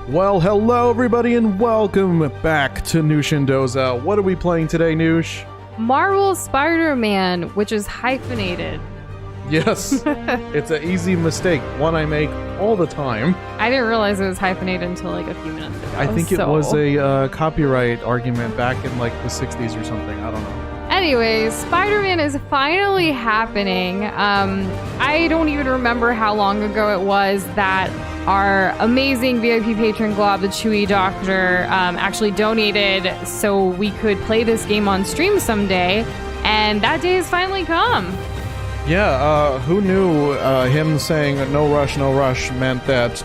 Well, hello everybody and welcome back to Noosh and Doza. What are we playing today, Noosh? Marvel Spider-Man, which is hyphenated. Yes, it's an easy mistake, one I make all the time. I didn't realize it was hyphenated until like a few minutes ago. I think it was a copyright argument back in like the 60s or something, I don't know. Anyways, Spider-Man is finally happening. I don't even remember how long ago it was that our amazing VIP patron Glob, the Chewy Doctor, actually donated so we could play this game on stream someday, and that day has finally come. Yeah, who knew him saying no rush meant that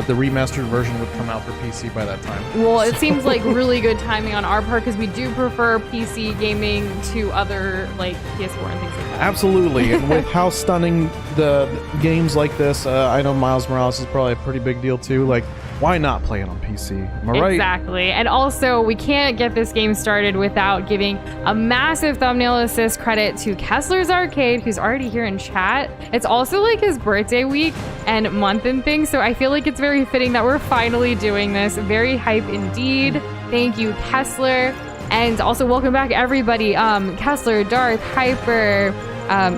the remastered version would come out for PC by that time. Well, it seems like really good timing on our part because we do prefer PC gaming to other like PS4 and things like that. Absolutely, and with how stunning the games like this, I know Miles Morales is probably a pretty big deal too. Like, why not play it on PC? Am I right? Exactly. And also, we can't get this game started without giving a massive thumbnail assist credit to Kessler's Arcade, who's already here in chat. It's also like his birthday week and month and things, so I feel like it's very fitting that we're finally doing this. Very hype indeed. Thank you, Kessler. And also, welcome back, everybody. Kessler, Darth, Hyper,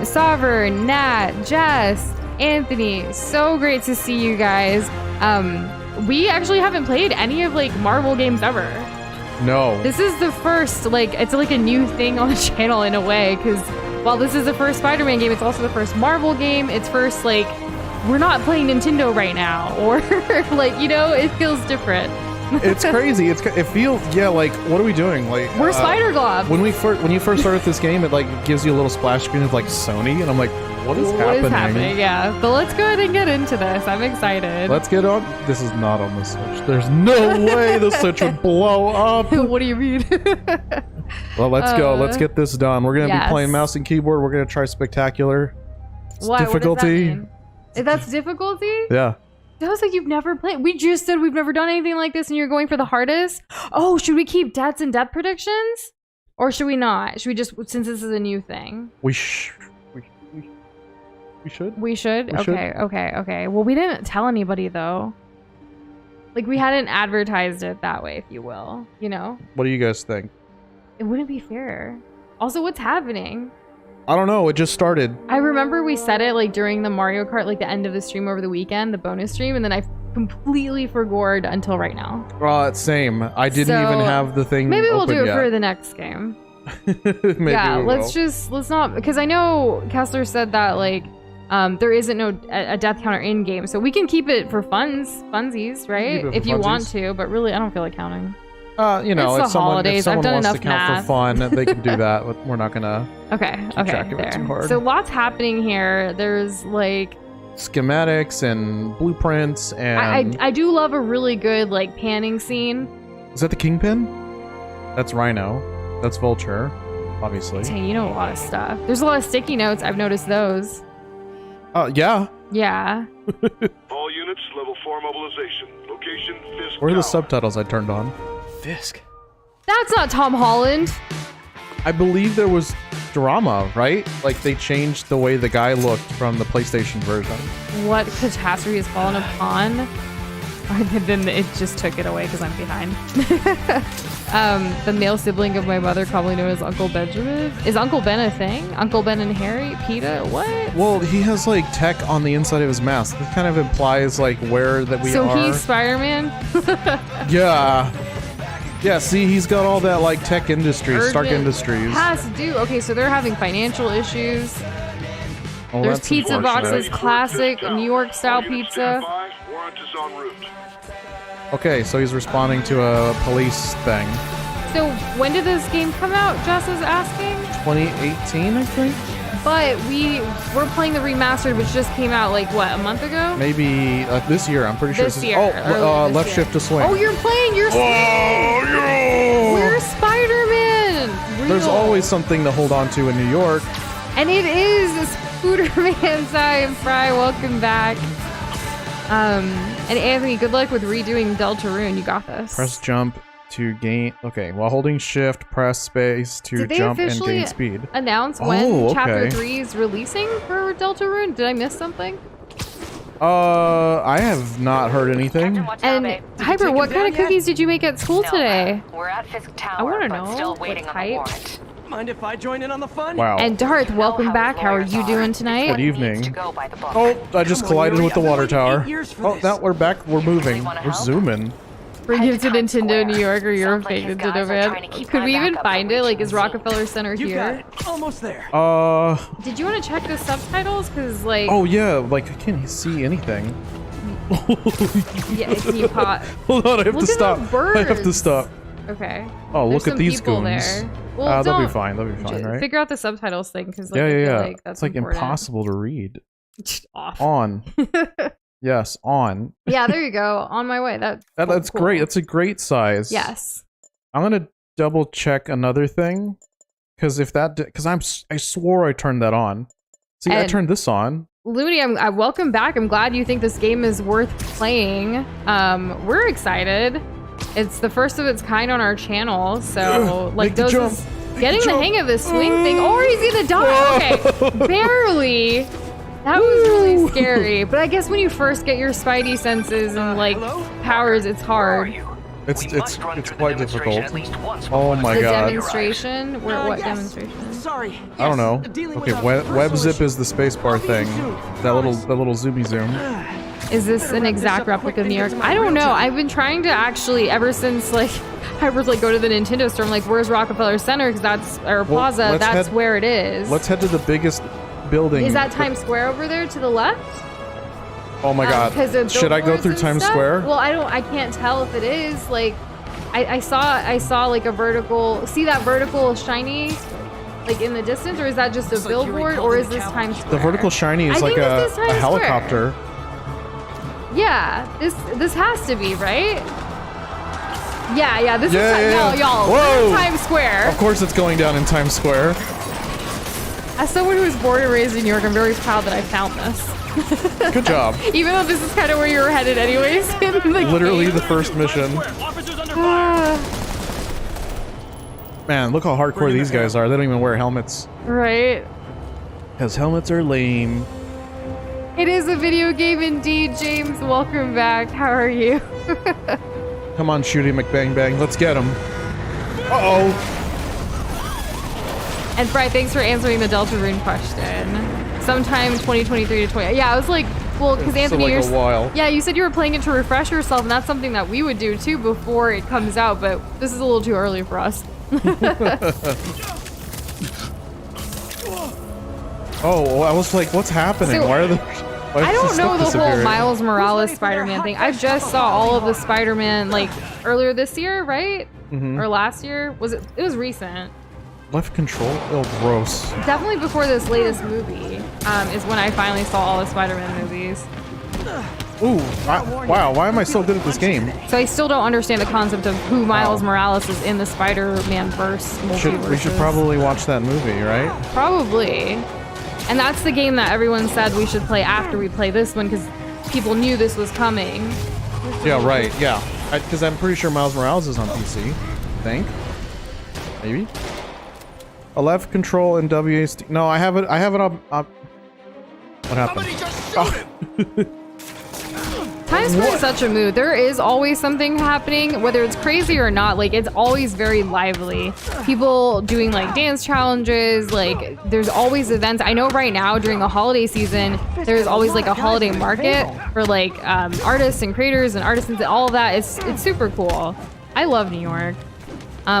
Sovereign, Nat, Jess, Anthony. So great to see you guys. We actually haven't played any of like Marvel games ever. No. This is the first, like, it's like a new thing on the channel in a way, because while this is the first Spider-Man game, it's also the first Marvel game. It's first, like, we're not playing Nintendo right now, or like, you know, it feels different. It's crazy. It feels, yeah, like, what are we doing? Like, we're Spider-Glob. When you first start this game, it like gives you a little splash screen of like Sony, and I'm like, what is happening? What is happening? Yeah. But let's go ahead and get into this. I'm excited. Let's get on. This is not on the Switch. There's no way the Switch would blow up. What do you mean? Well, let's go. Let's get this done. We're gonna be playing mouse and keyboard. We're gonna try spectacular. What? Difficulty. What does that mean? That's difficulty? Yeah. That was like you've never played. We just said we've never done anything like this, and you're going for the hardest. Oh, should we keep deaths and death predictions, or should we not? Should we just, since this is a new thing? We should. We should? Okay. Well, we didn't tell anybody, though. Like, we hadn't advertised it that way, if you will. You know? What do you guys think? It wouldn't be fair. Also, what's happening? I don't know. It just started. I remember we said it, like, during the Mario Kart, like, the end of the stream over the weekend, the bonus stream, and then I completely forgot until right now. Same. I didn't even have the thing maybe we'll do it yet. for the next game. Maybe yeah, let's not, because I know Kessler said that, like, there isn't a death counter in game, so we can keep it for funsies, right? If you want to, but really, I don't feel like counting. You know, it's if someone wants to count math. for fun, they can do that. But we're not gonna. Keep track of it too hard. So lots happening here. There's like schematics and blueprints, and I do love a really good like panning scene. Is that the Kingpin? That's Rhino. That's Vulture, obviously. Hey, you know a lot of stuff. There's a lot of sticky notes. I've noticed those. Yeah. Yeah. All units, level 4 mobilization. Location, Fisk. Where are the subtitles I turned on? Fisk. That's not Tom Holland. I believe there was drama, right? Like, they changed the way the guy looked from the PlayStation version. What catastrophe has fallen upon? Then it just took it away because I'm behind. The male sibling of my mother, commonly known as Uncle Benjamin. Is Uncle Ben a thing? Uncle Ben and Harry? PETA? What? Well, he has like tech on the inside of his mask. That kind of implies like where that we are. So he's Spider-Man? Yeah. Yeah, see, he's got all that like tech industry, Stark Industries. Has to do. Okay, so they're having financial issues. Well, there's pizza boxes, classic New York style pizza. Warrant is en route. Okay, so he's responding to a police thing. So when did this game come out? Jess is asking. 2018, I think. But we're playing the remastered, which just came out like what, a month ago? Maybe this year. I'm pretty sure. This year. Left shift to swing. Oh, you're playing. You're swinging. Yeah! We're Spider-Man. Real. There's always something to hold on to in New York. And it is Spooderman time. Fry, welcome back. And Anthony, good luck with redoing Deltarune. You got this. Press jump to gain. Okay, while holding shift, press space to jump and gain speed. Announce when Chapter 3 is releasing for Deltarune? Did I miss something? I have not heard anything. And Hyper, what kind of cookies did you make at school today? We're at Fisk Tower, I want to but know. still What waiting on the type? warrant. Mind if I join in on the fun? Wow. And Darth, welcome back. How are you doing Good tonight? evening. Go by the book. Oh, I just collided with the water tower. 8 years for Oh, this. now we're back. We're moving. wanna We're help? zooming. Bring him to Times Nintendo Square. New York, or you're a Sounds like fake his Nintendo guys are fan. trying to keep Could my we even backup find from it? Like, reaching is the scene. Rockefeller Center You got here? it. Almost there. Did you want to check the subtitles? Cause like, Oh yeah, like I can't see anything. yeah, can you pause? Hold on, I have Look to at stop. the I have to birds. stop. Okay. Oh, There's look at some these people goons. there. Well, They'll be don't- fine. They'll be fine, right? Figure out the subtitles thing, because like, Yeah, I yeah, feel yeah. like that's It's like important. impossible to read. Off. On. Yes, on. Yeah, there you go. On my way. That's cool. great. That's a great size. Yes. I'm gonna double check another thing, because I swore I turned that on. See, I And- turned this on. Looney, I welcome back. I'm glad you think this game is worth playing. We're excited. It's the first of its kind on our channel, so like Make the those jump. is Make getting the the jump. hang of this swing thing. Or he's gonna die. Okay, barely. That was really scary. But I guess when you first get your spidey senses and like powers, it's hard. It's quite difficult. Oh my The god. demonstration? What Yes. demonstration? Sorry. I don't know. Dealing Okay, with a web personal zip issue. is the spacebar thing. That little zoomy zoom. Is this an exact replica of New York? I don't know. I've been trying to actually, ever since like I was like go to the Nintendo store. I'm like, where's Rockefeller Center? Because that's or Well, Plaza. let's That's head- where it is. Let's head to the biggest building. Is that Times Square over there to the left? Oh my god. 'Cause of Should I go billboards through and Times stuff? Square? Well, I can't tell if it is. Like, I saw like a vertical. See that vertical shiny, like in the distance, or is that just a Looks like you billboard, recalled or the is this Cowboys. Times Square? The vertical shiny I is like think this is a Times Square. helicopter. Yeah, this has to be right. Yeah, this Yeah, is yeah, yeah. y'all. Whoa. We're in Times Square. Of course it's going down in Times Square. As someone who was born and raised in New York, I'm very proud that I found this. Good job. Even though this is kind of where you were headed anyways. In the Literally game. the first mission. Officers under Man, look how hardcore these guys are. They don't even wear helmets. Right. Because helmets are lame. It is a video game indeed, James. Welcome back. How are you? Come on, Shooty McBang Bang. Let's get him. Uh-oh. And Fry, thanks for answering the Deltarune question. Sometime 2023 to 20. Yeah, I was like, well, because Anthony, like you're a while. Yeah, you said you were playing it to refresh yourself, and that's something that we would do too before it comes out. But this is a little too early for us. Oh, well, I was like, what's happening? So, why are the... why I is don't know the stuff whole disappearing? Miles Morales ready for their Spider-Man hot thing. I flash just pop saw all of the reload? Spider-Man like earlier this year, right? Mm-hmm. Or last year? Was it? It was recent. Left control? Oh, gross. Definitely before this latest movie is when I finally saw all the Spider-Man movies. Ooh, wow, why am I so good at this game? So I still don't understand the concept of who Miles Morales is in the Spider-Man verse multiverses. We should probably watch that movie, right? Probably. And that's the game that everyone said we should play after we play this one because people knew this was coming. Yeah, right, yeah. Because I'm pretty sure Miles Morales is on PC. I think. Maybe? A left control and WASD. No, I have it up. What happened? Times Square is such a mood. There is always something happening, whether it's crazy or not. Like, it's always very lively. People doing, like, dance challenges. Like, there's always events. I know right now, during the holiday season, there's always, like, a holiday market for, like, artists and creators and artisans and all of that. It's super cool. I love New York.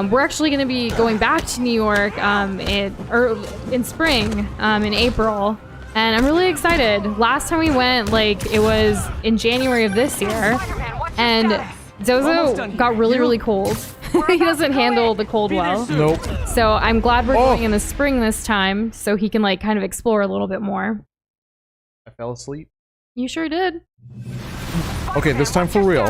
We're actually going to be going back to New York in spring, in April. And I'm really excited. Last time we went, like, it was in January of this year. And Zozo got really, really cold. He doesn't handle the cold well. Nope. So I'm glad we're going in the spring this time so he can, like, kind of explore a little bit more. I fell asleep. You sure did. Okay, this time for real.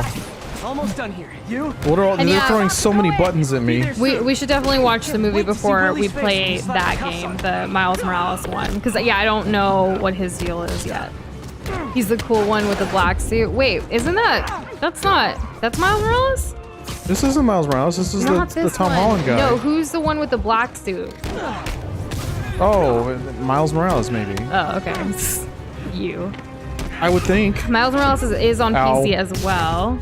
Almost done here. You? What are all, And they're yeah. throwing so many buttons at me. We should definitely watch the movie before we play that game, the Miles Morales one. Because, yeah, I don't know what his deal is yet. He's the cool one with the black suit. Wait, isn't that's Miles Morales? This isn't Miles Morales, this is Not the this Tom one. Holland guy. No, who's the one with the black suit? Oh, Miles Morales maybe. Oh, okay. You. I would think. Miles Morales is on Ow. PC as well.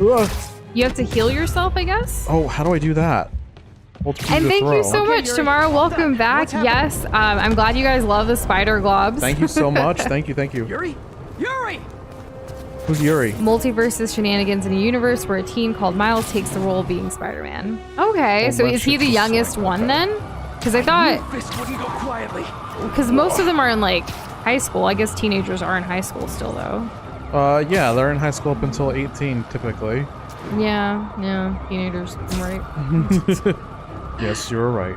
Ugh. You have to heal yourself, I guess. Oh, how do I do that? Hold Q And to thank you throw. so much, Yuri. Tamara. Welcome back. What's happening? Yes, I'm glad you guys love the spider globs. Thank you so much. Thank you. Thank you. Yuri? Yuri! Who's Yuri? Multiverses shenanigans in a universe where a teen called Miles takes the role of being Spider-Man. Okay, so is he the youngest one then? Because I thought, Fist wouldn't go quietly. because most of them are in like high school. I guess teenagers are in high school still though. Yeah, they're in high school up until 18, typically. Yeah, teenagers. I'm right. Yes, you're right.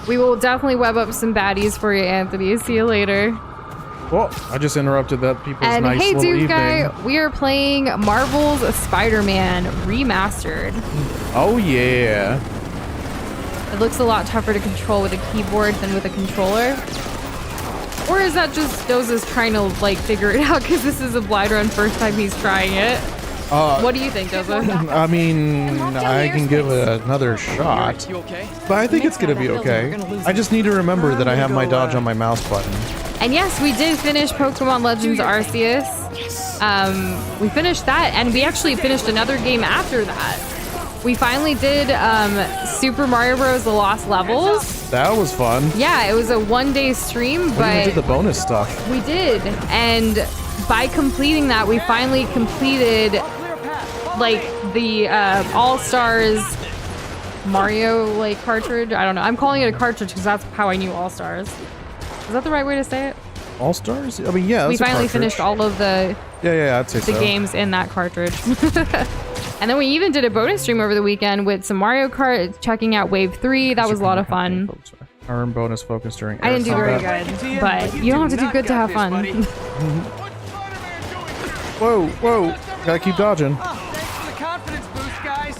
We will definitely web up some baddies for you, Anthony. See you later. Well, I just interrupted that people's And nice hey, little dude evening. guy, we are playing Marvel's Spider-Man Remastered. Oh, yeah. It looks a lot tougher to control with a keyboard than with a controller. Or is that just Doza's trying to like figure it out because this is a blind run first time he's trying it? What do you think, Doza? I mean, I can give it another shot. You okay? But I think it's gonna be okay. I just need to remember that I have my dodge on my mouse button. And yes, we did finish Pokemon Legends Arceus. We finished that, and we actually finished another game after that. We finally did Super Mario Bros. The Lost Levels. That was fun. Yeah, it was a one-day stream, We even did but the bonus stuff. we did. And by completing that, we finally completed like the All-Stars Mario like cartridge. I don't know. I'm calling it a cartridge because that's how I knew All-Stars. Is that the right way to say it? All Stars? I mean, yeah. We that's a finally cartridge. finished all of the Yeah, I'd say so. games in that cartridge. And then we even did a bonus stream over the weekend with some Mario Kart, checking out Wave 3. That was a lot of fun. Earn bonus focus during. I didn't do air very combat. good, but you don't have to do good to have fun. Whoa! Gotta keep dodging. Thanks for the confidence boost, guys.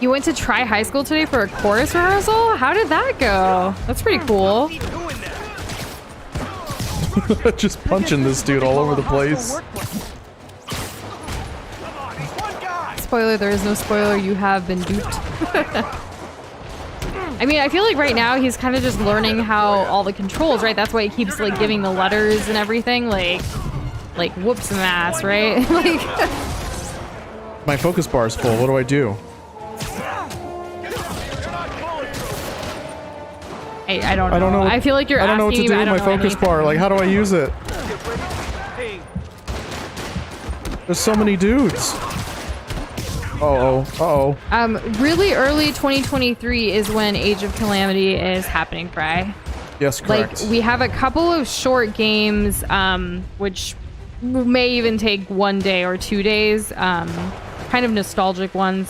You went to try high school today for a chorus rehearsal? How did that go? That's pretty cool. Just punching this dude all over the place. Spoiler, there is no spoiler. You have been duped. I mean, I feel like right now he's kind of just learning how all the controls, right? That's why he keeps like giving the letters and everything, like whoops some ass, right? Like My focus bar is full. What do I do? I don't know. I don't know. I feel like you're I don't know what to asking do me, with I my don't know focus bar. Like, how do I use it? There's so many dudes. Uh-oh. Really early 2023 is when Age of Calamity is happening, Fry. Yes, correct. Like, we have a couple of short games, which may even take 1 day or 2 days, kind of nostalgic ones,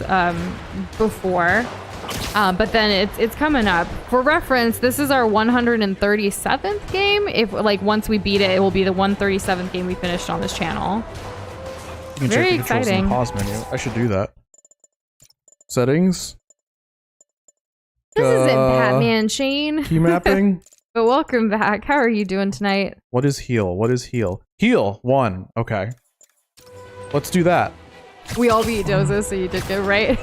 before. But then it's coming up. For reference, this is our 137th game. If like once we beat it, it will be the 137th game we finished on this channel. You can very check the controls in exciting. the pause menu. I should do that. Settings. This isn't Batman, Shane. Key mapping. But welcome back. How are you doing tonight? What is heal? What is heal? Heal 1. Okay. Let's do that. We all beat Doza, so you did good, right?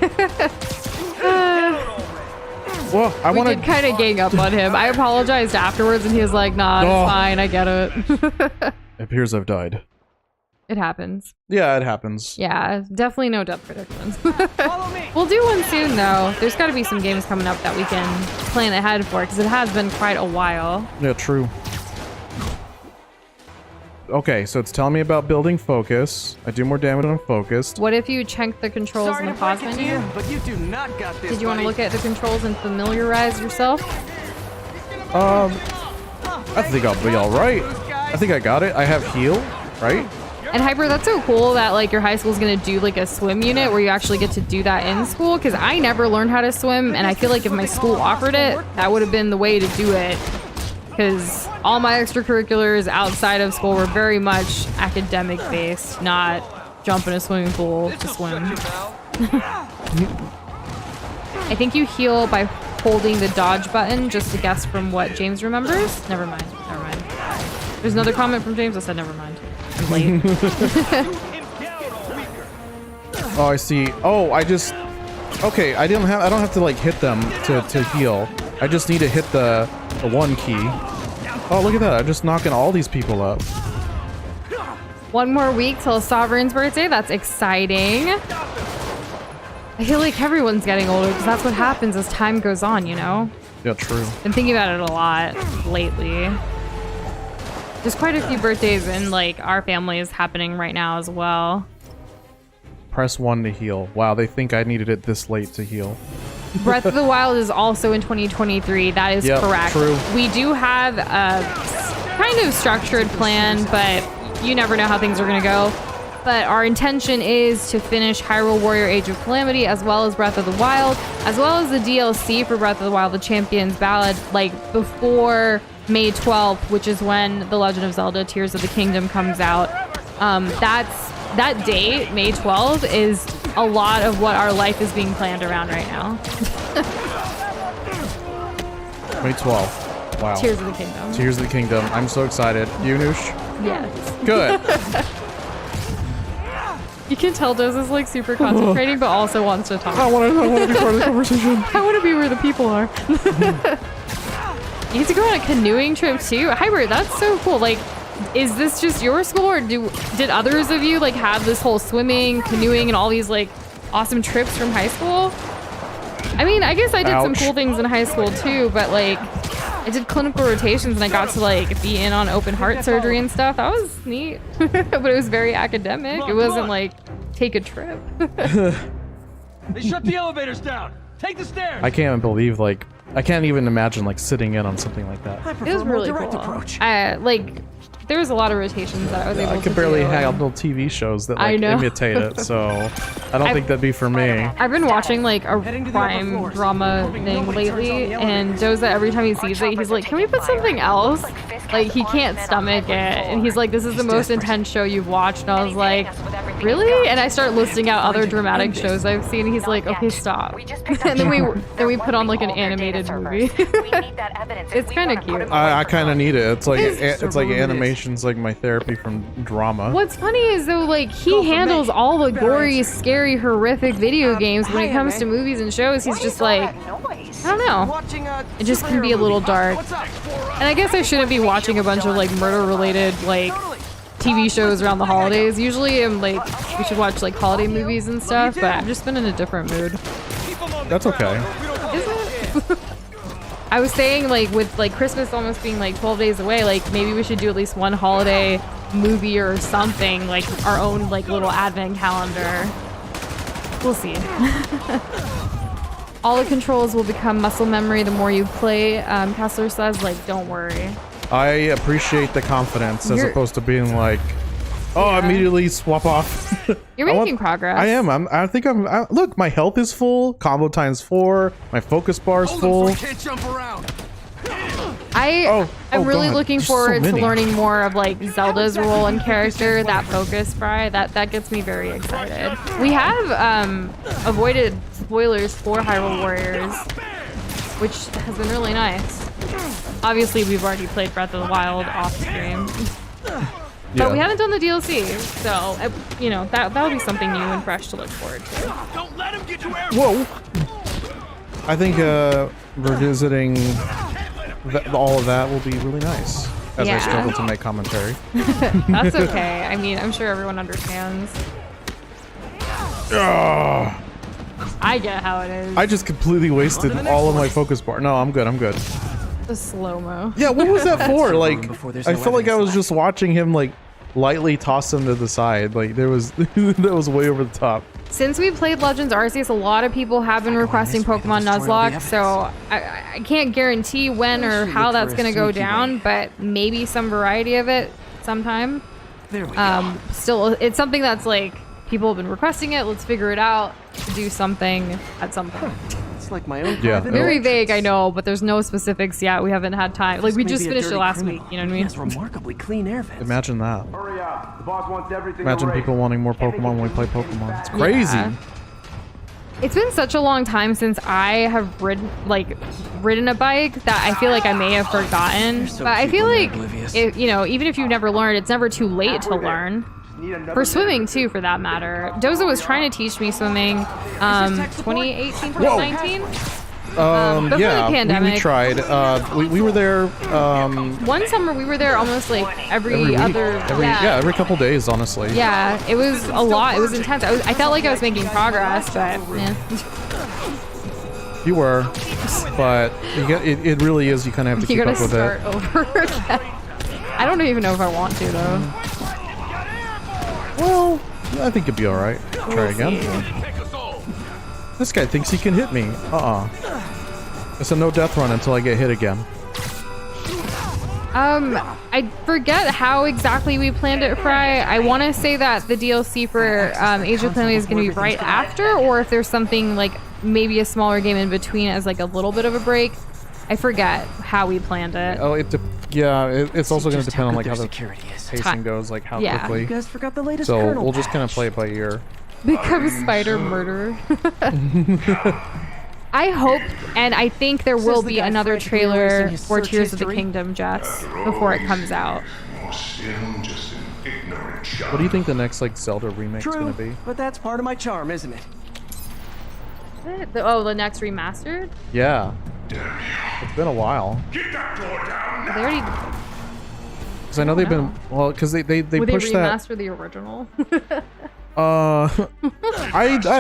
Well, I We want did to. kind of gang up on him. I apologized afterwards, and he was like, "Nah, Oh. it's fine. I get it." It appears I've died. It happens. Yeah, it happens. Yeah, definitely no death predictions. Follow me. We'll do one soon, though. There's got to be some games coming up that we can plan ahead for, because it has been quite a while. Yeah, true. Okay, so it's telling me about building focus. I do more damage when I'm focused. What if you check the controls Sorry in to the pause break it to menu? you, but you do not got this. Did you want to buddy. look at the controls and familiarize yourself? I think I'll be alright. I think I got it. I have heal, right? And Hyper, that's so cool that like your high school is gonna do like a swim unit where you actually get to do that in school. Because I never learned how to swim, and I feel like if my school offered it, that would have been the way to do it. Because all my extracurriculars outside of school were very much academic based, not jump in a swimming pool to swim. I think you heal by holding the dodge button, just to guess from what James remembers. Never mind. There's another comment from James. I said never mind. Too late. Oh, I see. Oh, I just. Okay, I don't have to like hit them to heal. I just need to hit the 1 key. Oh, look at that! I'm just knocking all these people up. 1 more week till Sovereign's birthday. That's exciting. I feel like everyone's getting older because that's what happens as time goes on, you know? Yeah, true. Been thinking about it a lot lately. There's quite a few birthdays in like our family is happening right now as well. Press 1 to heal. Wow, they think I needed it this late to heal. Breath of the Wild is also in 2023. That is correct. True. We do have a kind of structured plan, but you never know how things are going to go. But our intention is to finish Hyrule Warrior Age of Calamity, as well as Breath of the Wild, as well as the DLC for Breath of the Wild, the Champion's Ballad, like before May 12th, which is when The Legend of Zelda Tears of the Kingdom comes out. That date, May 12th, is a lot of what our life is being planned around right now. May 12th. Wow. Tears of the Kingdom. Tears of the Kingdom. I'm so excited. You, Noosh? Yes. Good. You can tell Doz is like super concentrating, but also wants to talk. I want to be part of the conversation. I want to be where the people are. You get to go on a canoeing trip too. Hybrid, that's so cool. Like, is this just your school, or did others of you like have this whole swimming, canoeing, and all these like awesome trips from high school? I mean, I guess I did some cool things in high school too, but like I did clinical rotations and I got to like be in on open heart surgery and stuff. That was neat, but it was very academic. It wasn't like take a trip. They shut the elevators down. Take the stairs. I can't believe, like, I can't even imagine like sitting in on something like that. It was really cool. Like, there was a lot of rotations that I was able to do. I could barely handle TV shows that like imitate it, so I don't think that'd be for me. I've been watching like a crime drama thing lately, and Doza, every time he sees it, he's like, can we put something else? Like, he can't stomach it, and he's like, this is the most intense show you've watched, and I was like, really? And I start listing out other dramatic shows I've seen, and he's like, okay, stop. And then we put on like an animated movie. It's kind of cute. I kind of need it. It's like animation's like my therapy from drama. What's funny is though, like, he handles all the gory, scary, horrific video games. When it comes to movies and shows, he's just like, I don't know. It just can be a little dark. And I guess I shouldn't be watching a bunch of like murder-related like TV shows around the holidays. Usually I'm like, we should watch like holiday movies and stuff, but I've just been in a different mood. That's okay. Is it? I was saying, like, with like Christmas almost being like 12 days away, like maybe we should do at least one holiday movie or something, like our own like little advent calendar. We'll see. All the controls will become muscle memory the more you play. Kessler says, like, don't worry. I appreciate the confidence as opposed to being like, oh, immediately swap off. You're making progress. I am. I think I'm. Look, my health is full. Combo times 4. My focus bar is full. Can't jump around. I'm really looking There's forward so to many. learning more of like Zelda's role and character. That focus fry, that gets me very excited. We have avoided spoilers for Hyrule Warriors, which has been really nice. Obviously, we've already played Breath of the Wild off stream. But we haven't done the DLC, so you know that'll be something new and fresh to look forward to. Don't let him get you air. Whoa! I think revisiting all of that will be really nice as I struggle to make commentary. That's okay. I mean, I'm sure everyone understands. I get how it is. I just completely wasted all of my focus bar. No, I'm good. I'm good. The slow-mo. Yeah, what was that for? Like, I felt like I was just watching him like lightly toss him to the side. Like there was that was way over the top. Since we played Legends Arceus, a lot of people have been requesting Pokemon Nuzlocke, so I can't guarantee when or how that's going to go down, but maybe some variety of it sometime. There we go. Still, it's something that's like, people have been requesting it, let's figure it out, do something at some point. It's like my own Yeah. Very vague, I know, but there's no specifics yet. We haven't had time. Like, we just finished it last week, you know what I mean? Has remarkably clean air vents. Imagine that. Hurry up. The boss wants everything. Imagine people wanting more Pokemon when we play Pokemon. It's crazy. Yeah. It's been such a long time since I have ridden a bike that I feel like I may have forgotten. so But I feel cute like, when they're oblivious. you know, even if you've never learned, it's never too late to learn. For swimming too, for that matter. Doza was trying to teach me swimming 2018, 2019. Before the yeah, pandemic. we tried. We were there. One summer we were there almost like every week. other. Every couple days, honestly. Yeah, it was a lot. It was intense. I felt like I was making progress, but yeah. You were, but it really is. You kind of have to You keep gotta up with it. start over again. I don't even know if I want to though. Well, I think you'll be all right. Try again. This guy thinks he can hit me. It's a no death run until I get hit again. I forget how exactly we planned it, Fry. I want to say that the DLC for Age of Calamity is going to be right after, or if there's something like maybe a smaller game in between as like a little bit of a break. I forget how we planned it. Oh, it's also going to depend on like how the pacing goes, like how quickly. You guys forgot the latest So kernel we'll just kind of patch. play it by ear. Become spider murderer. I hope, and I think there will the be guy another frantically erasing trailer his for search Tears of the history. Kingdom, Jess, before it comes out. What do you think the next like Zelda remake's True, going to be? but that's part of my charm, isn't it? The next remastered? Yeah. It's been a while. They already Because I know they've been because they would pushed they that. remaster the original? I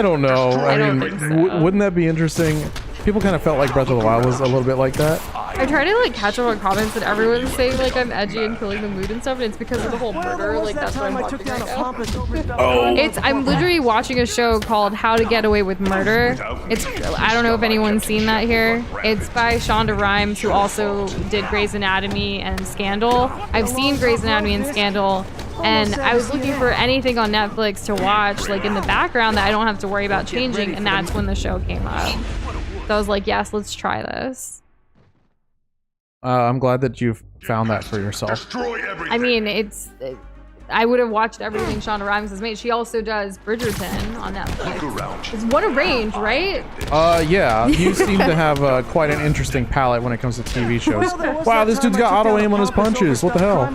don't know. I don't mean, think so. wouldn't that be interesting? People kind of felt like Breath of the Wild was a little bit like that. I try to like catch up on comments and everyone's saying like I'm edgy and killing the mood and stuff, and it's because of the whole murder. Like that's what I'm watching right now. I'm literally watching a show called How to Get Away with Murder. I don't know if anyone's seen that here. It's by Shonda Rhimes, who also did Grey's Anatomy and Scandal. I've seen Grey's Anatomy and Scandal, and I was looking for anything on Netflix to watch like in the background that I don't have to worry about changing, and that's when the show came up. So I was like, yes, let's try this. I'm glad that you've found that for yourself. I mean, I would have watched everything Shonda Rhimes has made. She also does Bridgerton on Netflix. It's what a range, right? Yeah, you seem to have quite an interesting palette when it comes to TV shows. Wow, this dude's got auto aim on his punches. What the hell?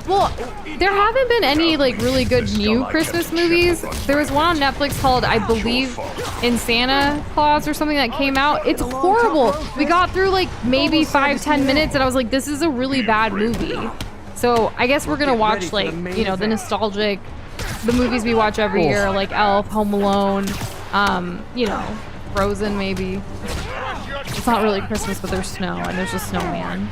Well, there haven't been any like really good new Christmas movies. There was one on Netflix called, I believe, In Santa Claus or something that came out. It's horrible. We got through like maybe 5-10 minutes and I was like, this is a really bad movie. So I guess we're gonna watch like, you know, the nostalgic, the movies we watch every year, like Elf, Home Alone, you know, Frozen maybe. It's not really Christmas, but there's snow and there's a snowman.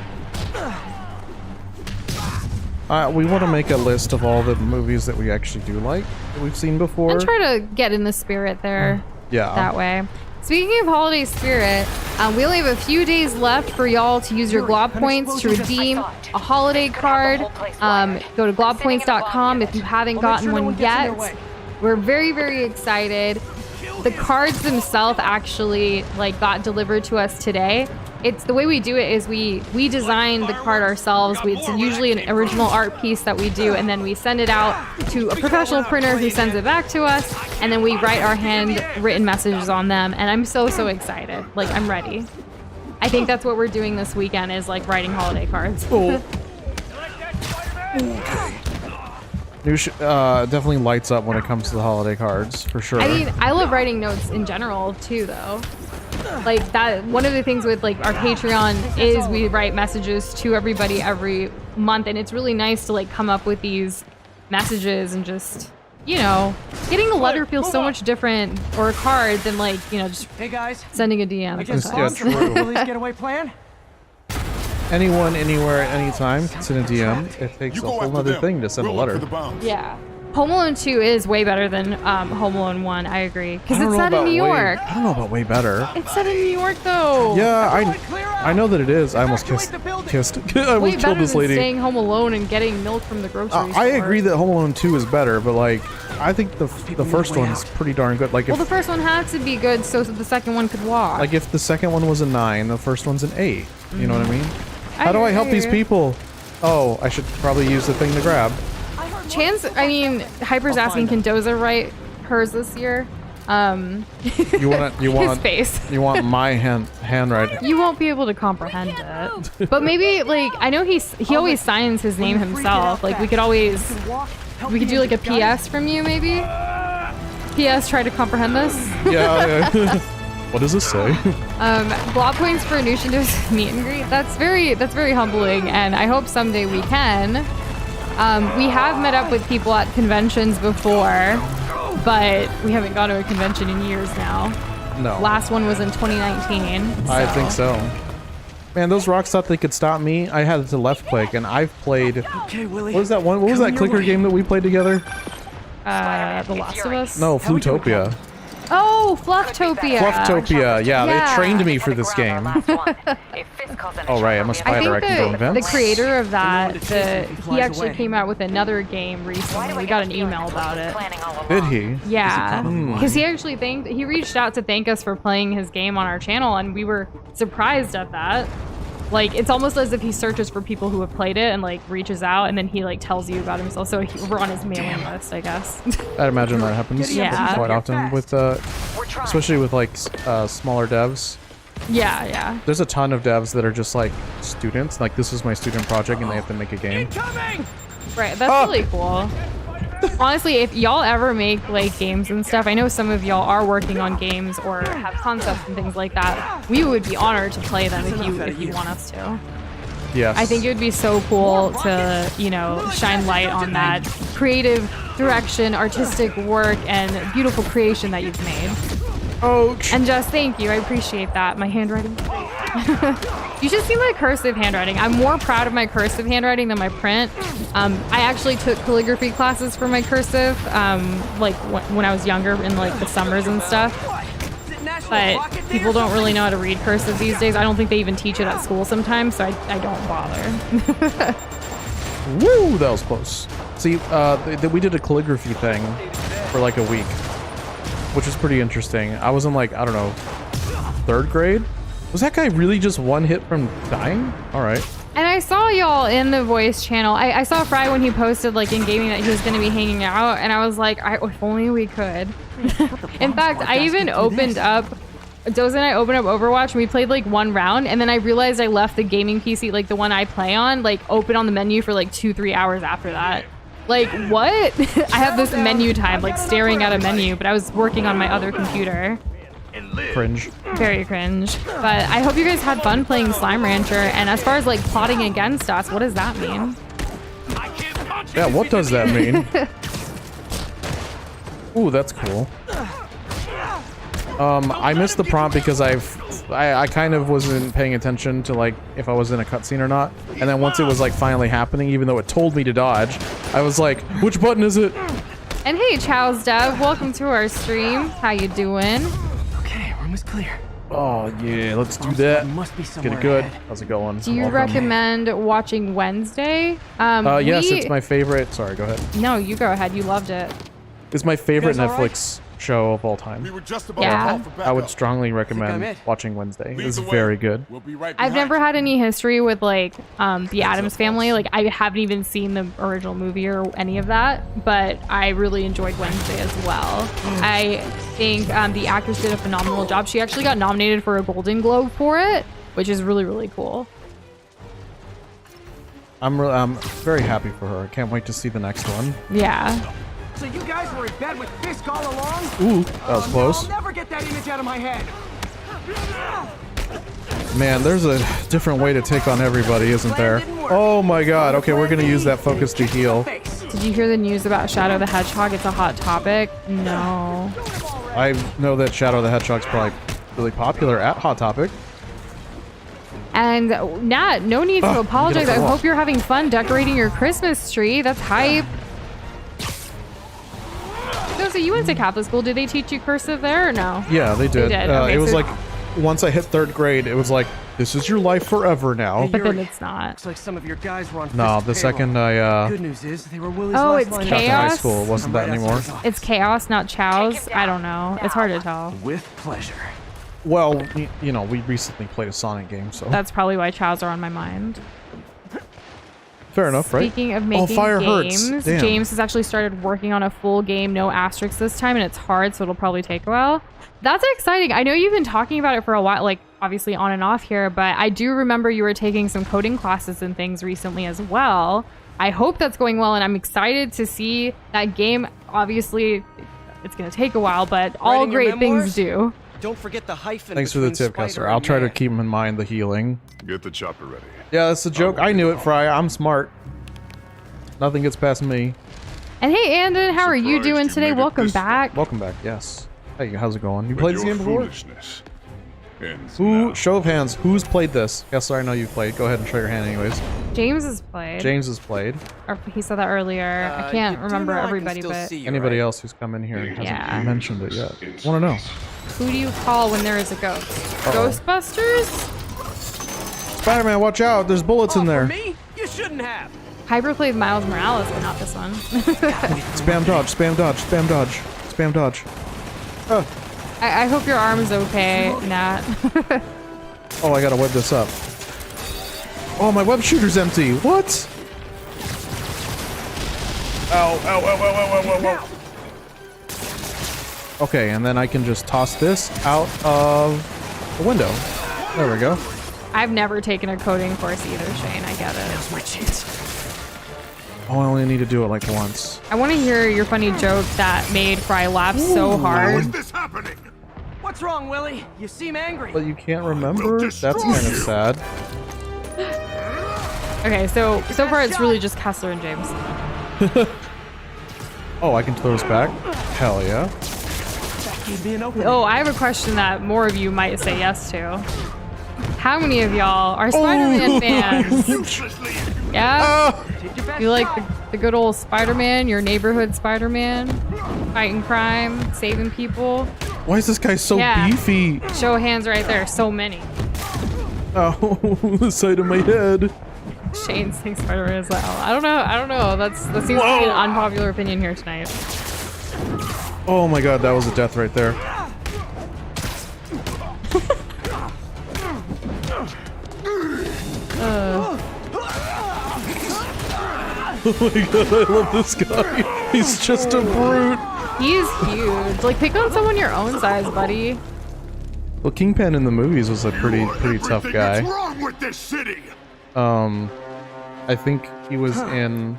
We want to make a list of all the movies that we actually do like, that we've seen before. And try to get in the spirit there. Yeah. That way. Speaking of holiday spirit, we only have a few days left for y'all to use your Glob points to redeem a holiday card. Go to globpoints.com if you haven't gotten one yet. We're very, very excited. The cards themselves actually like got delivered to us today. It's the way we do it is we design the card ourselves. It's usually an original art piece that we do, and then we send it out to a professional printer who sends it back to us, and then we write our handwritten messages on them. And I'm so excited. Like, I'm ready. I think that's what we're doing this weekend is like writing holiday cards. Cool. Definitely lights up when it comes to the holiday cards, for sure. I mean, I love writing notes in general too, though. Like that, one of the things with like our Patreon is we write messages to everybody every month, and it's really nice to like come up with these messages and just, you know, getting a letter feels so much different or a card than like, you know, just Hey guys, sending a DM. I guess Yeah, true. true. Police getaway plan? Anyone, anywhere, at any time can send a DM. It takes a whole other thing to send a letter. Yeah. Home Alone 2 is way better than Home Alone 1, I agree. Because I don't it's know set in about New York. I don't know about way better. It's set in New York though. Yeah, I know that it is. I almost kissed. I Way almost better killed this than lady. staying home alone and getting milk from the grocery store. I agree that Home Alone 2 is better, but like, I think the first one's pretty darn good. Like, Well, the if first one had to be good so that the second one could walk. like if the second one was a 9, the first one's an 8. You know what I mean? I How do I help these agree. people? Oh, I should probably use the thing to grab. Hyper's asking, can Doza write hers this year? You want His face. you want my handwriting. You won't be able to comprehend it. But maybe, like, I know he always signs his name himself. Like, we could do like a PS from you, maybe? PS, try to comprehend this? Yeah. What does this say? Block points for Nushindo's meet and greet. That's very humbling, and I hope someday we can. We have met up with people at conventions before, but we haven't gone to a convention in years now. No. Last one was in 2019. I think so. Man, those rocks thought they could stop me. I had to left click, and I've played. Okay, Willie. What was that one? What was that clicker game that we played together? The Last of Us? No, How we doing, Flutopia. Oh, Fluftopia. Fluftopia. Yeah, Yeah. they trained me for this game. Oh right, I'm a I spider. I think can go in the vents. creator of that, Anyone to chase him if he he flies actually away. came out with another game recently. We got an email about it. Did he? Yeah, Hmm. because he actually he reached out to thank us for playing his game on our channel, and we were surprised at that. Like, it's almost as if he searches for people who have played it and like reaches out, and then he like tells you about himself. So we're on his mailing list, I guess. I'd imagine that happens Yeah. quite often with, especially with like smaller devs. Yeah. There's a ton of devs that are just like students. Like this is my student project, and they have to make a game. Right, that's really cool. Honestly, if y'all ever make like games and stuff, I know some of y'all are working on games or have concepts and things like that. We would be honored to play them if you want us to. Yes. I think it would be so cool to, you know, shine light on that creative direction, artistic work, and beautiful creation that you've made. Ouch. And just thank you. I appreciate that. My handwriting. You should see my cursive handwriting. I'm more proud of my cursive handwriting than my print. I actually took calligraphy classes for my cursive, like when I was younger in like the summers and stuff. But people don't really know how to read cursive these days. I don't think they even teach it at school sometimes, so I don't bother. Woo, that was close. See, we did a calligraphy thing for like a week, which was pretty interesting. I was in like, I don't know, 3rd grade? Was that guy really just one hit from dying? All right. And I saw y'all in the voice channel. I saw Fry when he posted like in gaming that he was going to be hanging out, and I was like, if only we could. In fact, I even opened up, Doza and I opened up Overwatch, and we played like 1 round, and then I realized I left the gaming PC, like the one I play on, like open on the menu for like 2-3 hours after that. Like, what? I have this menu time, like staring at a menu, but I was working on my other computer. Cringe. Very cringe. But I hope you guys had fun playing Slime Rancher. And as far as like plotting against us, what does that mean? Yeah, what does that mean? Ooh, that's cool. I missed the prompt because I kind of wasn't paying attention to like if I was in a cutscene or not. And then once it was like finally happening, even though it told me to dodge, I was like, which button is it? And hey, Chow's Dev, welcome to our stream. How you doing? Okay, room is clear. Oh yeah, let's do that. Must be Get somewhere it good. ahead. How's it going? Do you Welcome. recommend watching Wednesday? Yes, it's my favorite. Sorry, go ahead. No, you go ahead. You loved it. It's my favorite You guys all right? Netflix show of all time. We were just about Yeah. to call for backup. I would strongly I'm recommend it. watching Wednesday. Lead It's the way. very good. We'll be right I've behind never you. had any history with like the Addams Family. Like I haven't even seen the original movie or any of that, but I really enjoyed Wednesday as well. I think the actress did a phenomenal job. She actually got nominated for a Golden Globe for it, which is really, really cool. I'm very happy for her. I can't wait to see the next one. Yeah. So you guys were in bed with Fisk all along? Ooh, that was close. I'll never get that image out of my head. Man, there's a different way to take on everybody, isn't there? Oh my god. Okay, we're gonna use that focus to heal. Did you hear the news about Shadow the Hedgehog? It's a hot topic. No. I know that Shadow the Hedgehog's probably really popular at Hot Topic. And Nat, no need to Oh, apologize. I I'm gonna fall hope you're having fun decorating your Christmas tree. That's hype. So you went to Catholic school. Did they teach you cursive there or no? Yeah, they did. did. Okay, it was so- like, once I hit 3rd grade, it was like, this is your life forever now. But then it's not. Looks like some of your guys were on No, Fisk's the second payroll. I Good news is they were Willie's Oh, last it's line of got to high Chaos? school, it wasn't I'm that right outside anymore. his office. It's Chaos, not Chow's. I don't know. It's hard to tell. With pleasure. Well, you know, we recently played a Sonic game, so That's probably why Chow's are on my mind. fair enough, right? Speaking of making fire games, hurts. Damn. James has actually started working on a full game, no asterisks this time, and it's hard, so it'll probably take a while. That's exciting. I know you've been talking about it for a while, like obviously on and off here, but I do remember you were taking some coding classes and things recently as well. I hope that's going well, and I'm excited to see that game. Obviously, it's going to take a while, but all Writing your great things memoirs? do. don't forget the hyphen. Thanks for the between tip, Kessler. spider I'll and try to man. keep in mind the healing. Get the chopper ready. Yeah, that's a joke. I knew it, Fry. I'm smart. Nothing gets past me. And hey, Andon, how are you Surprised doing you today? made it Welcome this far. back. Welcome back. Yes. Hey, how's it going? You But played this your game before? foolishness ends Who? now. Show of hands. Who's played this? Kessler, I know you've played. Go ahead and show your hand, anyways. James has played. James has played. Or he said that earlier. I can't remember everybody, but Anybody else who's come in here and hasn't Yeah. mentioned it yet? Want to know? who do you call when there is a ghost? Ghostbusters? Spider-Man, watch out! There's bullets in there. For me? You shouldn't have. Hyper played Miles Morales, but not this one. Spam dodge. Spam dodge. Spam dodge. Spam dodge. I hope your arm's okay, Nat. Oh, I gotta web this up. Oh, my web shooter's empty. What? Ow, ow, ow, ow, ow, ow, ow, ow. Okay, and then I can just toss this out of the window. There we go. I've never taken a coding course either, Shane. I get it. Oh, I only need to do it like once. I want to hear your funny joke that made Fry laugh so How is hard. this happening? What's wrong, Willie? You seem angry. But you can't remember? That's kind of sad. Okay, so far it's really just Kessler and James. Oh, I can throw this back? Hell yeah. Give me an opening. Oh, I have a question that more of you might say yes to. How many of y'all are Spider-Man fans? Uselessly. Yeah? Did your best You like try. the good old Spider-Man, your neighborhood Spider-Man? Fighting crime, saving people? Why is this guy so Yeah. beefy? Show of hands right there, so many. Oh, the side of my head. Shane thinks Spider-Man is loud. I don't know. That seems to be an unpopular opinion here tonight. Oh my god, that was a death right there. Oh my god, I love this guy. He's just a brute. He's huge. Like, pick on someone your own size, buddy. Well, Kingpin in the movies was a pretty tough Everything guy. that's wrong with this city. I think he was in.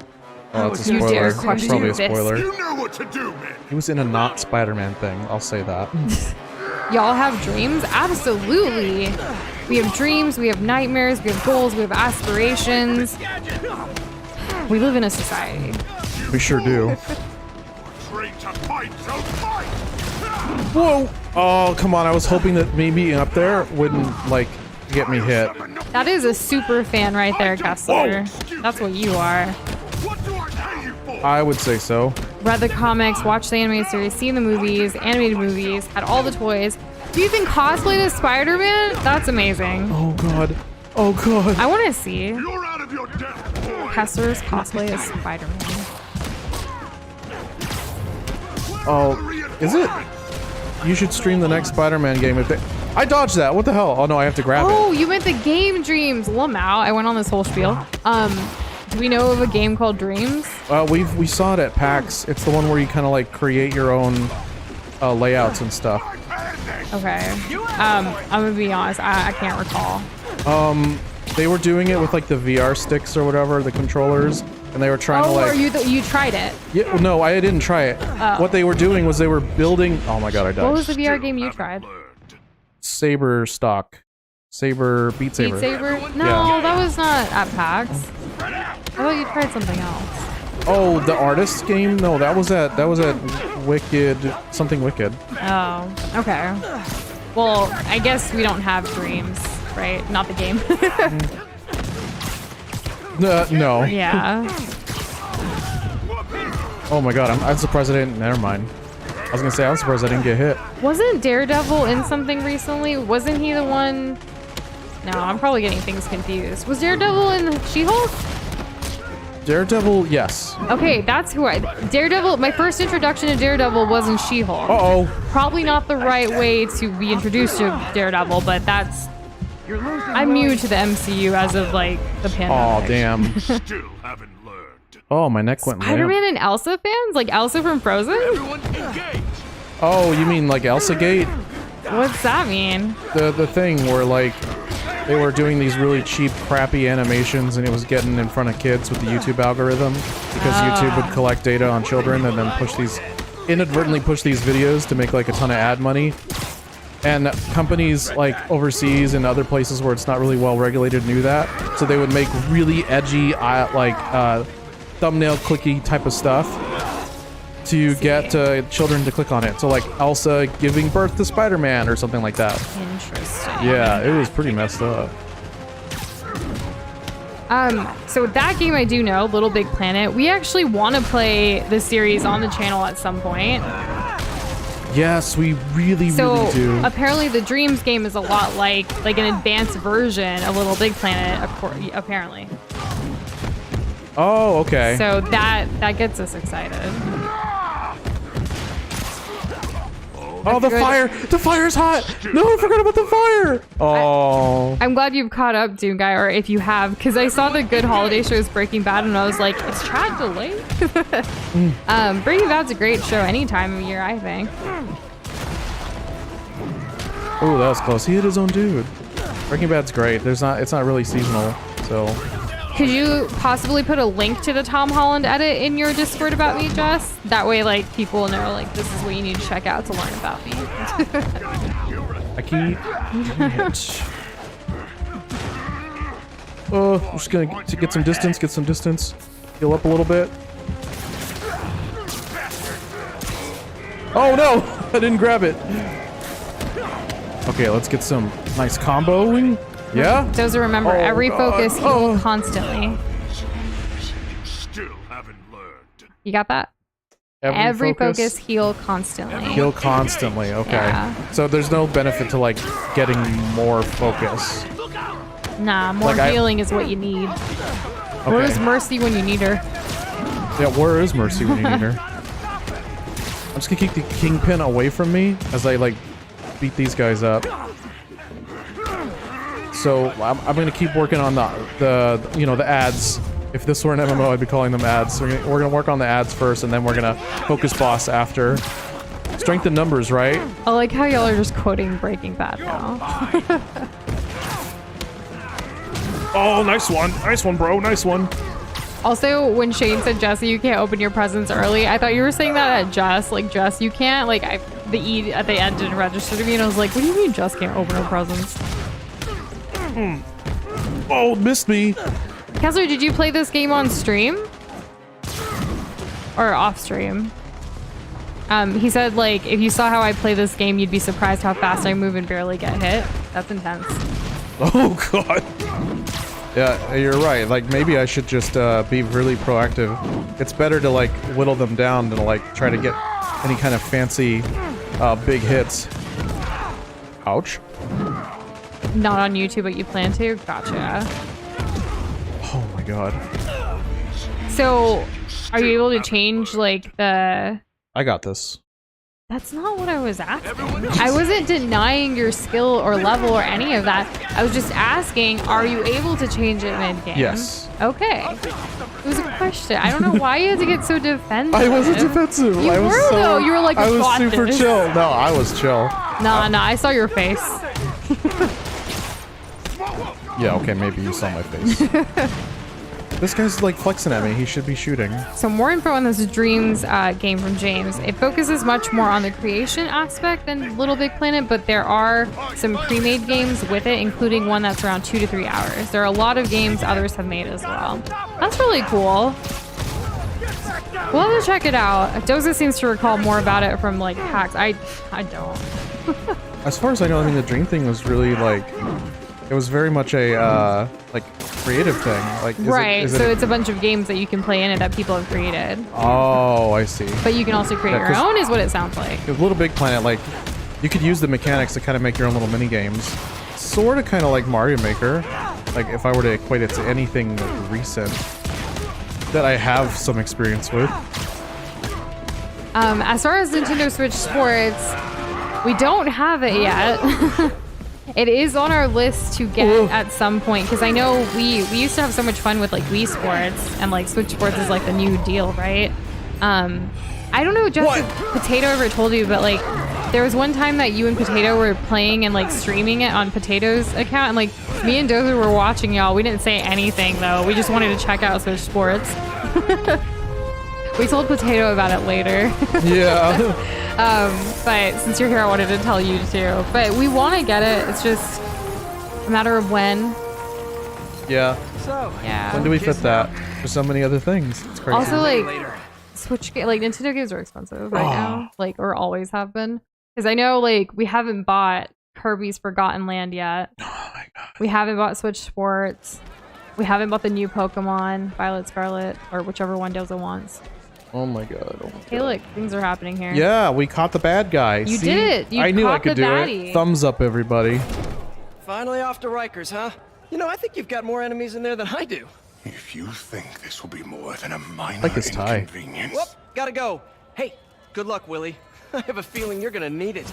Oh, that's a You dare spoiler. question Probably a this. spoiler. You know what to do, man. He was in a not Spider-Man thing. I'll say that. Y'all have dreams? Absolutely. We have dreams, we have nightmares, we have goals, we have aspirations. We live in a society. We sure do. Trained to fight, so fight. Whoa! Oh, come on. I was hoping that me being up there wouldn't, like, get me hit. That is a super fan right there, Kessler. That's what you are. What do I pay you for? I would say so. Read the comics, watched the animated series, seen the movies, animated movies, had all the toys. Do you think cosplayed as Spider-Man? That's amazing. Oh god. Oh god. I want to see You're out of your depth, boy. Kessler's cosplay as Spider-Man. Oh, is it? You should stream the next Spider-Man game if they... I dodged that. What the hell? Oh no, I have to grab Oh, it. you meant the game Dreams. Lamau. I went on this whole spiel. Do we know of a game called Dreams? We saw it at PAX. It's the one where you kind of like create your own layouts and stuff. Okay. I'm gonna be honest. I can't recall. They were doing it with like the VR sticks or whatever, the controllers, and they were trying to Oh, like... or you tried it? Yeah, well, no, I didn't try it. What they were doing was they were building... Oh my god, I died. What was the VR game you tried? Saber stock. Beat Saber. Beat Saber? No, Yeah. that was not at PAX. I thought you tried something else. Oh, the artist game? No, that was at Wicked, something Wicked. Oh, okay. Well, I guess we don't have Dreams, right? Not the game. No. Yeah. Oh my god, I'm surprised I didn't. Never mind. I was gonna say I'm surprised I didn't get hit. Wasn't Daredevil in something recently? Wasn't he the one? No, I'm probably getting things confused. Was Daredevil in She-Hulk? Daredevil, yes. Okay, that's who Daredevil, my first introduction to Daredevil was in She-Hulk. Uh-oh. Probably not the right way to be introduced to Daredevil, but that's... I'm new to the MCU as of, like, the pandemic. Oh, damn. Still haven't learned. Oh, my neck went limp. Spider-Man and Elsa fans? Like Elsa from Frozen? Everyone engage. Oh, you mean like Elsa Gate? What's that mean? The thing where like they were doing these really cheap, crappy animations and it was getting in front of kids with the YouTube algorithm because YouTube would collect data on children and then inadvertently push these videos to make like a ton of ad money. And companies like overseas and other places where it's not really well regulated knew that, so they would make really edgy, thumbnail clicky type of stuff to get children to click on it. So like Elsa giving birth to Spider-Man or something like that. Interesting. Yeah, it was pretty messed up. So that game I do know, Little Big Planet. We actually want to play the series on the channel at some point. Yes, we really do. Apparently the Dreams game is a lot like an advanced version of Little Big Planet, apparently. Oh, okay. So that gets us excited. Oh, the fire! The fire's hot! No, I forgot about the fire! Oh. I'm glad you've caught up, Doom Guy, or if you have, because I saw the good holiday shows Breaking Bad, and I was like, is Chad delayed? Breaking Bad's a great show any time of year, I think. Oh, that was close. He hit his own dude. Breaking Bad's great. It's not really seasonal, so. Could you possibly put a link to the Tom Holland edit in your Discord about me, Jess? That way, like, people will know, like, this is what you need to check out to learn about me. I keep hit. Oh, I'm just gonna get some distance, heal up a little bit. Oh no! I didn't grab it. Okay, let's get some nice comboing. Yeah? Those are remember, every focus, heal constantly. Still haven't learned. You got that? Every focus, heal constantly. Heal constantly, okay. Yeah. So there's no benefit to, like, getting more focus. Nah, more healing is what you need. Okay. Where's Mercy when you need her? Yeah, where is Mercy when you need her? I'm just gonna keep the Kingpin away from me as I, like, beat these guys up. So I'm gonna keep working on the ads. If this were an MMO, I'd be calling them ads. So we're gonna work on the ads first, and then we're gonna focus boss after. Strength in numbers, right? I like how y'all are just quoting Breaking Bad now. Oh, nice one, bro, nice one. Also, when Shane said, Jesse, you can't open your presents early, I thought you were saying that at Jess. Like, Jess, you can't. Like, the E at the end didn't register to me, and I was like, what do you mean Jess can't open her presents? Oh, missed me. Kessler, did you play this game on stream? Or off stream? He said, like, if you saw how I play this game, you'd be surprised how fast I move and barely get hit. That's intense. Oh, God. Yeah, you're right. Like, maybe I should just be really proactive. It's better to, like, whittle them down than, like, try to get any kind of fancy big hits. Ouch. Not on YouTube, but you plan to? Gotcha. Oh my god. So, are you able to change, like, the... I got this. That's not what I was asking. I wasn't denying your skill or level or any of that. I was just asking, are you able to change it mid-game? Yes. Okay. It was a question. I don't know why you had to get so defensive. I wasn't defensive. You were, though. You were like, I was super chill. No, I was chill. Nah, I saw your face. Yeah, okay, maybe you saw my face. This guy's like flexing at me. He should be shooting. So more info on this Dreams game from James. It focuses much more on the creation aspect than Little Big Planet, but there are some pre-made games with it, including one that's around 2 to 3 hours. There are a lot of games others have made as well. That's really cool. We'll have to check it out. Doza seems to recall more about it from like hacks. I don't. As far as I know, I mean, the Dream thing was really like... It was very much a, like, creative thing. Like, it's a bunch of games that you can play in it that people have created. Oh, I see. But you can also create your own, is what it sounds like. With Little Big Planet, like, you could use the mechanics to kind of make your own little mini games. Sort of kind of like Mario Maker. Like, if I were to equate it to anything recent that I have some experience with. As far as Nintendo Switch Sports, we don't have it yet. It is on our list to get at some point, because I know we used to have so much fun with like Wii Sports, and like Switch Sports is like the new deal, right? I don't know just if Potato ever told you, but like there was one time that you and Potato were playing and like streaming it on Potato's account, and like me and Dozer were watching y'all. We didn't say anything though. We just wanted to check out Switch Sports. We told Potato about it later. Yeah. But since you're here, I wanted to tell you too. But we want to get it. It's just a matter of when. Yeah. So, Yeah. When do we fit that? There's so many other things. It's crazy. Also, like, later. like Nintendo games are expensive right now, like, or always have been. Because I know, like, we haven't bought Kirby's Forgotten Land yet. Oh my god. We haven't bought Switch Sports. We haven't bought the new Pokemon, Violet Scarlet, or whichever one Doza wants. Oh my god. Oh my Hey, god. look, things are happening here. Yeah, we caught the bad guy. You See? did it. You I knew I caught could the do baddie. it. Thumbs up, everybody. Finally off to Rikers, huh? You know, I think you've got more enemies in there than I do. If you think this will be more than a minor Like his tie. inconvenience... Whoop, gotta go. Hey, good luck, Willie. I have a feeling you're gonna need it.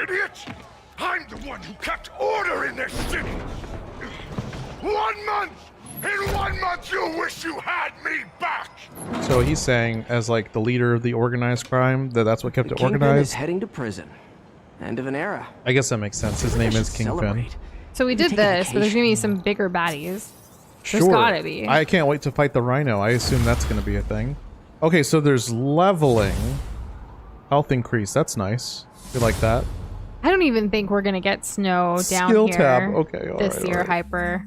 Idiot! I'm the one who kept order in this city! 1 month! In 1 month you wish you had me back! So he's saying, as like the leader of the organized crime, that's what kept it Kingpin is organized. heading to prison. End of an era. I guess that makes sense. His name is Kingpin. Celebrate. So we did Take a this, but there's gonna be vacation. some bigger baddies. Sure. There's gotta be. I can't wait to fight the rhino. I assume that's going to be a thing. Okay, so there's leveling. Health increase. That's nice. You like that? I don't even think we're gonna get snow down Skill here tab. Okay, all this right, year, all right. Hyper.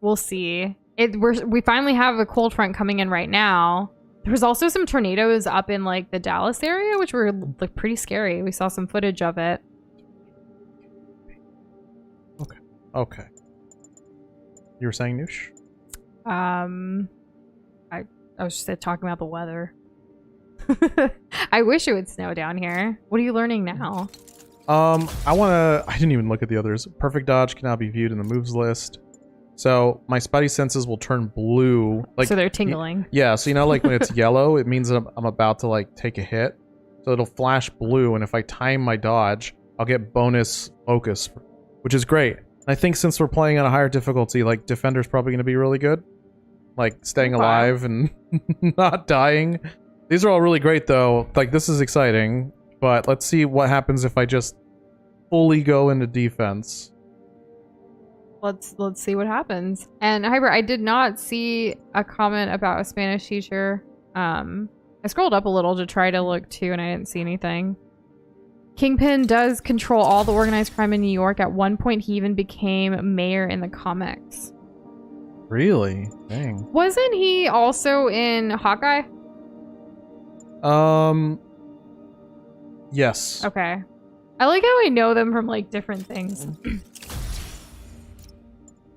We'll see. We finally have a cold front coming in right now. There was also some tornadoes up in like the Dallas area, which were like pretty scary. We saw some footage of it. Okay. Okay. You were saying, Noosh? I was just talking about the weather. I wish it would snow down here. What are you learning now? I didn't even look at the others. Perfect dodge can now be viewed in the moves list. So my spidey senses will turn blue. Like, So they're tingling. yeah, so you know, like when it's yellow, it means that I'm about to like take a hit. So it'll flash blue, and if I time my dodge, I'll get bonus focus, which is great. I think since we're playing on a higher difficulty, like Defender's probably going to be really good. Like staying Okay. alive and not dying. These are all really great though. Like this is exciting, but let's see what happens if I just fully go into defense. Let's see what happens. And Hyper, I did not see a comment about a Spanish teacher. I scrolled up a little to try to look too, and I didn't see anything. Kingpin does control all the organized crime in New York. At one point, he even became mayor in the comics. Really? Dang. Wasn't he also in Hawkeye? Yes. Okay. I like how I know them from like different things.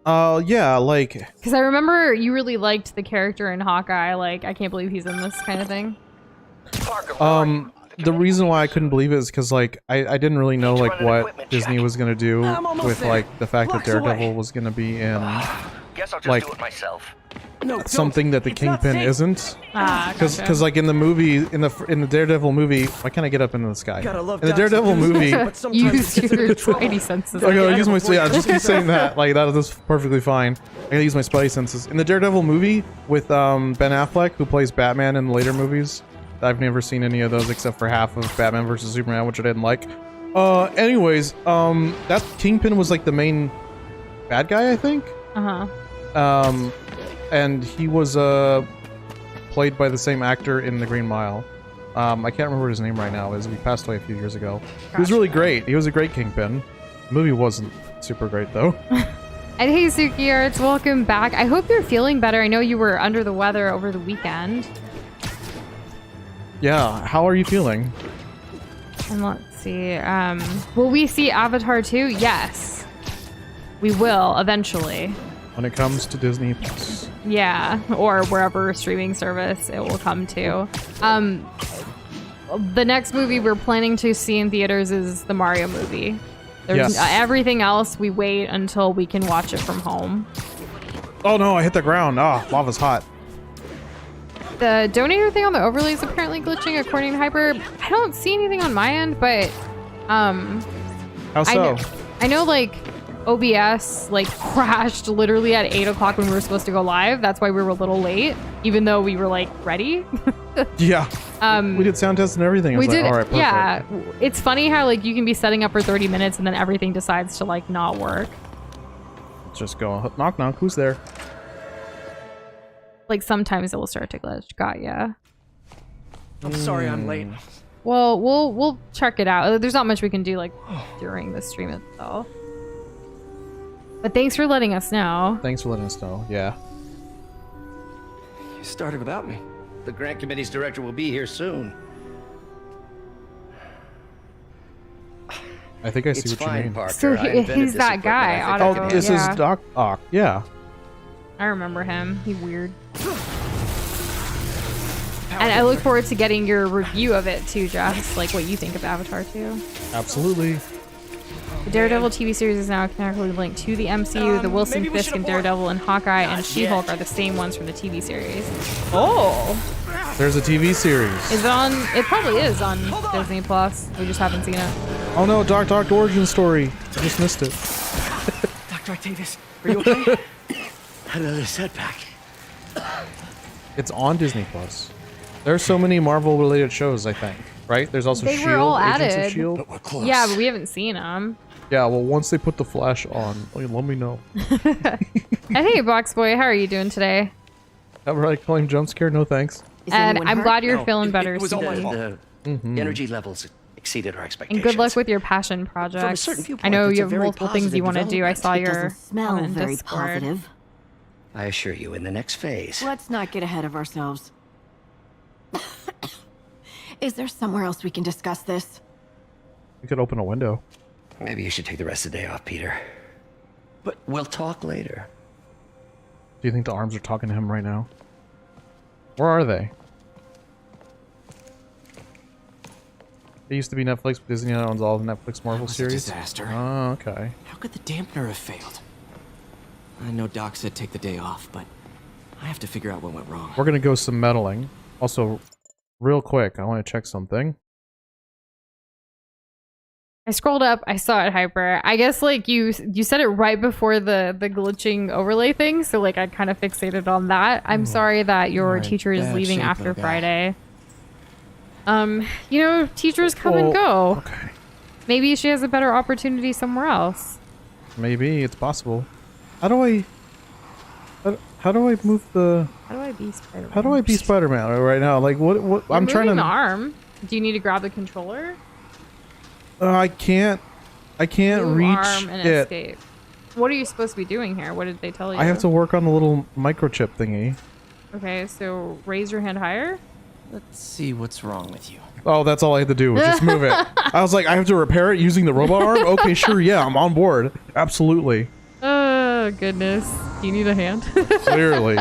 Yeah, like Because I remember you really liked the character in Hawkeye. Like, I can't believe he's in this kind of thing. the reason why I couldn't believe it is because like I didn't really know like what Disney was gonna do I'm almost with there. like the fact that Blocks away. Daredevil was gonna be in Guess I'll just like do it myself. No, don't. something that the It's not Kingpin safe. isn't. Gotcha. Because like in the movie in the Daredevil movie, why can't I get up into the sky? Gotta love In the Dodson Daredevil Goose, movie, but sometimes Use it gets your into trouble. spidey senses. I gotta again. use my just keep saying that like that is perfectly fine. I gotta use my spidey senses. In the Daredevil movie with Ben Affleck, who plays Batman in the later movies, I've never seen any of those except for half of Batman vs Superman, which I didn't like. Anyways, that Kingpin was like the main bad guy, I think. And he was played by the same actor in The Green Mile. I can't remember what his name right now is. He passed away a few years ago. He was really great. He was a great Kingpin. The movie wasn't super great though. And hey, Suki Arts, welcome back. I hope you're feeling better. I know you were under the weather over the weekend. Yeah, how are you feeling? And let's see. Will we see Avatar 2? Yes. We will, eventually. When it comes to Disney Plus. Yeah, or wherever streaming service it will come to. The next movie we're planning to see in theaters is the Mario movie. There's Yes. everything else we wait until we can watch it from home. Oh no, I hit the ground. Ah, lava's hot. The donator thing on the overlay is apparently glitching according to Hyper. I don't see anything on my end, but How so? I know like OBS like crashed literally at 8 o'clock when we were supposed to go live. That's why we were a little late, even though we were like ready. Yeah. We did sound tests and everything. I was We like, did, all right, perfect. yeah. It's funny how like you can be setting up for 30 minutes and then everything decides to like not work. Let's just go. Knock knock. Who's there? Like sometimes it will start to glitch. Got ya. I'm sorry I'm late. Well, we'll check it out. There's not much we can do like during the stream itself. But thanks for letting us know. Thanks for letting us know. Yeah. You started without me. The grant committee's director will be here soon. I think I see It's what you fine, mean. Parker. So I invented he's this that equipment. guy, I think I Otto. can This handle is Doc Ock. Yeah. I remember him. He's weird. And I look forward to getting your review of it too, Jess. Like what you think of Avatar 2. Absolutely. The Daredevil TV series is now canonically linked to the MCU. The Wilson maybe we Fisk should and abort. Daredevil and Hawkeye and She-Hulk yet. are the same ones from the TV series. Oh! There's a TV series. Is it on? It probably is on Disney Plus. We just haven't seen it. Oh no, Doc Ock origin story. I just missed it. Dr. Octavius, are you okay? Another setback. It's on Disney Plus. There's so many Marvel related shows, I think. Right? There's also They Shield, were all Agents added. of Shield. But we're close. Yeah, but we haven't seen them. Yeah, well, once they put the Flash on, let me know. Hey, Box Boy, how are you doing today? Ever I claim jump scare? No thanks. And I'm glad you're No, feeling it better, was all my Stevie. fault. The energy levels exceeded our expectations. And good luck with your passion projects. certain viewpoint, I know it's you a have very multiple things you want to do. I saw positive your Doesn't smell comment in very Discord. positive. I assure you, in the next phase. Let's not get ahead of ourselves. Is there somewhere else we can discuss this? We could open a window. Maybe you should take the rest of the day off, Peter. But we'll talk later. Do you think the arms are talking to him right now? Where are they? It used to be Netflix, but Disney now owns all the Netflix Marvel was a series. disaster. Oh, okay. How could the dampener have failed? I know Doc said take the day off, but I have to figure out what went wrong. We're gonna go some meddling. Also, real quick, I want to check something. I scrolled up, I saw it, Hyper. I guess like you said it right before the glitching overlay thing, so like I kind of fixated on that. I'm sorry that your You're in teacher is bad leaving shape, after little guy. Friday. You know, teachers come and go. Okay. Maybe she has a better opportunity somewhere else. Maybe it's possible. How do I? How do I move the? How do I be Spider-Man? How do I be Spider-Man right now? Like what? You're I'm trying moving to. the arm. Do you need to grab the controller? I can't. I can't Move reach arm and it. escape. What are you supposed to be doing here? What did they tell you? I have to work on the little microchip thingy. Okay, so raise your hand higher. Let's see what's wrong with you. Oh, that's all I had to do was just move it. I was like, I have to repair it using the robot arm? Okay, sure, yeah, I'm on board. Absolutely. Oh, goodness. Do you need a hand? Clearly.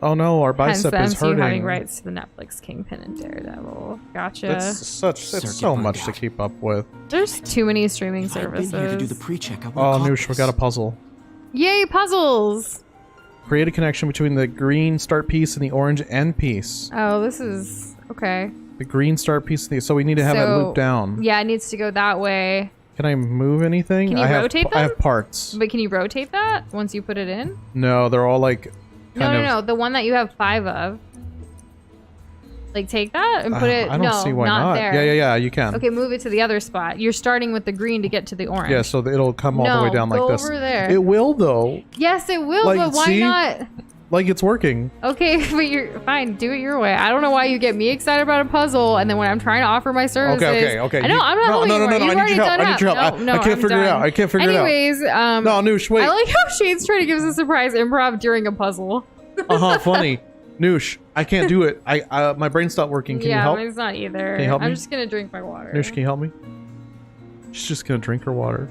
Oh no, our Hence bicep the is MCU hurting. having rights to the Netflix Kingpin and Daredevil. Gotcha. It's Circuit so much burned to out. keep up with. There's too many streaming If I'd been services. here to do the pre-check, I would've Oh, caught Noosh, we this. got a puzzle. Yay, puzzles! Create a connection between the green start piece and the orange end piece. Oh, this is... Okay. The green start piece, so we need to have it So, looped down. Yeah, it needs to go that way. Can I move anything? Can you I have, rotate I have them? parts. But can you rotate that once you put it in? No, they're all like No, kind no, of. no. The one that you have 5 of. Like, take that and put it... I don't no, see why not not. there. Yeah, you can. Okay, move it to the other spot. You're starting with the green to get to the orange. Yeah, so it'll come all the way No, down like go this. over there. It will though. Yes, it will, Like, but why see? not? Like it's working. Okay, but you're fine. Do it your way. I don't know why you get me excited about a puzzle, and then when I'm trying to offer my services, Okay. I know I'm not. No, holding no, you no, right. no, You've I need already your help. done I need your help. up. No, I can't I'm figure it out. done. I can't figure it out. Anyways, No, Noosh, wait. I like how Shade's trying to give us a surprise improv during a puzzle. Funny. Noosh, I can't do it. I my brain stopped working. Can you yeah, help? mine's not either. Can you help I'm me? just gonna drink my water. Noosh, can you help me? She's just gonna drink her water.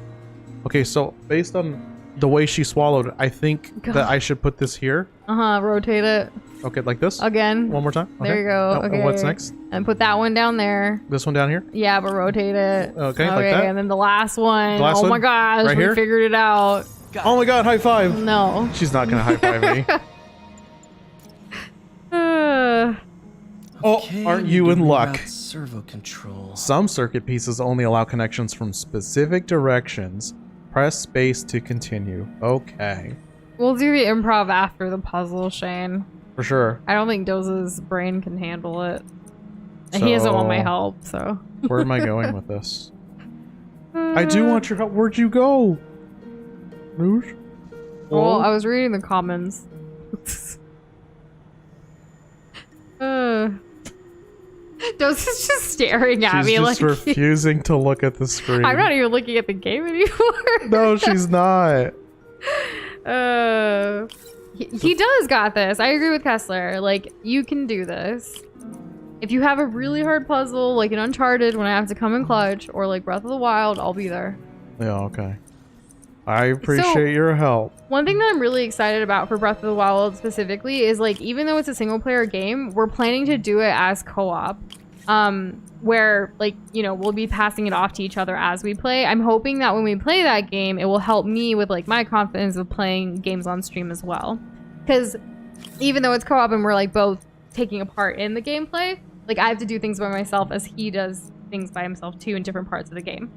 Okay, so based on the way she swallowed, I think God. that I should put this here. Rotate it Okay, like this. again. One more time. There Okay. you go. Oh, Okay. and what's next? And put that one down there. This one down here. Yeah, but rotate it. Okay, like that? And then the last one. The last oh my one? gosh, Right we here? figured it out. Oh my god, high five! No. She's not gonna high five me. Oh, Okay, aren't need you to in luck? reroute Servo control. Some circuit pieces only allow connections from specific directions. Press space to continue. Okay. We'll do the improv after the puzzle, Shane. For sure. I don't think Doza's brain can handle it. And he doesn't want my So- help, so. Where am I going with this? I do want your help. Where'd you go? Noosh? Well, I was reading the comments. Dose is just staring at She's me just like refusing to look at the screen. I'm not even looking at the game anymore. No, she's not. He does got this. I agree with Kessler. Like, you can do this. If you have a really hard puzzle, like in Uncharted, when I have to come in clutch, or like Breath of the Wild, I'll be there. Yeah, okay. I appreciate your help. One thing that I'm really excited about for Breath of the Wild specifically is, like, even though it's a single player game, we're planning to do it as co-op. Where, like, you know, we'll be passing it off to each other as we play. I'm hoping that when we play that game, it will help me with, like, my confidence of playing games on stream as well. Because even though it's co-op and we're, like, both taking a part in the gameplay, like, I have to do things by myself as he does things by himself, too, in different parts of the game.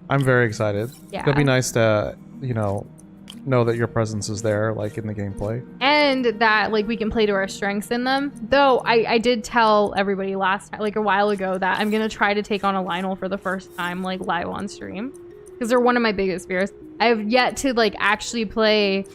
I'm very excited. Yeah. It'll be nice to, you know that your presence is there, like, in the gameplay. And that, like, we can play to our strengths in them. Though, I did tell everybody like, a while ago that I'm going to try to take on a Lionel for the first time, like, live on stream. Because they're one of my biggest fears. I have yet to, like, actually play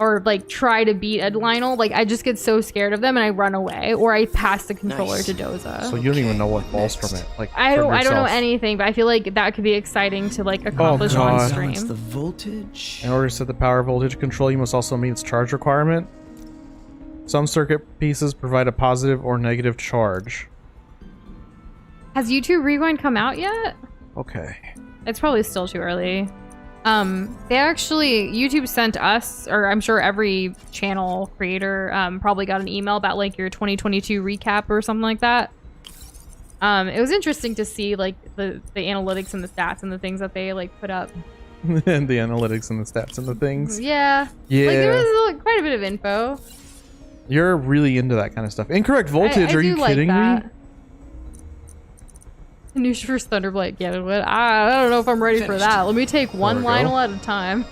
or, like, try to beat a Lionel. Like, I just get so scared of them and I run away. Or I pass the controller to Doza. So you don't even know what falls from it. Like, I don't know yourself. anything, but I feel like that could be exciting to, like, accomplish on God. Balance stream. the voltage. In order to set the power voltage control, you must also meet its charge requirement. Some circuit pieces provide a positive or negative charge. Has YouTube Rewind come out yet? Okay. It's probably still too early. They actually, YouTube sent us, or I'm sure every channel creator probably got an email about, like, your 2022 recap or something like that. It was interesting to see, like, the analytics and the stats and the things that they, like, put up. And the analytics and the stats and the things. Yeah. Yeah. Like, there was, like, quite a bit of info. You're really into that kind of stuff. Incorrect voltage, are you kidding me? News first Thunderblight, yeah, I don't know if I'm ready for that. Let me take one Lionel at a time.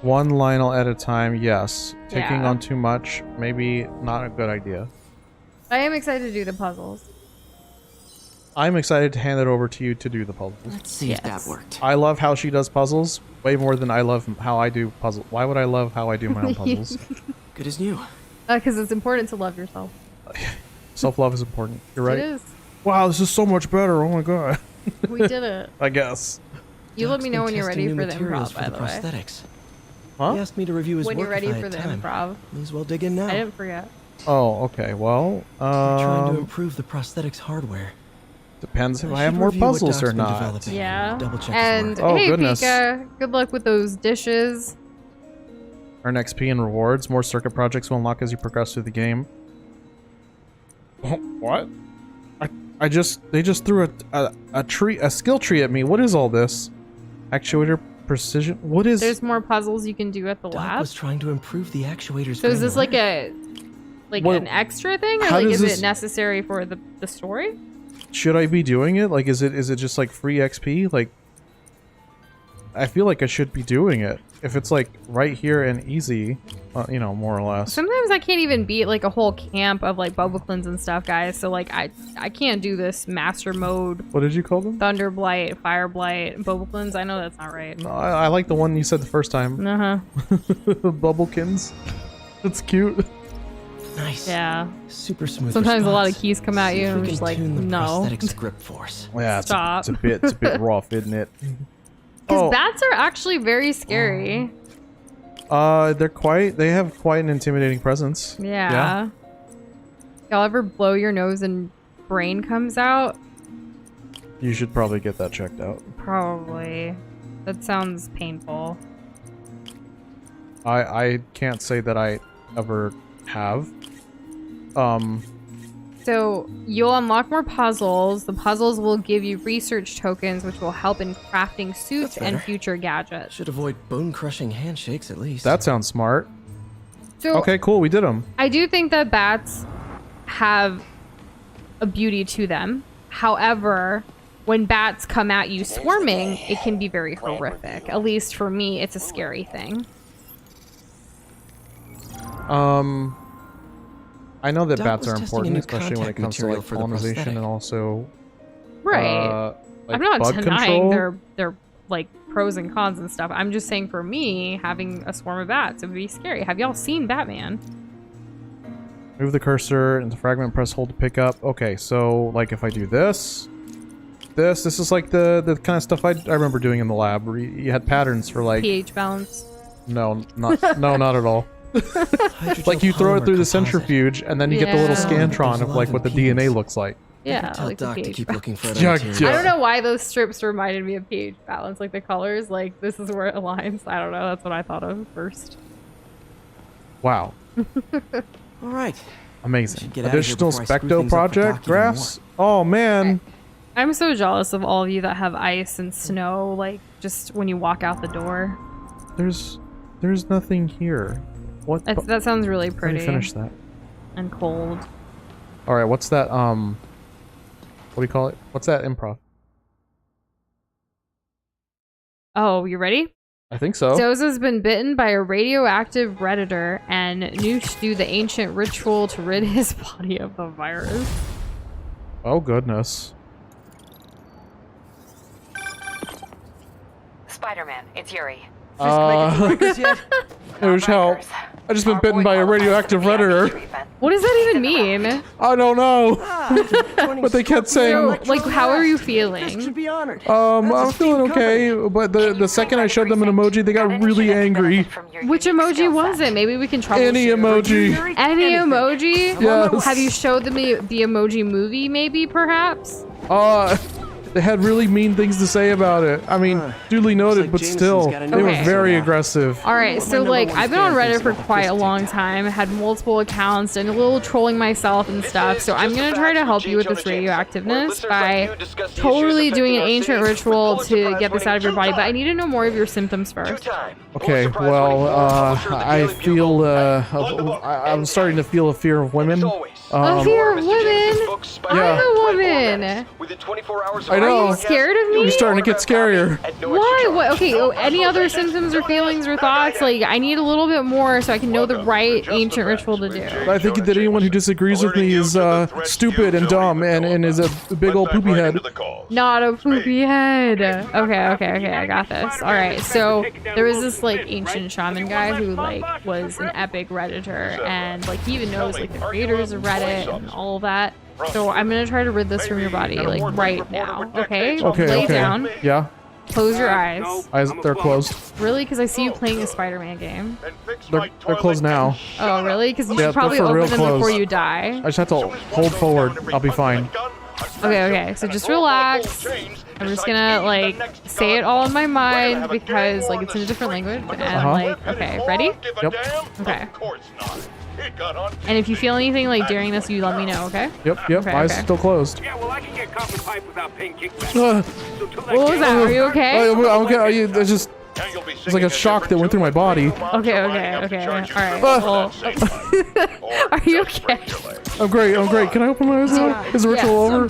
One Lionel at a time, yes. Taking Yeah. on too much, maybe not a good idea. I am excited to do the puzzles. I'm excited to hand it over to you to do the puzzles. Let's see if that worked. I love how she does puzzles way more than I love how I do puzzles. Why would I love how I do my own puzzles? Good as new. Because it's important to love yourself. Self-love is important. You're right. It is. Wow, this is so much better. Oh my god. We did it. I guess. You let me know when you're ready for the materials improv, by for the the way. prosthetics. Huh? He asked me to review his When work you're ready if I for had the time. improv. May as well dig in now. I didn't forget. Oh, okay. Well, Trying to improve the prosthetics hardware. depends if I should have more review what puzzles Doc's or been not. developing Yeah. Double check his And work. Oh, hey, goodness. Pika, good luck with those dishes. Earn XP and rewards. More circuit projects will unlock as you progress through the game. What? They just threw a skill tree at me. What is all this? Actuator precision. What is? There's more puzzles you can do at the Doc lab. was trying to improve the actuators. So is this like What- an extra thing, or how like does is this- it necessary for the story? Should I be doing it? Like, is it just like free XP? Like, I feel like I should be doing it if it's like right here and easy, you know, more or less. Sometimes I can't even beat like a whole camp of like Bubbleclins and stuff, guys. So like I can't do this master mode. What did you call them? Thunderblight, Fireblight, Bubbleclins. I know that's not right. No, I like the one you said the first time. Uh-huh. Bubblekins. That's cute. Nice. Yeah. Super smooth. Sometimes a lot of response. keys come at See you if and we I'm just can like, tune the no. prosthetics grip force. Yeah, Stop. it's a bit rough, isn't it? Because bats are actually very scary. They have quite an intimidating presence. Yeah. Y'all ever blow your nose and brain comes out? You should probably get that checked out. Probably. That sounds painful. I can't say that I ever have. So you'll unlock more puzzles. The puzzles will give you research tokens, which will help in crafting suits and better. future gadgets. Should avoid bone-crushing handshakes at least. That sounds smart. So Okay, cool. We did them. I do think that bats have a beauty to them. However, when bats come at you swarming, it can be very horrific. At least for me, it's a scary thing. I know that Doc bats was are testing a important, new especially when it contact comes to material like for the colonization prosthetic. and also Right. like I'm not bug denying control. their like pros and cons and stuff. I'm just saying for me, having a swarm of bats, it would be scary. Have y'all seen Batman? Move the cursor and the fragment, press hold to pick up. Okay, so like if I do this is like the kind of stuff I remember doing in the lab where you had patterns for like pH balance. No, not at all. Like you throw it through the centrifuge and then you get the little scantron of like what the DNA looks like. Yeah, Tell like the Doc to pH keep balance. looking for other Yeah, material. yeah. I don't know why those strips reminded me of pH balance, like the colors, like this is where it aligns. I don't know, that's what I thought of first. Wow. All right. Amazing. Get out of here Additional before I screw Specto things up for project Doc even graphs? Oh man. I'm so jealous of all of you that have ice and snow, like just when you walk out the door. There's nothing here. What? That sounds really Let me pretty finish that. and cold. All right, what's that? What do you call it? What's that improv? Oh, you ready? I think so. Zoza's been bitten by a radioactive Redditor, and Noosh do the ancient ritual to rid his body of the virus. Oh goodness. Spider-Man, it's Yuri. There's help. I just been bitten by a radioactive Redditor. What does that even mean? I don't know. But they kept saying, So, like, how are you Should feeling? be honored. I'm feeling okay, but the second I showed them an emoji, they got really angry. Which emoji was it? Maybe we can troubleshoot. Any emoji. Any emoji? Yes. Have you showed them the emoji movie, maybe, perhaps? They had really mean things to say about it. I mean, duly noted, like but Jameson's still, got a they new were Okay. very aggressive. All right, so number like one I've been on fan Reddit thinks for about quite this a long TikTok. time, had multiple accounts, and a little trolling myself and stuff. So I'm gonna try to help you with this radioactiveness by totally doing an ancient ritual to get this out of your body. But I need to know more of your symptoms first. Okay, well, I feel, I'm starting to feel a fear of women. A fear of women? I'm a woman. I know. Are you scared of me? You're starting to get scarier. Why? What? Okay. Oh, any other symptoms or feelings or thoughts? Like, I need a little bit more so I can know the right ancient ritual to do. I think that anyone who disagrees with me is stupid and dumb and is a big old poopy head. Not a poopy head. Okay. I got this. All right. So there was this like ancient shaman guy who like was an epic Redditor, and like he even knows like the creators of Reddit and all of that. So I'm gonna try to rid this from your body like right now. Okay. Lay down. Yeah. Close your eyes. They're closed. Really? Because I see you playing a Spider-Man game. They're closed now. Oh, really? Because you Yeah, should probably they're for real open them before closed. you die. I just have to hold forward. I'll be fine. Okay. So just relax. I'm just gonna like say it all in my mind because like it's in a different language and like okay, ready? Yep. Okay. And if you feel anything like during this, you let me know, okay? Yep. Okay, Eyes okay. still closed. Yeah, well, I can get copper pipe without paying kickback. What was that? Are you okay? I'm okay. It's just it's like a shock that went through my body. Okay. All right. Well, are you okay? I'm great. Can I open my eyes now? Is the ritual over?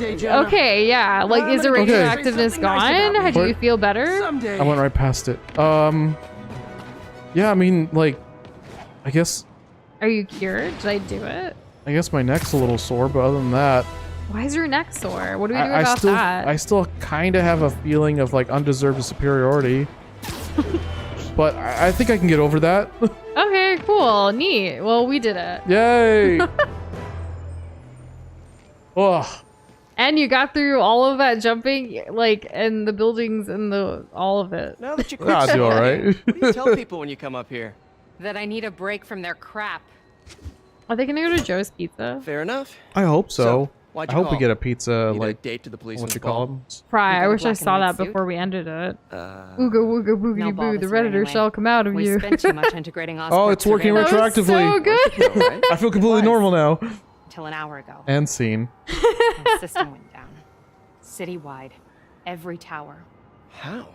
Okay, yeah. Like, is the radioactiveness gone? Do you feel better? I went right past it. Yeah, I mean, like, I guess Are you cured? Did I do it? I guess my neck's a little sore, but other than that, Why is your neck sore? What do we do I about still that? I still kind of have a feeling of like undeserved superiority. But I think I can get over that. Okay, cool, neat. Well, we did it. Yay! Ugh. And you got through all of that jumping, like, and the buildings and all of it. Now that you quit, I'll do all right. what do you tell people when you come up here? That I need a break from their crap. Are they gonna go to Joe's Pizza? Fair enough. I hope so. Why'd I you hope we call? get a pizza, Need a like date to the police. what you call them? Fry, You got I a wish I black and saw white that suit? before we ended it. Uh, Ooga wooga boogity No ball boo, the this Redditor anyway. shall come out of We you. spent too much integrating Oscorp Oh, it's working surveillance That was retroactively. so good. all right. I feel completely normal now. until an hour ago. And scene. The system went down. Citywide. Every tower. How?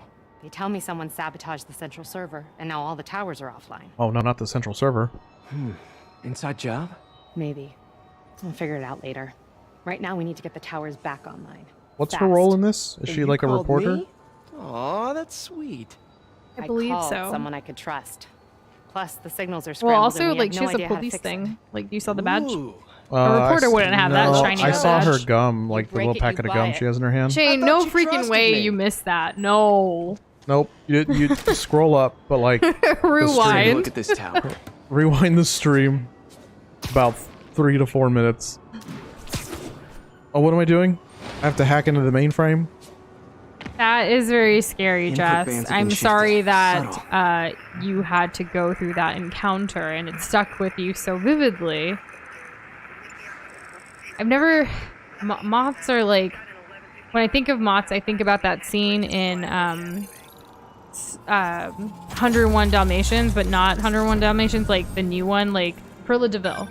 They tell me someone sabotaged the central server, and now all the towers are offline. Oh no, not the central server. Inside job? Maybe. I'll figure it out later. Right now, we need to get the towers back online. What's her Fast. role in this? Is And she you like a called reporter? me? Aw, that's sweet. I believe called so. someone I could trust. Plus, the signals are Well, scrambled. also, and we like, have she no has a idea how to police fix thing. it. Like, you saw the badge? Ooh. reporter wouldn't have that shiny I saw her badge. gone, like the break little it, you packet of buy gum it. she has in her hand. Shane, I no thought you freaking trusted way me. you missed that. No. Nope. You scroll up, but like Rewind. Look at this tower. rewind the stream about 3 to 4 minutes. Oh, what am I doing? I have to hack into the mainframe? That is very scary, Input Jess. bands have I'm been sorry shifted. that you had to go through that encounter and it stuck with you so vividly. I've never... moths are like... When I think of moths, I think about that scene in 101 Dalmatians, but not 101 Dalmatians, like the new one, like Cruella de Vil.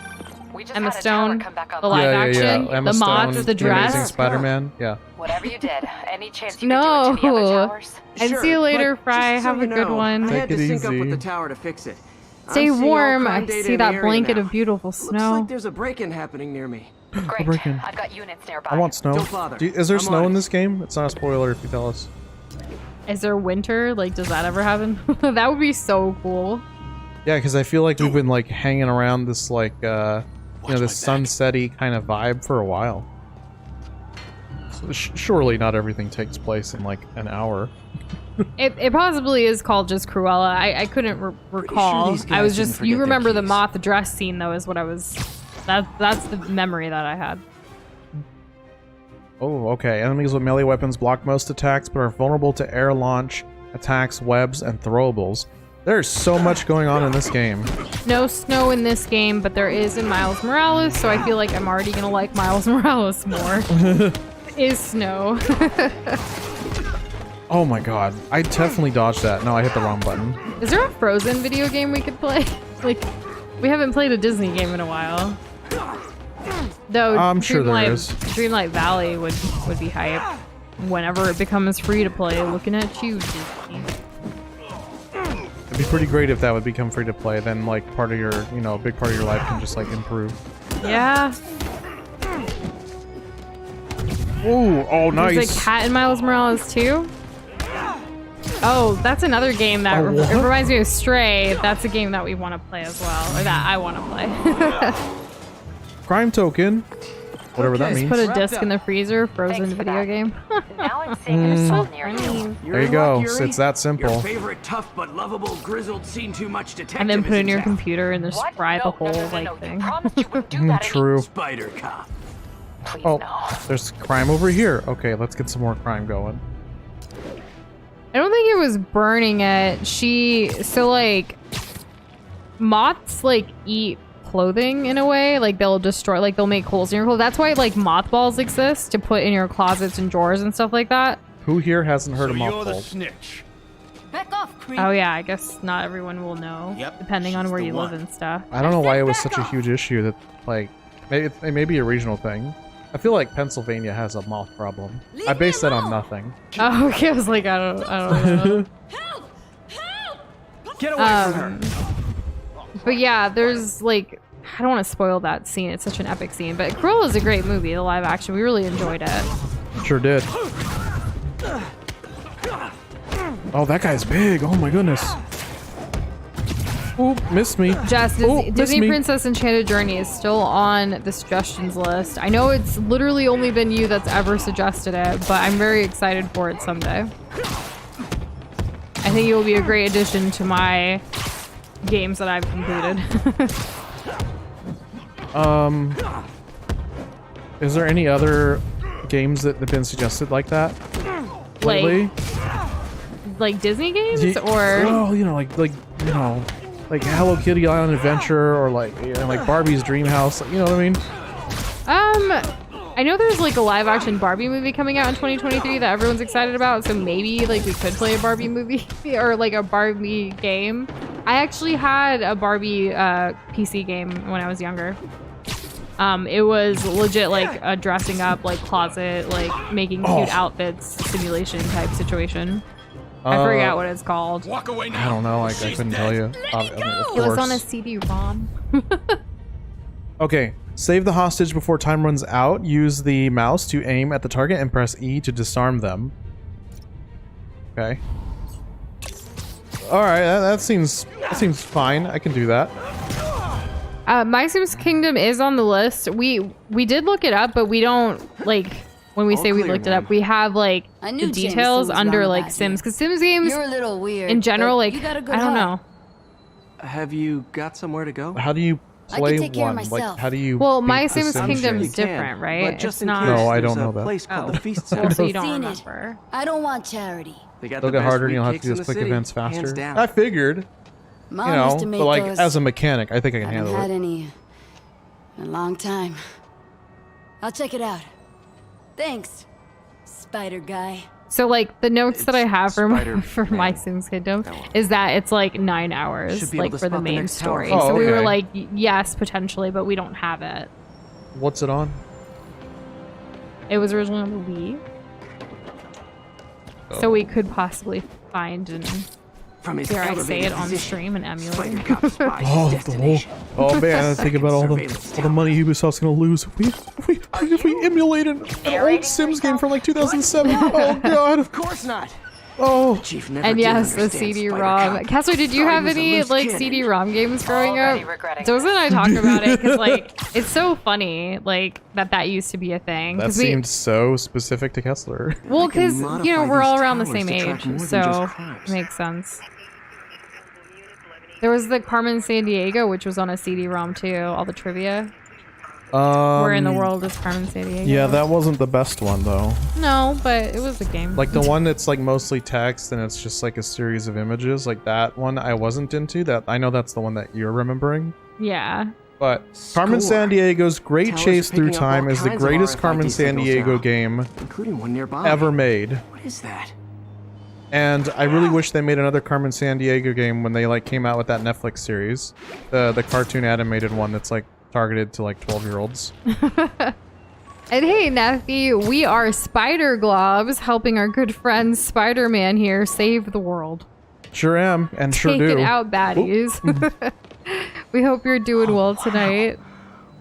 Emma Stone, the live action, Emma the moth, Stone, the dress. Amazing Spider-Man. Yeah. Whatever you did, any chance you No. could do it to the other towers? And Sure, see you later, but Fry. just so Have a you good know, one. I had Take to it sync up easy. with the tower to fix it. Stay I'm seeing all warm. crime I data see in that the area blanket now. of beautiful Looks snow. like there's a break-in happening near me. Great. break-in. I've got units nearby. I want snow. Don't bother. Is there I'm snow on in it. this game? It's not a spoiler if you tell us. Is there winter? Like, does that ever happen? That would be so cool. Yeah, because I feel like we've been like hanging around this like this sunset-y kind of vibe for a while. So surely not everything takes place in like an hour. It possibly is called just Cruella. I couldn't recall. these I was guys didn't just... forget You their remember the keys. moth dress scene, though, is what I was... That's the memory that I had. Oh, okay. Enemies with melee weapons block most attacks, but are vulnerable to air launch attacks, webs, and throwables. There's so much going on in this game. No snow in this game, but there is in Miles Morales, so I feel like I'm already gonna like Miles Morales more. Is snow. Oh my god. I definitely dodged that. No, I hit the wrong button. Is there a Frozen video game we could play? Like, we haven't played a Disney game in a while. Though I'm sure there is. Dreamlight Valley would be hype whenever it becomes free to play. Looking at you, Disney. It'd be pretty great if that would become free to play. Then like part of your, a big part of your life can just like improve. Yeah. Ooh, oh nice. There's a cat in Miles Morales too. Oh, that's another game that Oh, what? it reminds me of Stray. That's a game that we want to play as well, or that I want to play. Crime token. Whatever that Okay, means. Put a disc in the freezer, Frozen Thanks for video that. game. Now I'm seeing an assault near you. There you go. It's that simple. Your favorite tough but lovable grizzled seen too much detective And then put it in your is in town. computer and just What? fry No, the whole no, like You thing. promised you wouldn't do that True. Spider cop. Please, Oh, no. there's crime over here. Okay, let's get some more crime going. I don't think it was burning it. So like moths like eat clothing in a way. Like they'll destroy, like they'll make holes in your clothes. That's why like mothballs exist to put in your closets and drawers and stuff like that. Who here hasn't heard of You're the mothballs? snitch. Back off, creep. Oh yeah, I guess not everyone will know. Yep, Depending on she's where the you one. live and stuff. I don't know why it was such a huge issue that like maybe it may be a regional thing. I feel like Pennsylvania has a moth problem. I based that on nothing. Oh, okay. I was like, I don't know. Get away from her. But yeah, there's like, I don't want to spoil that scene. It's such an epic scene. But Cruella is a great movie, the live action. We really enjoyed it. Sure did. Oh, that guy's big. Oh my goodness. Oop, missed me. Jess, Oh, missed Disney me. Princess Enchanted Journey is still on the suggestions list. I know it's literally only been you that's ever suggested it, but I'm very excited for it someday. I think it will be a great addition to my games that I've completed. Is there any other games that have been suggested like that lately? Like Disney games or Well, like Hello Kitty Island Adventure or like Barbie's Dream House. You know what I mean? I know there's like a live action Barbie movie coming out in 2023 that everyone's excited about, so maybe like we could play a Barbie movie or like a Barbie game. I actually had a Barbie PC game when I was younger. It was legit like a dressing up, like closet, like making cute outfits simulation type situation. I forgot what it's called. Walk away now. I don't know. I couldn't tell you. Of It was on a course. CD-ROM. Okay. Save the hostage before time runs out. Use the mouse to aim at the target and press E to disarm them. Okay. All right. That seems fine. I can do that. My Sims Kingdom is on the list. We did look it up, but we don't like when we All say we clear, looked it ma'am. up, we have like I the knew details Jameson was under wrong like about Sims, you. because Sims games You're a little weird. in general, but like you got a good I don't heart. know. Have you got somewhere to go? How do you I can play take care of one? Like, myself. how do you? Well, beat My the Sims Sims Kingdom's game? different, right? But just It's in not. case, No, I there's don't know a that. place called Oh. the Feast Well, Center. so you don't Seen it. remember. I don't want charity. They got They'll the get best harder, and wheat you'll have to cakes do in those the quick city, events hands faster. down. I figured, Mom you used know, to make but like those. as a mechanic, I think I can Haven't handle had it. any in a long time. I'll check it out. Thanks, Spider Guy. So like the notes that I It's have for Spider for My Man. Sims Kingdom That one. is that it's like 9 Should hours, be able like to for the spot the main next tower. story. Oh, So we were okay. like, yes, potentially, but we don't have it. What's it on? It was originally on the Wii, Oh. so we could possibly find and From his dare I say elevated it on position, stream and emulate. Spider Cop spies Oh, his the whole. destination. Oh man, I think about all Surveillance the money Ubisoft's gonna lose if we emulated an old narrating Sims game yourself? from like 2007. Oh god. Of course not. Oh. Chief never And did yes, the understand CD-ROM. Spider-Cop. Kessler, did you Thought he have was a any loose like cannon. CD-ROM games growing Already up? regretting Doze and I talk about it because like it's so funny like that used to be a thing. That 'Cause we- seemed so specific to Kessler. well, I can because you know modify we're all these around the towers same to track age, more than so just crimes. makes sense. There was the Carmen San Diego, which was on a CD-ROM too. All the trivia. Where in the world is Carmen San Diego? Yeah, that wasn't the best one though. No, but it was a game. Like the one that's like mostly text and it's just like a series of images. Like that one I wasn't into. That I know that's the one that you're remembering. Yeah. But Carmen Score. San Diego's Great Towers Chase are Through picking up all Time is the kinds of greatest RFID Carmen San signals Diego now, game including one nearby. ever made. What is that? And I really wish they made another Carmen San Diego game when they like came out with that Netflix series, the cartoon animated one that's like targeted to like 12-year-olds. And hey, Neffy, we are Spider Globs helping our good friend Spider-Man here save the world. Sure am, and sure Take do. it out, baddies. We hope you're doing well tonight.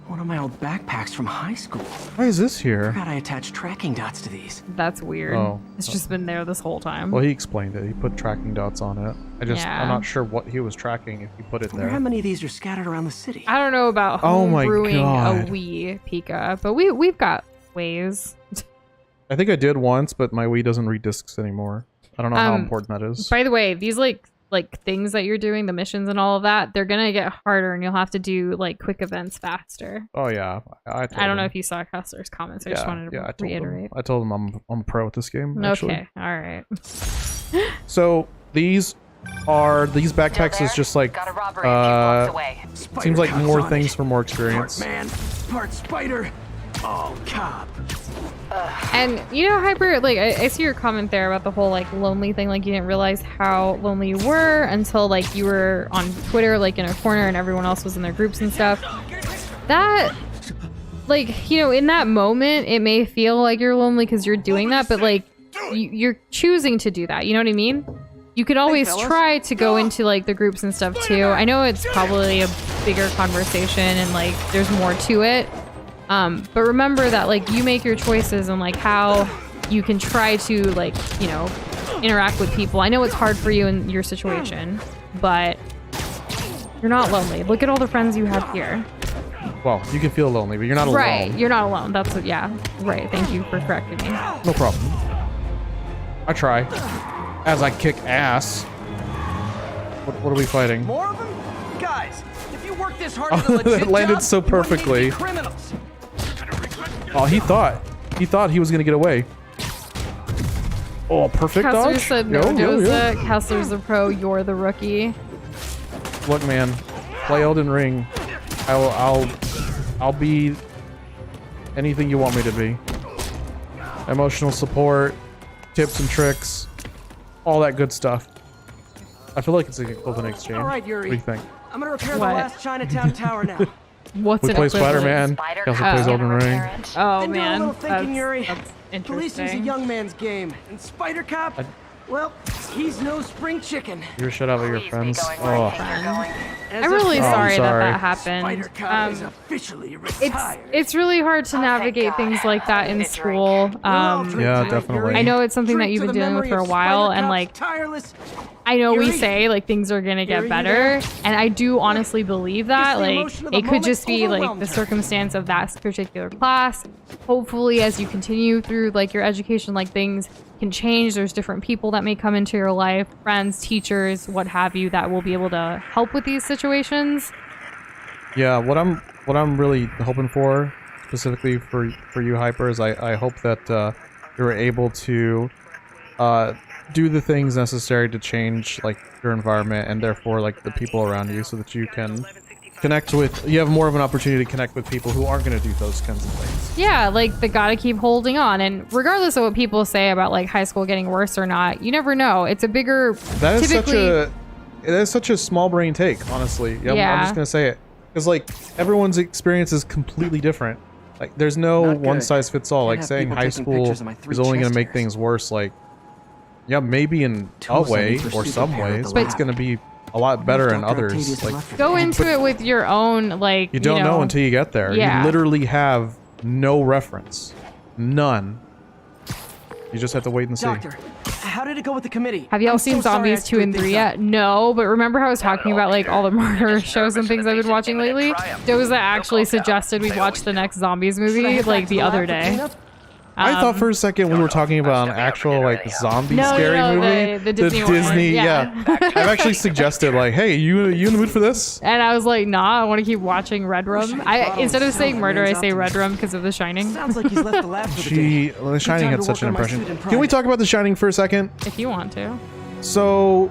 One of my old backpacks from high school. Why is this here? Forgot I attached tracking dots to these. That's weird. Oh. It's just been there this whole time. Well, he explained it. He put tracking dots on it. Yeah. I'm not sure what he was tracking if he put it I wonder how there. many of these are scattered around the city. I don't know about Oh my brewing God. a Wii Pika, but we've got ways. I think I did once, but my Wii doesn't read discs anymore. I don't know how Um, important that is. By the way, these like things that you're doing, the missions and all of that, they're gonna get harder, and you'll have to do like quick events faster. Oh yeah, I I don't know if you saw Kessler's comments. I just wanted to I told reiterate. Him. I told him I'm a pro at this game. Actually. Okay, all right. So these backpacks is just like Got a robbery a few blocks away. seems like Spider-Cop's more on things it. for more Part experience. man, part spider, all cop. And you know, Hyper, like I see your comment there about the whole like lonely thing. Like you didn't realize how lonely you were until like you were on Twitter, like in a corner, and everyone else was in their groups and stuff. That, like, you know, in that moment, it may feel like you're lonely because you're doing that, but like you're choosing to do that. You know what I mean? You could always fellas. try to go into like the groups and stuff too. I know it's probably a bigger conversation and like there's more to it. But remember that like you make your choices and like how you can try to like, you know, interact with people. I know it's hard for you in your situation, but you're not lonely. Look at all the friends you have here. Well, you can feel lonely, but you're not alone. Right, you're not alone. That's what, yeah. Right, thank you for correcting me. No problem. I try. As I kick ass. What are we fighting? More of them? Guys, if you work this hard Oh, at a legit that landed job, so you wouldn't need to be perfectly. criminals. Oh, he thought he was gonna get away. Oh, perfect Kessler dodge. said no, Doza. Kessler's the pro, you're the rookie. Look, man, play Elden Ring. I'll be anything you want me to be. Emotional support, tips and tricks, all that good stuff. I feel like it's an equivalent exchange. All right, Yuri. What do you think? I'm gonna repair What? the last Chinatown tower now. What's We an play equivalent? Spider-Man. Spider Kelsey Cop plays can Elden Ring. repair it. Oh Been doing a man, little thinking, Yuri. that's Policing's a interesting. young man's game, and Spider Cop, well, he's no spring chicken. You're shut up with your Please be friends. going where I Oh, think you're going. As I'm a really pro, sorry that sorry. that happened. Spider Cop is Um, officially it's retired. it's really hard to Oh, thank navigate God. things like that in Need a drink. school. We'll all drink Yeah, tonight, definitely. Yuri. I know it's something that Drink you've to been the dealing with memory for a of while, Spider and Cop's like tireless I know we Yuri? say like things are gonna get Yuri, you better, there? and I do honestly believe that. Guess the Like emotion of the it could moment just be like overwhelmed the her. circumstance of that particular class. Hopefully, as you continue through like your education, like things can change. There's different people that may come into your life, friends, teachers, what have you, that will be able to help with these situations. Yeah, what I'm really hoping for, specifically for you, Hyper, is I hope that you're able to do the things necessary to change like your environment and therefore like the people around you, so that you can connect with. You have more of an opportunity to connect with people who aren't going to do those kinds of things. Yeah, like they gotta keep holding on, and regardless of what people say about like high school getting worse or not, you never know. It's a bigger. That is typically, such a small brain take, honestly. I'm just gonna say it, because like everyone's experience is completely different. Like there's no Not good. one size fits all. Can't Like have saying people high taking school pictures of my 3 is only gonna chest make hairs. things worse. Like, yeah, maybe in a Tools I way need for or some superpower at ways, the but it's lab. gonna be a lot better in Dr. others. Octavius Like left go it. into it with your own like. you don't know until you get there. Yeah. You literally have no reference, none. You just have to wait and see. Doctor, how did it go with the committee? Have y'all I'm seen so sorry I Zombies 2 and screwed 3 things yet? up. No, but remember how I was talking about like all the murder shows and things I've been watching lately? Doza actually suggested we watch the next Zombies Should I movie head back like to the lab other for day. cleanup? I thought for a second we were talking about an actual like zombie No, scary no, movie. the Disney one, yeah. I've actually suggested like, hey, you in the mood for this? And I was like, nah, I want to keep watching Red Room. Instead of saying Sounds like murder, I man's say Red optimism. Room because of The Shining. Sounds like he's left the lab for the day. The Shining time had to such an work on my impression. suit in Can we private. talk about The Shining for a second? If you want to. So,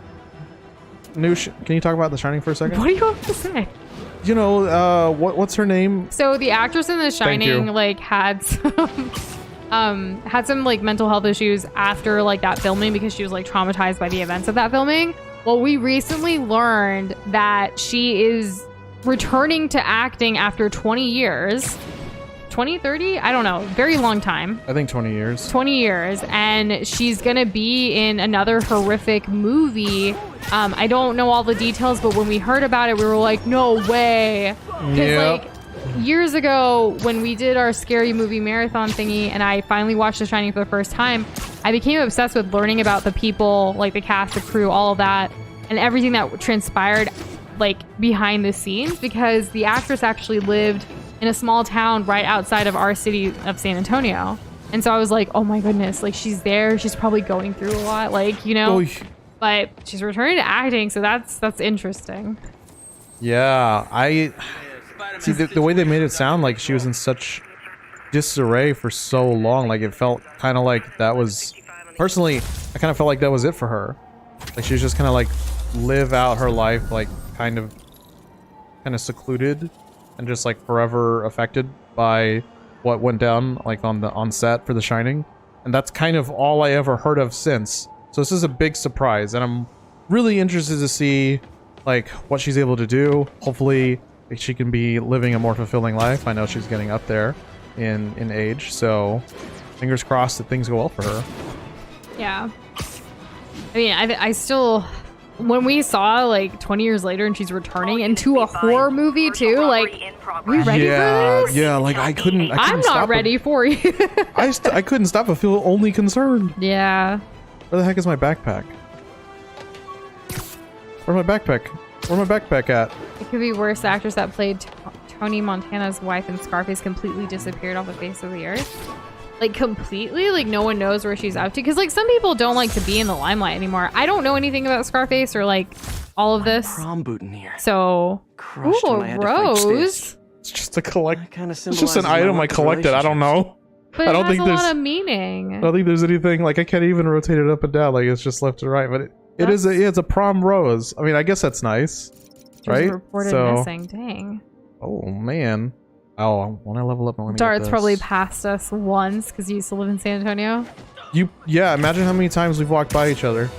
Noosh, can you talk about The Shining for a second? What do you want to say? You know, what's her name? So the actress in The Thank you. Shining like had some like mental health issues after like that filming because she was like traumatized by the events of that filming. Well, we recently learned that she is returning to acting after 20 years. 20, 30? I don't know. Very long time. I think 20 years. 20 years, and she's gonna be in another horrific movie. I don't know all the details, but when we heard about it, we were like, no way. Because Yep. like years ago, when we did our scary movie marathon thingy, and I finally watched The Shining for the first time, I became obsessed with learning about the people, like the cast, the crew, all of that, and everything that transpired like behind the scenes, because the actress actually lived in a small town right outside of our city of San Antonio. And so I was like, oh my goodness, like she's there, she's probably going through a lot, like, you know, Oh, but she's returning to acting, so that's interesting. yeah, I see the way they made it sound like she was in such disarray for so long. Like it felt kind of like that was, personally, I kind of felt like that was it for her. Like she was just kind of like live out her life, like kind of secluded and just like forever affected by what went down like on set for The Shining. And that's kind of all I ever heard of since. So this is a big surprise, and I'm really interested to see like what she's able to do. Hopefully like, she can be living a more fulfilling life. I know she's getting up there in age, so fingers crossed that things go well for her. Yeah. I mean, I still, when we saw like 20 years later and she's returning into a horror movie too, like, are we ready for this? Yeah, like I couldn't I'm stop not ready for you. I couldn't stop but feel only concerned. Yeah. Where the heck is my backpack? Where's my backpack? Where's my backpack at? It could be worse. The actress that played Tony Montana's wife in Scarface completely disappeared off the face of the earth. Like completely, like no one knows where she's up to. Because like some people don't like to be in the limelight anymore. I don't know anything about Scarface or like all of this. Prom boot in here. So, Crushed ooh, when I a had to fight Stiz. rose. It's just a collect. Kinda It's just an symbolizes my item I lack of collected. I don't know. But I it don't has think a there's. lot of meaning. I don't think there's anything like I can't even rotate it up and down. Like it's just left and right. But it is it's a prom rose. I mean, I guess that's nice, She was right? reported So, missing. Dang. oh man. Oh, when I level up, I want to get Dart's this. probably passed us once because he used to live in San Antonio. Yeah, imagine how many times we've walked by each other.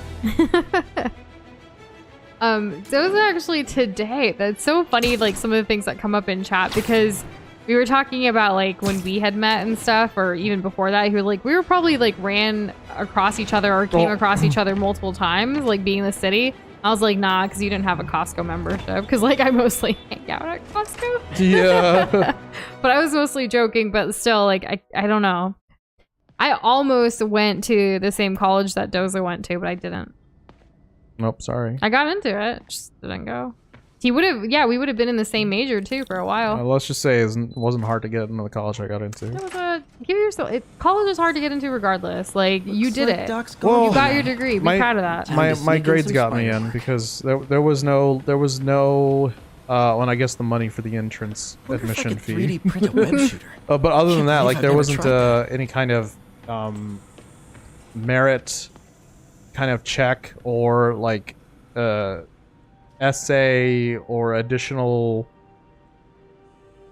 Those are actually today. That's so funny, like some of the things that come up in chat, because we were talking about like when we had met and stuff, or even before that, he was like, we were probably like ran across each other or came across each other multiple times, like being in the city. I was like, nah, because you didn't have a Costco membership. Because like I mostly hang out at Costco. Yeah. But I was mostly joking, but still, like I don't know. I almost went to the same college that Doza went to, but I didn't. Nope, sorry. I got into it, just didn't go. He would have, yeah, we would have been in the same major too for a while. Let's just say it wasn't hard to get into the college I got into. It was a, give yourself, college is hard to get into regardless. Like, you did it. Well, you got your degree. Be proud of that. My grades got me in because there was no well, I guess the money for the entrance admission fee. 3D print a web shooter. But other than that, like I've there never wasn't tried any kind of merit kind of check or like essay or additional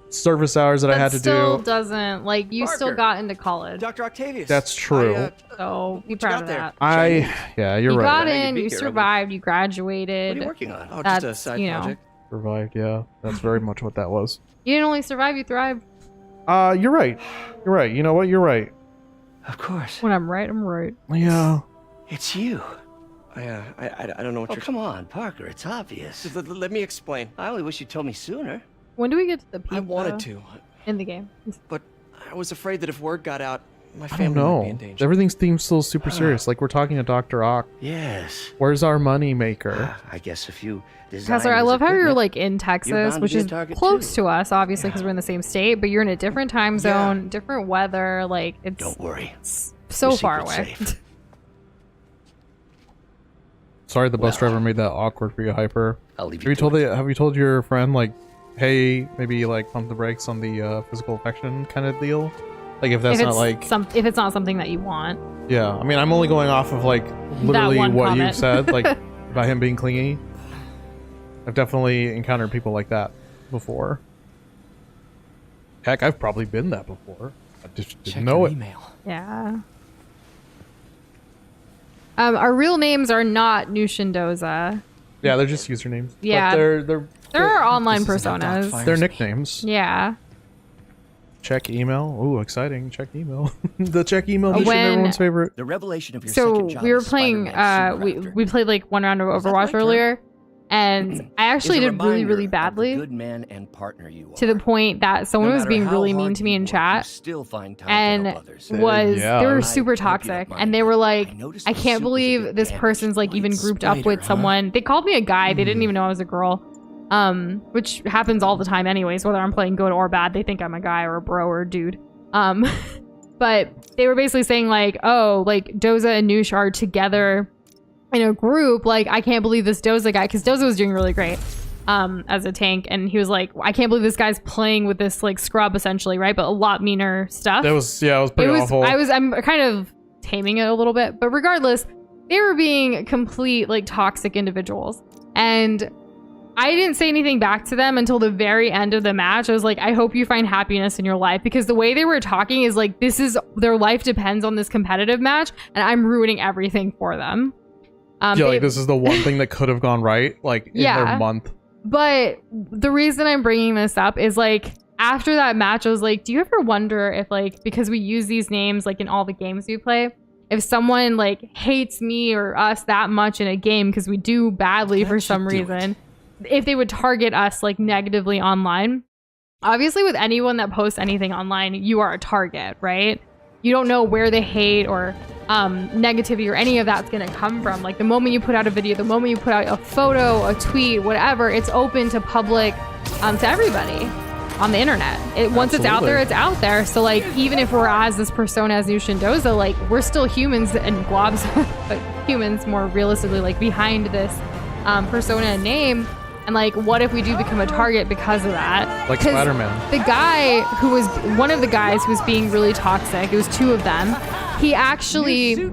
service hours that I had to still do. doesn't, like, you still Parker. got into college. Dr. Octavius. That's true. So be what you proud got of there? that. Yeah, you're You right. got How you in, beat you here, survived, you What graduated. are you working on? Oh, That's, just a side you know. project. Survived, yeah. That's very much what that was. You didn't only survive, you thrived. You're right. You're right. You know what? You're right. Of course. When I'm right, I'm right. Yeah. It's you. I don't know what Oh, you're... come on, Parker. It's obvious. Let me explain. I only wish you told me sooner. When do we get to the pizza? I wanted to, In the game. but I was afraid that if word got out, my I don't family might be in know. danger. Everything seems still super serious. Like we're talking to Dr. Ock. Yes. Where's our money maker? I guess if you Kessler, I love how you're like in You're Texas, bound to which be a is target, close too. to us, obviously, because we're in the same state, but you're in a different time zone, different weather. Like, it's Don't worry. so Your far away. secret's safe. Sorry, the bus driver made that awkward for you, Hyper. I'll leave Have you told your friend like, hey, maybe like pump the brakes on the physical affection kind of deal? Like if that's if not it's like if it's not something that you want. yeah. I mean, I'm only going off of like literally one what you comment. said, like about him being clingy. I've definitely encountered people like that before. Heck, I've probably been that before. I just Check didn't know your it. email. Yeah. Our real names are not Nushindoza. Yeah, they're just usernames. Yeah. But There are online This isn't a personas. dogfight. they're nicknames. Yeah. Check email. Ooh, exciting. Check email. The check email mission, When- everyone's favorite. The revelation of your So second job we were as playing Spider-Man's we super actor we played like one round of Is that Overwatch my turn? earlier, and I actually is a did really, reminder really of the badly, good man and partner you to the are. point that someone No was matter being how really mean hard to me you in work, you chat, still find time and to help others. was Yeah. they were I super hope you don't toxic, mind. and they were like, I noticed I the can't suit was a believe bit this damaged. person's like even White grouped up with spider, huh? someone. They called me a guy. They didn't even know I was a girl. Which happens all the time anyways, whether I'm playing good or bad, they think I'm a guy or a bro or a dude. But they were basically saying like, oh, like Doza and Noosh are together in a group. Like, I can't believe this Doza guy, because Doza was doing really great as a tank, and he was like, I can't believe this guy's playing with this like scrub essentially, right? But a lot meaner stuff. It was pretty awful. I'm kind of taming it a little bit, but regardless, they were being complete like toxic individuals, and I didn't say anything back to them until the very end of the match. I was like, I hope you find happiness in your life, because the way they were talking is like, this is their life depends on this competitive match, and I'm ruining everything for them. like this is the one thing that could have gone right, like in their month. But the reason I'm bringing this up is like, after that match, I was like, do you ever wonder if like, because we use these names like in all the games we play, if someone like hates me or us that much in a game because we do badly for some reason, if they would target us like negatively online? Obviously with anyone that posts anything online, you are a target, right? You don't know where the hate or negativity or any of that's gonna come from. Like the moment you put out a video, the moment you put out a photo, a tweet, whatever, it's open to public, to everybody on the internet. Once it's out there, it's out there. So like, even if we're as this persona as Nushindoza, like we're still humans and globs, but humans more realistically, like behind this persona and name. And like, what if we do become a target because of that? Like 'Cause Spider-Man. the guy who was one of the guys who was being really toxic, it was two of them, he actually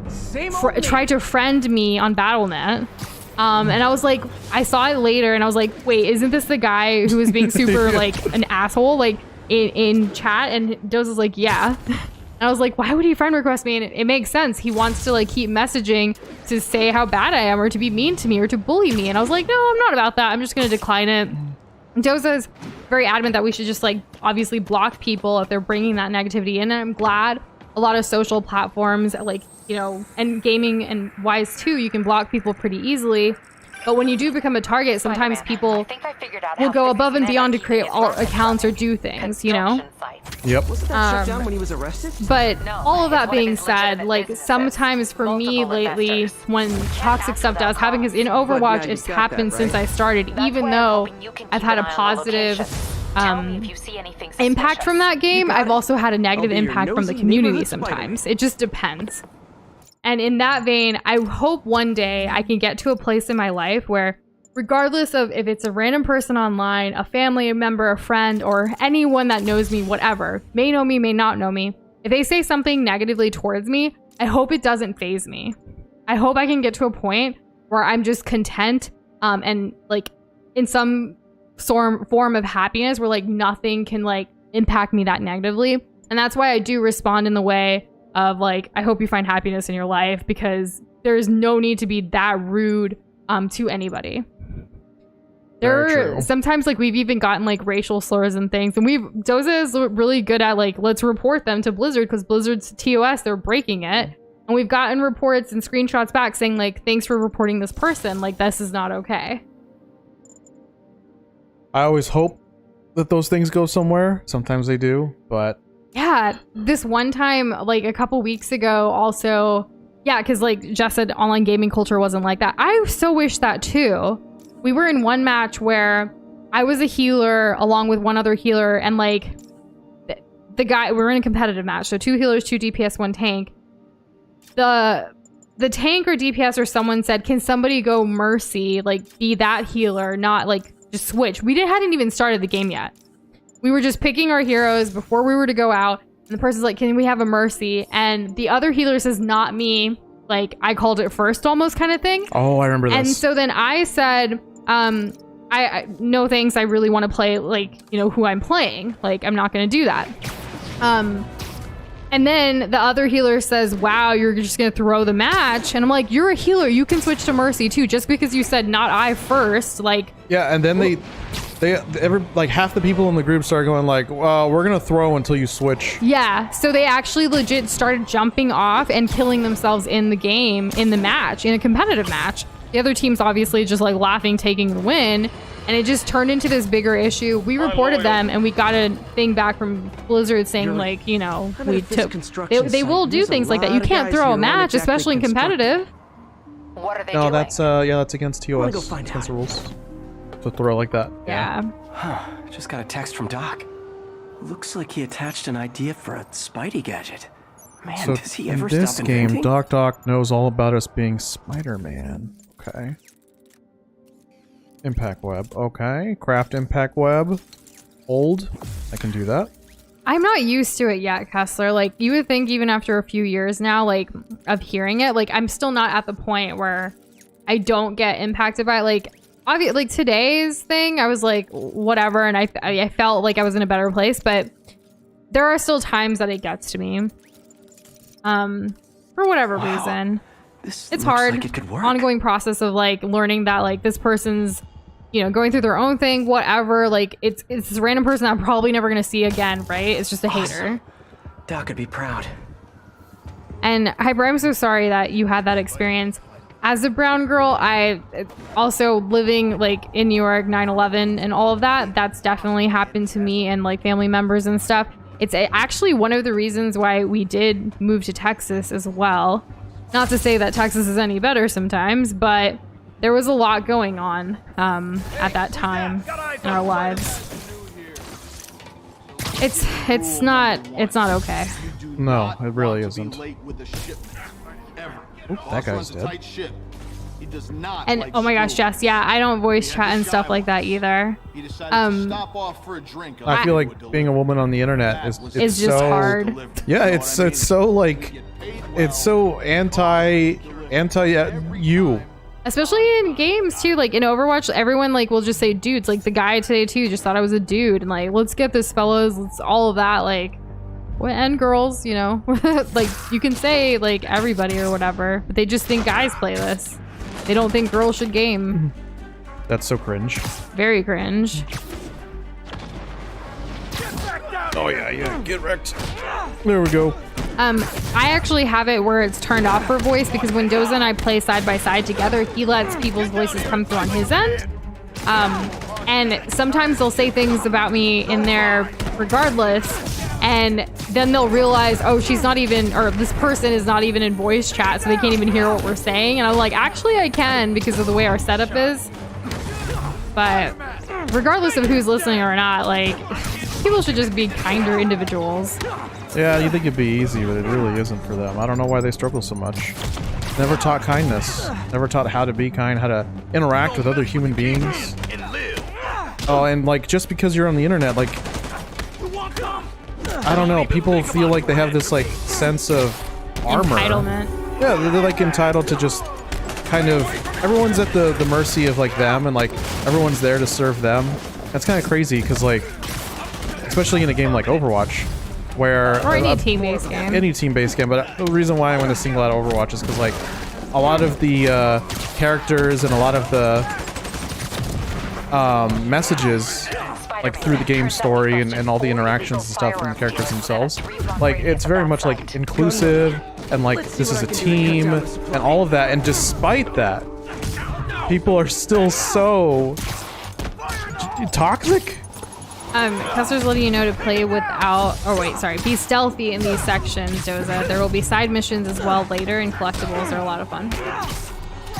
tried to friend me on Battle.net. And I was like, I saw it later and I was like, wait, isn't this the guy who was being super like an asshole like in chat? And Doze was like, yeah. And I was like, why would he friend request me? And it makes sense. He wants to like keep messaging to say how bad I am or to be mean to me or to bully me. And I was like, no, I'm not about that. I'm just going to decline it. Doza is very adamant that we should just like obviously block people if they're bringing that negativity in. And I'm glad a lot of social platforms like, you know, and gaming and wise too, you can block people pretty easily. But when you do become a target, sometimes people will go above and beyond to create alt accounts or do things, you know? Yep. Wasn't that shut down when he was arrested? But No, all of that it's one of being his said, legitimate like businesses. sometimes for me Multiple lately, investors. when toxic ask stuff about does happen, because in Overwatch now you it's got happened that, since right? I started, That's even why I'm though hoping you can I've keep had an a eye on the positive location. Tell me if you see anything impact from that game, I've also had a negative be your impact from the nosy community neighborhood sometimes. Spider-Man. It just depends. And in that vein, I hope one day I can get to a place in my life where, regardless of if it's a random person online, a family member, a friend, or anyone that knows me, whatever, may know me, may not know me, if they say something negatively towards me, I hope it doesn't faze me. I hope I can get to a point where I'm just content and like in some form of happiness where like nothing can like impact me that negatively. And that's why I do respond in the way of like, I hope you find happiness in your life, because there's no need to be that rude to anybody. Very There true. sometimes like we've even gotten like racial slurs and things, and Doza is really good at like, let's report them to Blizzard, because Blizzard's TOS, they're breaking it. And we've gotten reports and screenshots back saying like, thanks for reporting this person, like this is not okay. I always hope that those things go somewhere. Sometimes they do, but Yeah, this one time, like a couple weeks ago, also, yeah, because like Jess said, online gaming culture wasn't like that. I so wish that too. We were in one match where I was a healer along with one other healer, and like the guy, we were in a competitive match, so 2 healers, 2 DPS, 1 tank. The tank or DPS or someone said, "Can somebody go Mercy, like be that healer, not like just switch." We hadn't even started the game yet. We were just picking our heroes before we were to go out. And the person's like, "Can we have a Mercy?" And the other healer says, "Not me." Like, I called it first almost kind of thing. oh, I remember this. And so then I said, I no thanks. I really want to play, like, you know, who I'm playing. Like, I'm not going to do that. And then the other healer says, "Wow, you're just going to throw the match." And I'm like, "You're a healer. You can switch to Mercy too. Just because you said not I first, like." Yeah, and then like half the people in the group started going like, "Well, we're gonna throw until you switch." Yeah, so they actually legit started jumping off and killing themselves in the game, in the match, in a competitive match. The other team's obviously just like laughing, taking the win, and it just turned into this bigger issue. We reported them, and we got a thing back from Blizzard saying like, you know, we took. They will do things like that. You can't throw a match, especially in competitive. What are they No, doing? that's that's against TOS. go find It's against the out. rules. To throw like that. Yeah. Huh, just got a text from Doc. Looks like he attached an idea for a Spidey gadget. Man, So does he in ever this stop game, inventing? Doc knows all about us being Spider-Man. Okay. Impact web. Okay. Craft impact web. Hold. I can do that. I'm not used to it yet, Kessler. Like, you would think even after a few years now, like, of hearing it, like, I'm still not at the point where I don't get impacted by it. Like, obviously, like, today's thing, I was like, whatever, and I felt like I was in a better place, but there are still times that it gets to me. For whatever reason. This It's looks hard. like it could work. Ongoing process of, like, learning that, like, this person's, you know, going through their own thing, whatever. Like, it's this random person I'm probably never going to see again, right? It's just a hater. Doc would be proud. And Hyper, I'm so sorry that you had that experience. As a brown girl, I also living like in New York, 9/11 and all of that, that's definitely happened to me and like family members and stuff. It's actually one of the reasons why we did move to Texas as well. Not to say that Texas is any better sometimes, but there was a lot going on at that time in our lives. It's not okay. No, it really isn't. Oop, that guy's dead. And oh my gosh, Jess, yeah, I don't voice chat and stuff like that either. I feel like being a woman on the internet is It's just so hard. Yeah, it's so like it's so anti you. Especially in games too, like in Overwatch, everyone like will just say dudes. Like the guy today too just thought I was a dude, and like, let's get this, fellas, let's all of that, like, and girls, you know. Like you can say like everybody or whatever, but they just think guys play this. They don't think girls should game. That's so cringe. Very cringe. Oh yeah, get wrecked. There we go. I actually have it where it's turned off for voice, because when Doza and I play side by side together, he lets people's voices come through on his end. And sometimes they'll say things about me in there regardless, and then they'll realize, oh, she's not even, or this person is not even in voice chat, so they can't even hear what we're saying. And I'm like, actually I can, because of the way our setup is. But regardless of who's listening or not, like, people should just be kinder individuals. Yeah, you think it'd be easy, but it really isn't for them. I don't know why they struggle so much. Never taught kindness. Never taught how to be kind, how to interact with other human beings. Oh, and like, just because you're on the internet, like, I don't know, people feel like they have this like sense of armor. Entitlement. Yeah, they're like entitled to just kind of, everyone's at the mercy of like them, and like everyone's there to serve them. That's kind of crazy, because like, especially in a game like Overwatch, where or any team-based game. Any team-based game, but the reason why I want to single out Overwatch is because like a lot of the characters and a lot of the messages, like through the game story and all the interactions and stuff from the characters themselves, like it's very much like inclusive and like this is a team and all of that, and despite that, people are still so toxic. Kessler's letting you know to play without, or wait, sorry, be stealthy in these sections, Doza. There will be side missions as well later, and collectibles are a lot of fun.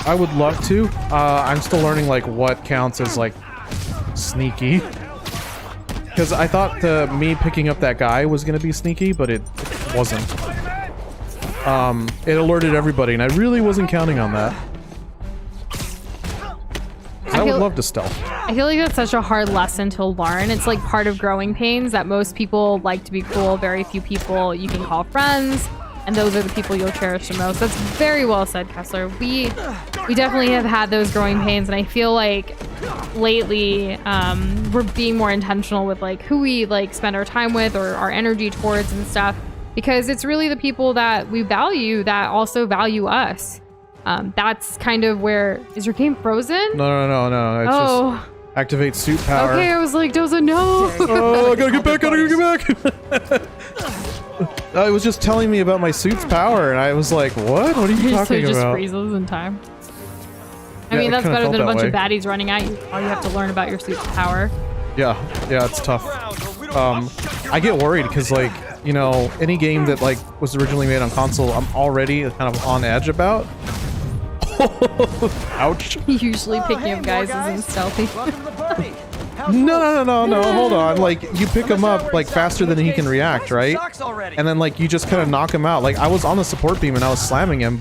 I would love to. I'm still learning like what counts as like sneaky. Because I thought me picking up that guy was going to be sneaky, but it wasn't. It alerted everybody, and I really wasn't counting on that. I would love to stealth. I feel like that's such a hard lesson to learn. It's like part of growing pains that most people like to be cool. Very few people you can call friends, and those are the people you'll cherish the most. That's very well said, Kessler. We definitely have had those growing pains, and I feel like lately we're being more intentional with like who we like spend our time with or our energy towards and stuff, because it's really the people that we value that also value us. That's kind of where... Is your game frozen? No. It's just activate suit power. Okay, I was like, Doza, no! Oh, I gotta get back, It was just telling me about my suit's power, and I was like, what? What are you talking so it just about? freezes in time. I Yeah, mean, it that's kinda better felt than a that bunch way. of baddies running at you. All you have to learn about your suit's power. Yeah, it's tough. I get worried because, like, you know, any game that like was originally made on console, I'm already kind of on edge about. Ouch. Usually picking up guys isn't stealthy. No, hold on. Like, you pick him up like faster than he can react, right? And then like you just kind of knock him out. Like, I was on the support beam and I was slamming him,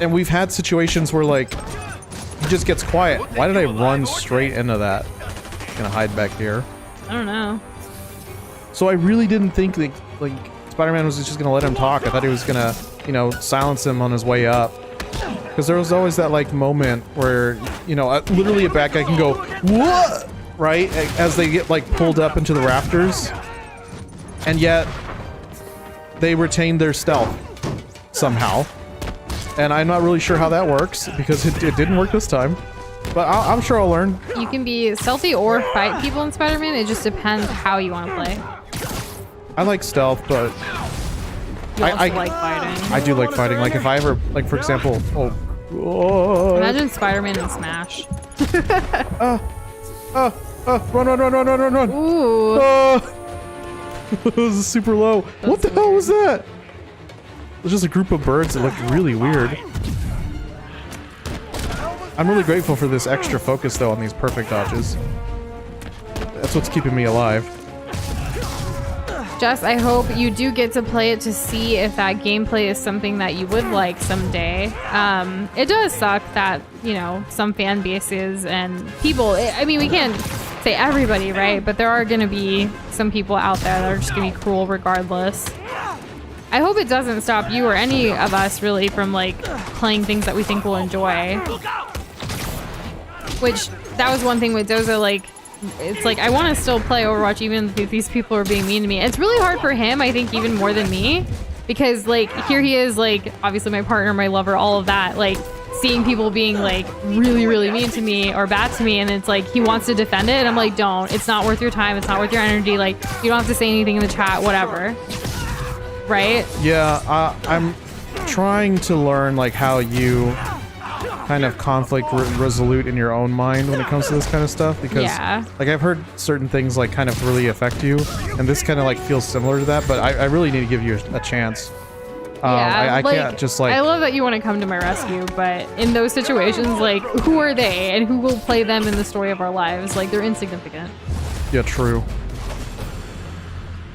and we've had situations where like he just gets quiet. Why did I run straight into that? Gonna hide back here. I don't know. So I really didn't think that like Spider-Man was just gonna let him talk. I thought he was gonna, you know, silence him on his way up. Because there was always that like moment where, you know, literally a bad guy can go, what? Right? As they get like pulled up into the rafters. And yet they retain their stealth somehow. And I'm not really sure how that works, because it didn't work this time. But I'm sure I'll learn. You can be stealthy or fight people in Spider-Man. It just depends how you want to play. I like stealth, but You also like fighting. I do like fighting. Like if I ever, like for example, Imagine Spider-Man in Smash. Run. Ooh. It was super low. What the hell was that? It was just a group of birds that looked really weird. I'm really grateful for this extra focus though on these perfect dodges. That's what's keeping me alive. Jess, I hope you do get to play it to see if that gameplay is something that you would like someday. It does suck that, you know, some fan bases and people, I mean, we can't say everybody, right? But there are going to be some people out there that are just going to be cruel regardless. I hope it doesn't stop you or any of us really from like playing things that we think we'll enjoy. Which, that was one thing with Doza, like, it's like I want to still play Overwatch even if these people are being mean to me. It's really hard for him, I think, even more than me, because like here he is, like obviously my partner, my lover, all of that, like seeing people being like really mean to me or bad to me, and it's like he wants to defend it and I'm like, don't, it's not worth your time, it's not worth your energy, like you don't have to say anything in the chat, whatever, right? Yeah, I'm trying to learn like how you kind of conflict resolute in your own mind when it comes to this kind of stuff, because like I've heard certain things like kind of really affect you, and this kind of like feels similar to that, but I really need to give you a chance. I can't just like... I love that you want to come to my rescue, but in those situations, like, who are they and who will play them in the story of our lives? Like, they're insignificant. Yeah, true.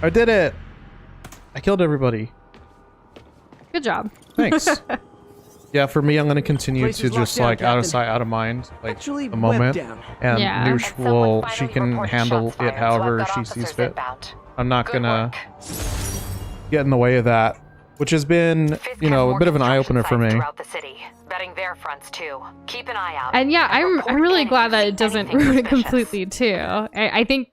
I did it! I killed everybody. Good job. Thanks. Yeah, for me, I'm going to continue to just like out of sight, out of mind, like a moment. And Noosh will, she can handle it however she sees fit. I'm not going to get in the way of that. Which has been, you know, a bit of an eye-opener for me. And yeah, I'm really glad that it doesn't ruin it completely too. I think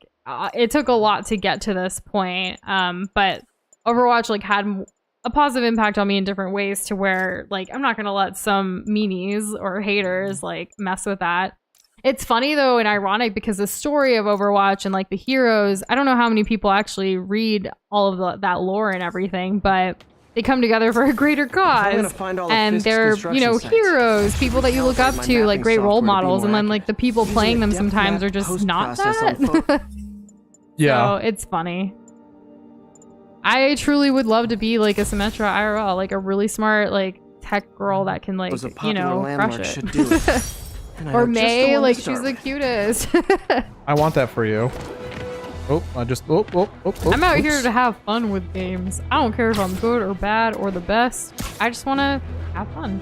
it took a lot to get to this point, but Overwatch like had a positive impact on me in different ways to where like I'm not gonna let some meanies or haters like mess with that. It's funny though and ironic because the story of Overwatch and like the heroes, I don't know how many people actually read all of that lore and everything, but they come together for a greater cause, and they're, you know, heroes, people that you look up to, like great role models, and then like the people playing them sometimes are just not that. Yeah. So it's funny. I truly would love to be like a Symmetra IRL, like a really smart like tech girl that can like, you know, crush it. Or May, like she's the cutest. I want that for you. Oh, I just... Oh, I'm out here to have fun with games. I don't care if I'm good or bad or the best. I just want to have fun.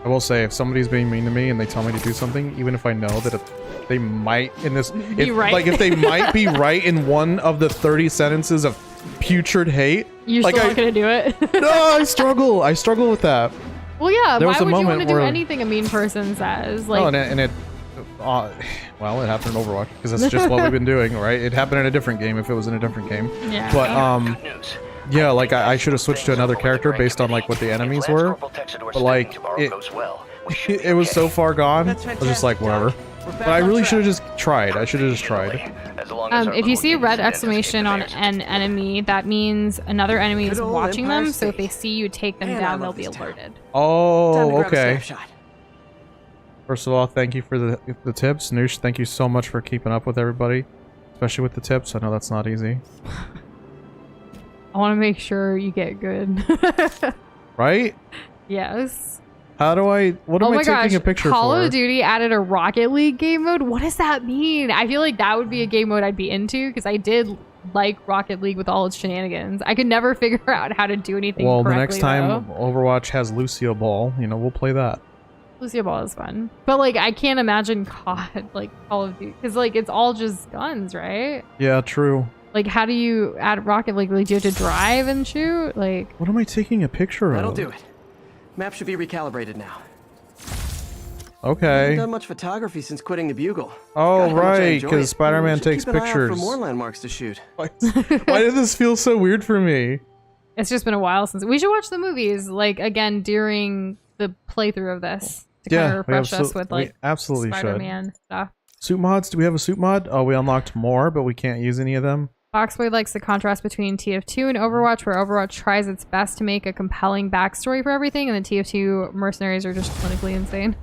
I will say, if somebody's being mean to me and they tell me to do something, even if I know that they might in this... Like, if they might be right in one of the 30 sentences of putrid hate... You're like, still not going to do it? No, I struggle. I struggle with that. Well, yeah, there why was a would you moment want to do where... anything a mean person says? Like, oh, and it... well, it happened in Overwatch because that's just what we've been doing, right? It happened in a different game if it was in a different game. Yeah. But yeah, like I should have switched to another character based on like what the enemies were. But like it was so far gone. I was just like whatever. But I really should have just tried. I should have just tried. If you see a red exclamation on an enemy, that means another enemy is watching them. So if they see you take them down, they'll be alerted. Oh, okay. First of all, thank you for the tips. Noosh, thank you so much for keeping up with everybody. Especially with the tips. I know that's not easy. I want to make sure you get good. Right? Yes. How do I... What am I taking a picture for? Call of Duty added a Rocket League game mode? What does that mean? I feel like that would be a game mode I'd be into because I did like Rocket League with all its shenanigans. I could never figure out how to do anything correctly, the next time though. Overwatch has Lucio Ball, you know, we'll play that. Lucio Ball is fun. But like, I can't imagine COD, like Call of Duty, because like, it's all just guns, right? Yeah, true. Like, how do you add Rocket League? Like, do you have to drive and shoot? Like... What am I taking a picture of? That'll do it. Map should be recalibrated now. Okay. I haven't done much photography since quitting the Bugle. Oh, right, because Spider-Man takes keep an eye out pictures. for more landmarks to shoot. Why did this feel so weird for me? It's just been a while since... We should watch the movies, like, again, during the playthrough of this. To kind of refresh us with, like, Spider-Man stuff. Suit mods? Do we have a suit mod? Oh, we unlocked more, but we can't use any of them. Foxboy likes the contrast between TF2 and Overwatch, where Overwatch tries its best to make a compelling backstory for everything, and the TF2 mercenaries are just clinically insane.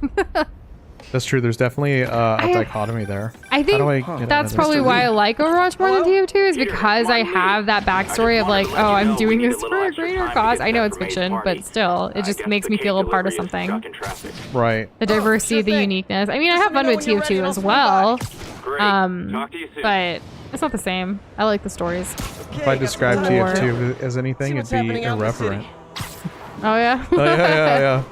That's true. There's definitely a dichotomy there. I think that's probably why I like Overwatch more than TF2 is because I have that backstory of like, oh, I'm doing this for a greater cause. I know it's fiction, but still, it just makes me feel a part of something. Right. The diversity, the uniqueness. I mean, I have fun with TF2 as well, but it's not the same. I like the stories. If I describe TF2 as anything, it'd be irreverent. Oh yeah? Oh, yeah.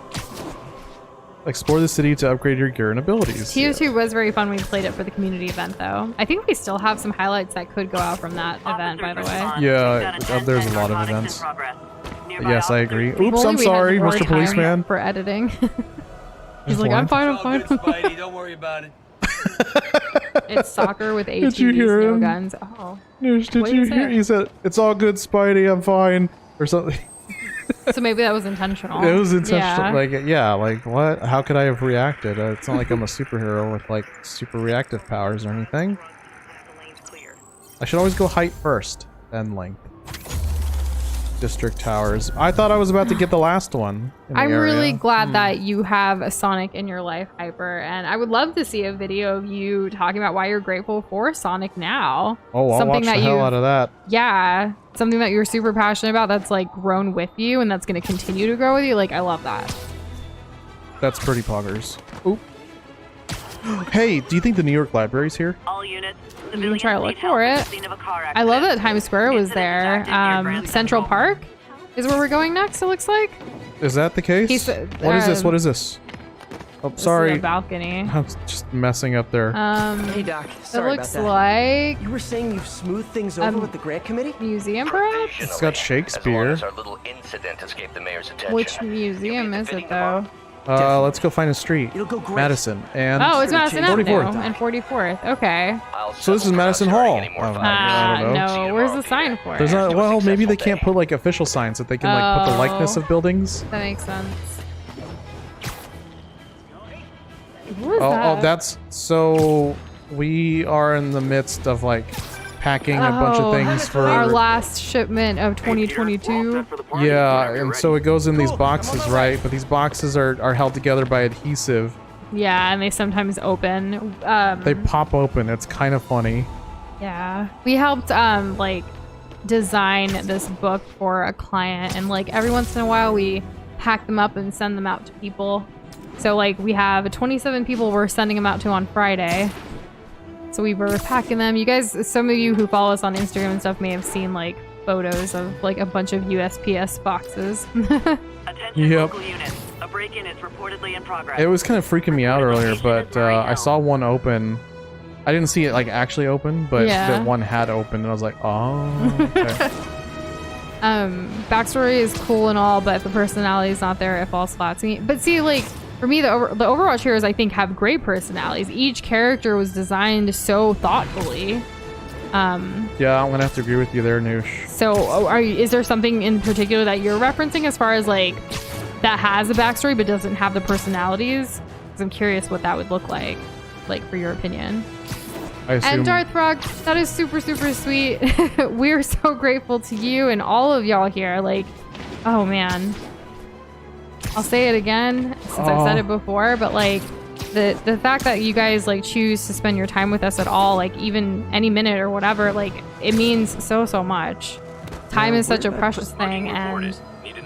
Explore the city to upgrade your gear and abilities. TF2 was very fun when we played it for the community event, though. I think we still have some highlights that could go out from that event, by the way. Yeah, there's a lot of events. Yes, I agree. Oops, I'm sorry, Mr. Policeman. For editing. He's like, I'm fine. Don't worry about it. It's soccer with ATVs, no guns. Oh. Did you hear? He said, "It's all good, Spidey. I'm fine," or something. So maybe that was intentional. It was intentional. Yeah. Like what? How could I have reacted? It's not like I'm a superhero with like super reactive powers or anything. I should always go height first, then length. District Towers. I thought I was about to get the last one. In the I'm area. really glad that you have a Sonic in your life, Hyper, and I would love to see a video of you talking about why you're grateful for Sonic now. Oh, I'll watch the hell out of that. Yeah, something that you're super passionate about that's like grown with you and that's going to continue to grow with you. Like, I love that. That's pretty poggers. Oop. Hey, do you think the New York Library's here? All units. You can try to look for it. I love that Times Square was there. Central Park is where we're going next, it looks like. Is that the case? What is this? What is this? Oh, sorry. This is a balcony. I was just messing up there. Hey, Doc. Sorry it looks about that. like You were saying you've smoothed things over with the grant committee? museum, perhaps? It's got Shakespeare. As long as our little incident escaped the mayor's attention. Which museum is it, though? Let's go find a street. It'll go great. Madison and Oh, it's Madison 44th. Avenue and 44th. Okay. So this is Madison Hall. Oh, I don't know. No, where's the sign for There's it? not. Well, maybe they can't put like official signs that they can like put the likeness Oh. of buildings. That makes sense. What is Oh, that? oh, that's so. We are in the midst of like packing a bunch of things for our last shipment of 2022. Yeah, and so it goes in these boxes, right? But these boxes are held together by adhesive. Yeah, and they sometimes open. They pop open. It's kind of funny. Yeah, we helped like design this book for a client, and like every once in a while we pack them up and send them out to people. So like we have 27 people we're sending them out to on Friday. So we were packing them. You guys, some of you who follow us on Instagram and stuff may have seen like photos of like a bunch of USPS boxes. Yep. Units. A break-in is reportedly in progress. It was kind of freaking me out earlier, but I saw one open. I didn't see it like actually open, but that one had opened, and I was like, oh. Okay. Backstory is cool and all, but if the personality is not there, it falls flat to me. But see, like for me, the Overwatch heroes I think have great personalities. Each character was designed so thoughtfully. Yeah, I'm gonna have to agree with you there, Noosh. So, is there something in particular that you're referencing as far as like that has a backstory but doesn't have the personalities? Because I'm curious what that would look like for your opinion. I assume. And Darth Frog, that is super, super sweet. We're so grateful to you and all of y'all here. Like, oh man. I'll say it again since I've said it before, but like the fact that you guys like choose to spend your time with us at all, like even any minute or whatever, like it means so much. Time is such a precious thing, and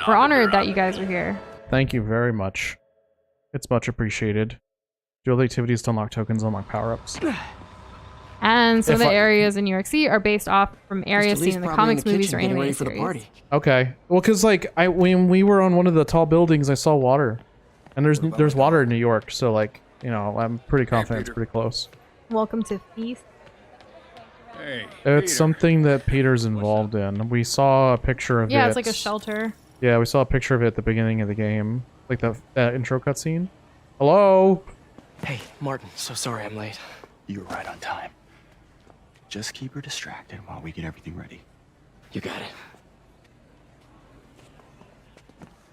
we're honored that you guys are here. Thank you very much. It's much appreciated. Do all the activities to unlock tokens, unlock power-ups. And some of the areas in New York City are based off from areas seen in the comics, movies, or animated series. Okay. Well, because like when we were on one of the tall buildings, I saw water, and there's water in New York, so like I'm pretty confident it's pretty close. Welcome to Feast. Hey, It's something that Peter's involved in. We saw a picture of it. Yeah, it's like a shelter. Yeah, we saw a picture of it at the beginning of the game, like that intro cutscene. Hello. Hey, Martin. So sorry I'm late. You were right on time. Just keep her distracted while we get everything ready. You got it.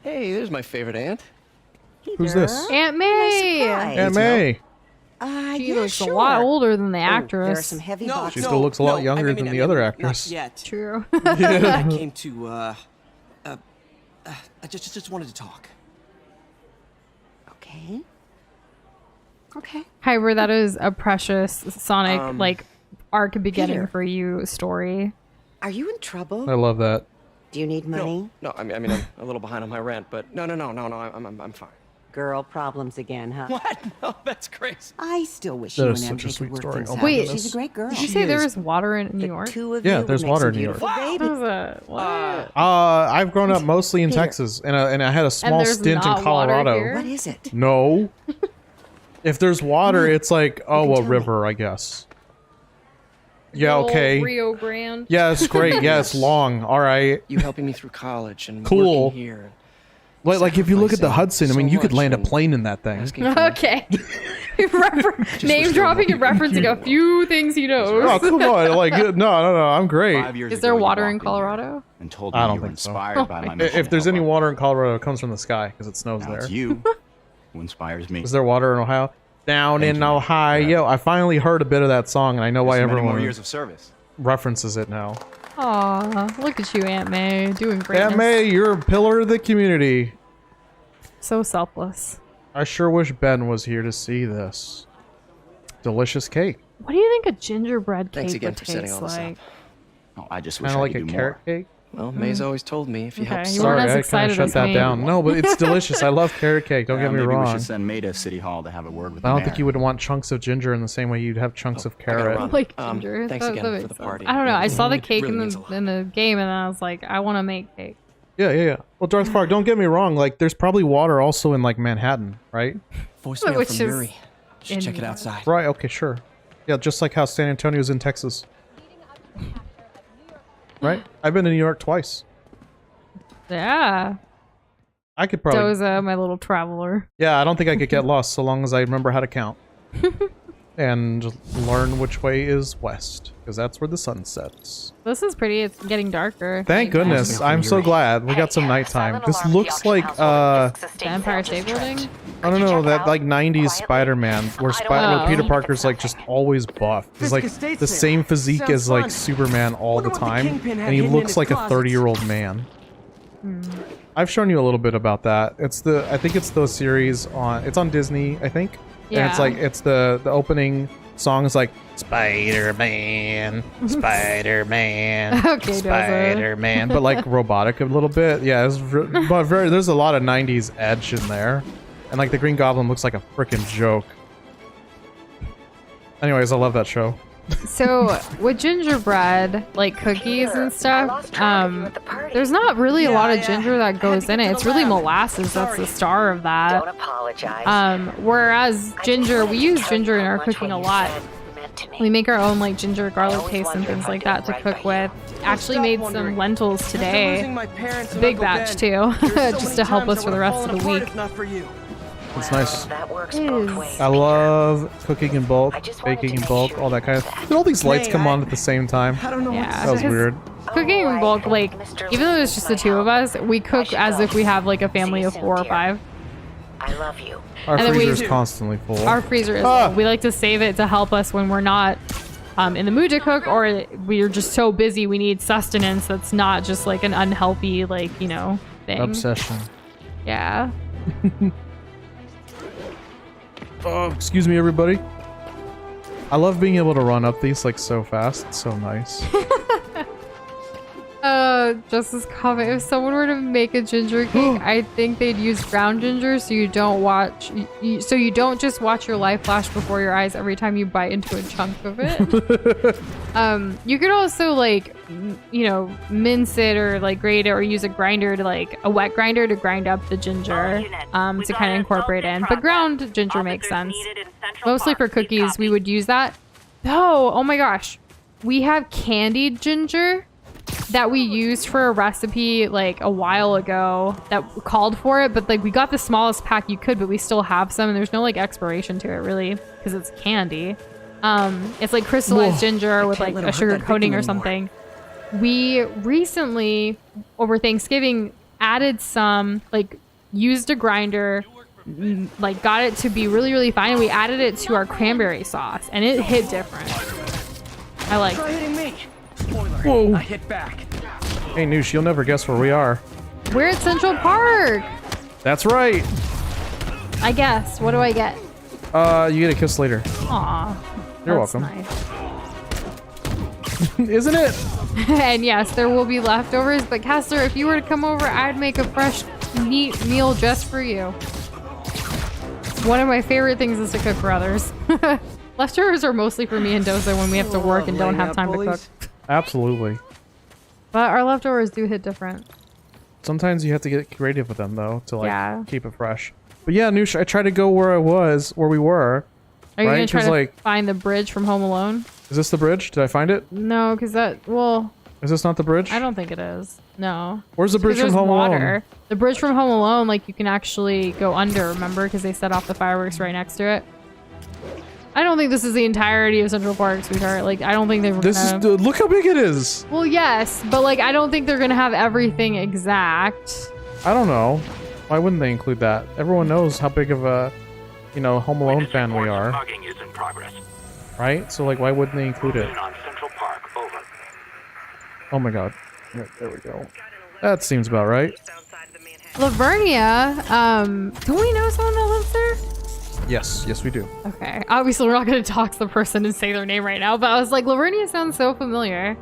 Hey, there's my favorite aunt. Who's this? Aunt May. Aunt May. She looks a lot older than the actress. There are some heavy boxes. She still looks a lot younger than the other actress. Not yet. True. I came to, I just wanted to talk. Okay. Okay. However, that is a precious Sonic like arc beginning Peter. for you story. Are you in trouble? I love that. Do you need money? No, I mean, I'm a little behind on my rent, but no, I'm fine. Girl problems again, huh? What? No, that's crazy. I still wish That you is and such a MJ sweet could work story. things Oh out. my Wait, goodness. She's a great girl. Did you say there was water in New York? Two of Yeah, you there's would make water some in New York. beautiful babies. What? I've grown up mostly in Peter. Texas, and I had a small there's stint in not water Colorado. here? What is it? No. If there's water, it's like, can a tell me. river, I guess. Yeah, Old okay. Rio Grande. Yeah, it's great. Yeah, it's long. All right. You helping me through college and Cool. working here. Like if you look at the Hudson, I mean, so you could much land a and plane in that thing. asking for Okay. Name dropping and referencing a few things he knows. Oh, come on. Like, no, I'm great. 5 years Is there ago, you water walked in here Colorado? And told me I don't you were think so. inspired by my mission If to there's help any others. water in Colorado, it comes from the sky because it snows Now there. it's you who inspires me. Is there water in Ohio? Down Thank in you. Ohio. I finally heard a bit of that song, and I know why Here's to many more everyone years of service. references it now. Aw, look at you, Aunt May, doing great. Aunt May, you're a pillar of the community. So selfless. I sure wish Ben was here to see this. Delicious cake. What do you think a gingerbread Thanks cake again would for setting taste all this up. like? Oh, I just wish Kind I of like could a do carrot more. cake. Well, May's always told me if you help Okay, you someone... weren't as Sorry, I kind excited of shut as that me. down. No, but it's delicious. I love carrot cake. Don't get me Maybe wrong. we should send May to City Hall to have a word with I the don't mayor. think you would want chunks of ginger in the same way you'd have chunks of I gotta carrot. run. Like ginger. Thanks That again makes for the sense. party. I don't know. I saw the It cake really in means a lot. the game, and I was like, I want to make cake. Yeah. Well, Darth Fark, don't get me wrong. Like, there's probably water also in like Manhattan, right? Voicemail Which from is Yuri. Should check it outside. Right. Okay. Sure. Yeah, just like how San Antonio's in Texas. Right. I've been to New York twice. Yeah. I could probably. Doza, my little traveler. Yeah, I don't think I could get lost so long as I remember how to count. And learn which way is west, because that's where the sun sets. This is pretty. It's getting darker. Thank goodness. I'm so glad. We got some nighttime. This looks like, The Empire State Building? I don't know, that like 90s Spider-Man where, where Peter Parker's like just always buff. He's like the same physique as like Superman all the time, and he looks like a 30-year-old man. I've shown you a little bit about that. It's the, I think it's the series on, it's on Disney, I think. And it's like, it's the opening song is like, Spider-Man, Spider-Man, Okay, Spider-Man, but like robotic a little bit. Yeah, it's but very, there's a lot of 90s edge in there. And like the Green Goblin looks like a freaking joke. Anyways, I love that show. So with gingerbread, like cookies and stuff, there's not really a lot of ginger that goes in it. It's really molasses that's the star of that. Don't apologize. Whereas ginger, we use ginger in our cooking a lot. We make our own like ginger garlic paste and things like that to cook with. Actually made some lentils today. Big batch too, just to help us for the rest of the week. It's nice. That works both ways. I love cooking in bulk, baking in bulk, all that kind of. Did all these lights come on at the same time? Yeah, That was weird. Cooking in bulk, like even though it's just the two of us, we cook as if we have like a family of 4 or 5. I love you. Our And then freezer's constantly full. Our freezer is full. We like to save it to help us when we're not in the mood to cook, or we're just so busy we need sustenance that's not just like an unhealthy, like, you know, thing. Obsession. Yeah. Oh, excuse me, everybody. I love being able to run up these like so fast. It's so nice. Justice comment, if someone were to make a ginger cake, I think they'd use ground ginger so you don't watch so you don't just watch your life flash before your eyes every time you bite into a chunk of it. You could also like you know, mince it or like grate it or use a grinder to like a wet grinder to grind up the ginger to kind of incorporate in. But ground ginger makes sense. Mostly for cookies we would use that. Oh my gosh. We have candied ginger that we used for a recipe like a while ago that called for it, but like we got the smallest pack you could, but we still have some and there's no like expiration to it really because it's candy. It's like crystallized ginger with like a sugar coating or something. We recently over Thanksgiving added some, like used a grinder, like got it to be really fine, and we added it to our cranberry sauce and it hit different. I like it. Whoa. I hit back. Hey, Noosh, you'll never guess where we are. We're at Central Park. That's right. I guess. What do I get? You get a kiss later. Aw. You're that's welcome. Nice. Isn't it? And yes, there will be leftovers, but Kessler, if you were to come over, I'd make a fresh, neat meal just for you. One of my favorite things is to cook for others. Leftovers are mostly for me and Doza when we have to work and don't have time to cook. Absolutely. But our leftovers do hit different. Sometimes you have to get creative with them though to like keep it fresh. But yeah, Noosh, I tried to go where we were. Are you gonna try to like, find the bridge from Home Alone? Is this the bridge? Did I find it? No, because well... Is this not the bridge? I don't think it is. No. Where's the bridge from Home Alone? The bridge from Home Alone, like you can actually go under, remember? Because they set off the fireworks right next to it. I don't think this is the entirety of Central Park, sweetheart. Like, I don't think they were look how big it is. Well, yes, but like, I don't think they're gonna have everything exact. I don't know. Why wouldn't they include that? Everyone knows how big of a, you know, Home Alone fan we are. Is in progress. Right? So like, why wouldn't they include it? On Central Park, over. Oh my god. There we go. That seems about right. Lavernia, don't we know someone that lives there? Yes, we do. Okay, obviously we're not going to dox the person and say their name right now, but I was like, Lavernia sounds so familiar.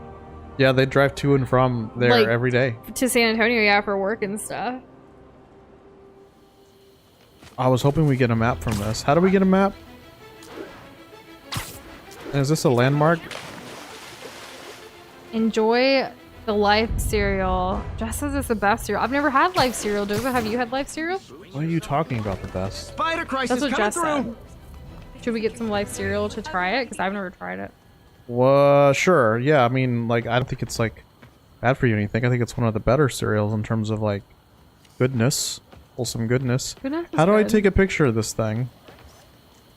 Yeah, they drive to and from there Like, every day. To San Antonio, yeah, for work and stuff. I was hoping we get a map from this. How do we get a map? And is this a landmark? Enjoy the Life cereal. Jess says it's the best cereal. I've never had Life cereal. Doza, have you had Life cereal? What are you talking about the best? Spider crisis That's what coming Jess through. said. Should we get some Life cereal to try it? Because I've never tried it. Well, sure. Yeah, I mean, like, I don't think it's, like, bad for you or anything. I think it's one of the better cereals in terms of, like, goodness. Wholesome goodness. Goodness is How do I good. take a picture of this thing?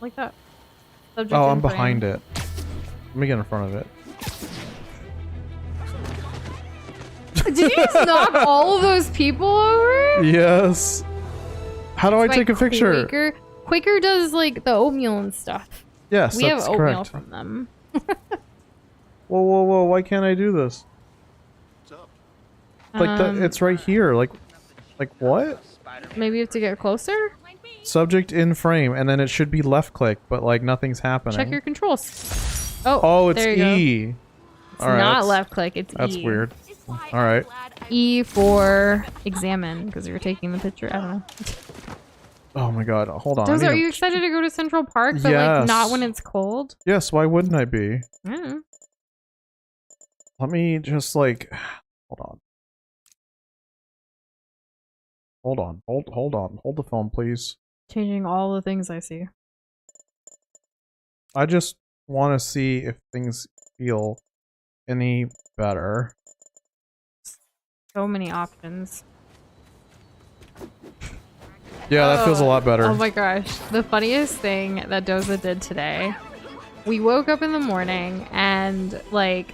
Like that. Subject Oh, in I'm frame. behind it. Let me get in front of it. Did you just knock all of those people over? Yes. How do I take a picture? Quaker does like the oatmeal and stuff. Yes, we have that's oatmeal correct. from them. Whoa! Why can't I do this? Like it's right here. Like what? Maybe you have to get closer. Subject in frame, and then it should be left click, but like nothing's happening. Check your controls. Oh, it's there you E. go. It's All right, not that's- left click. It's That's E. weird. All right. E for examine because you're taking the picture. I don't know. Oh my god. Hold on. I Does, need are to- you excited to go to Central Park, but like Yes. not when it's cold? Yes. Why wouldn't I be? Mm. Let me just like. Hold on. Hold on. Hold the phone, please. Changing all the things I see. I just want to see if things feel any better. So many options. Yeah, that feels a lot better. Oh my gosh. The funniest thing that Doza did today, we woke up in the morning and like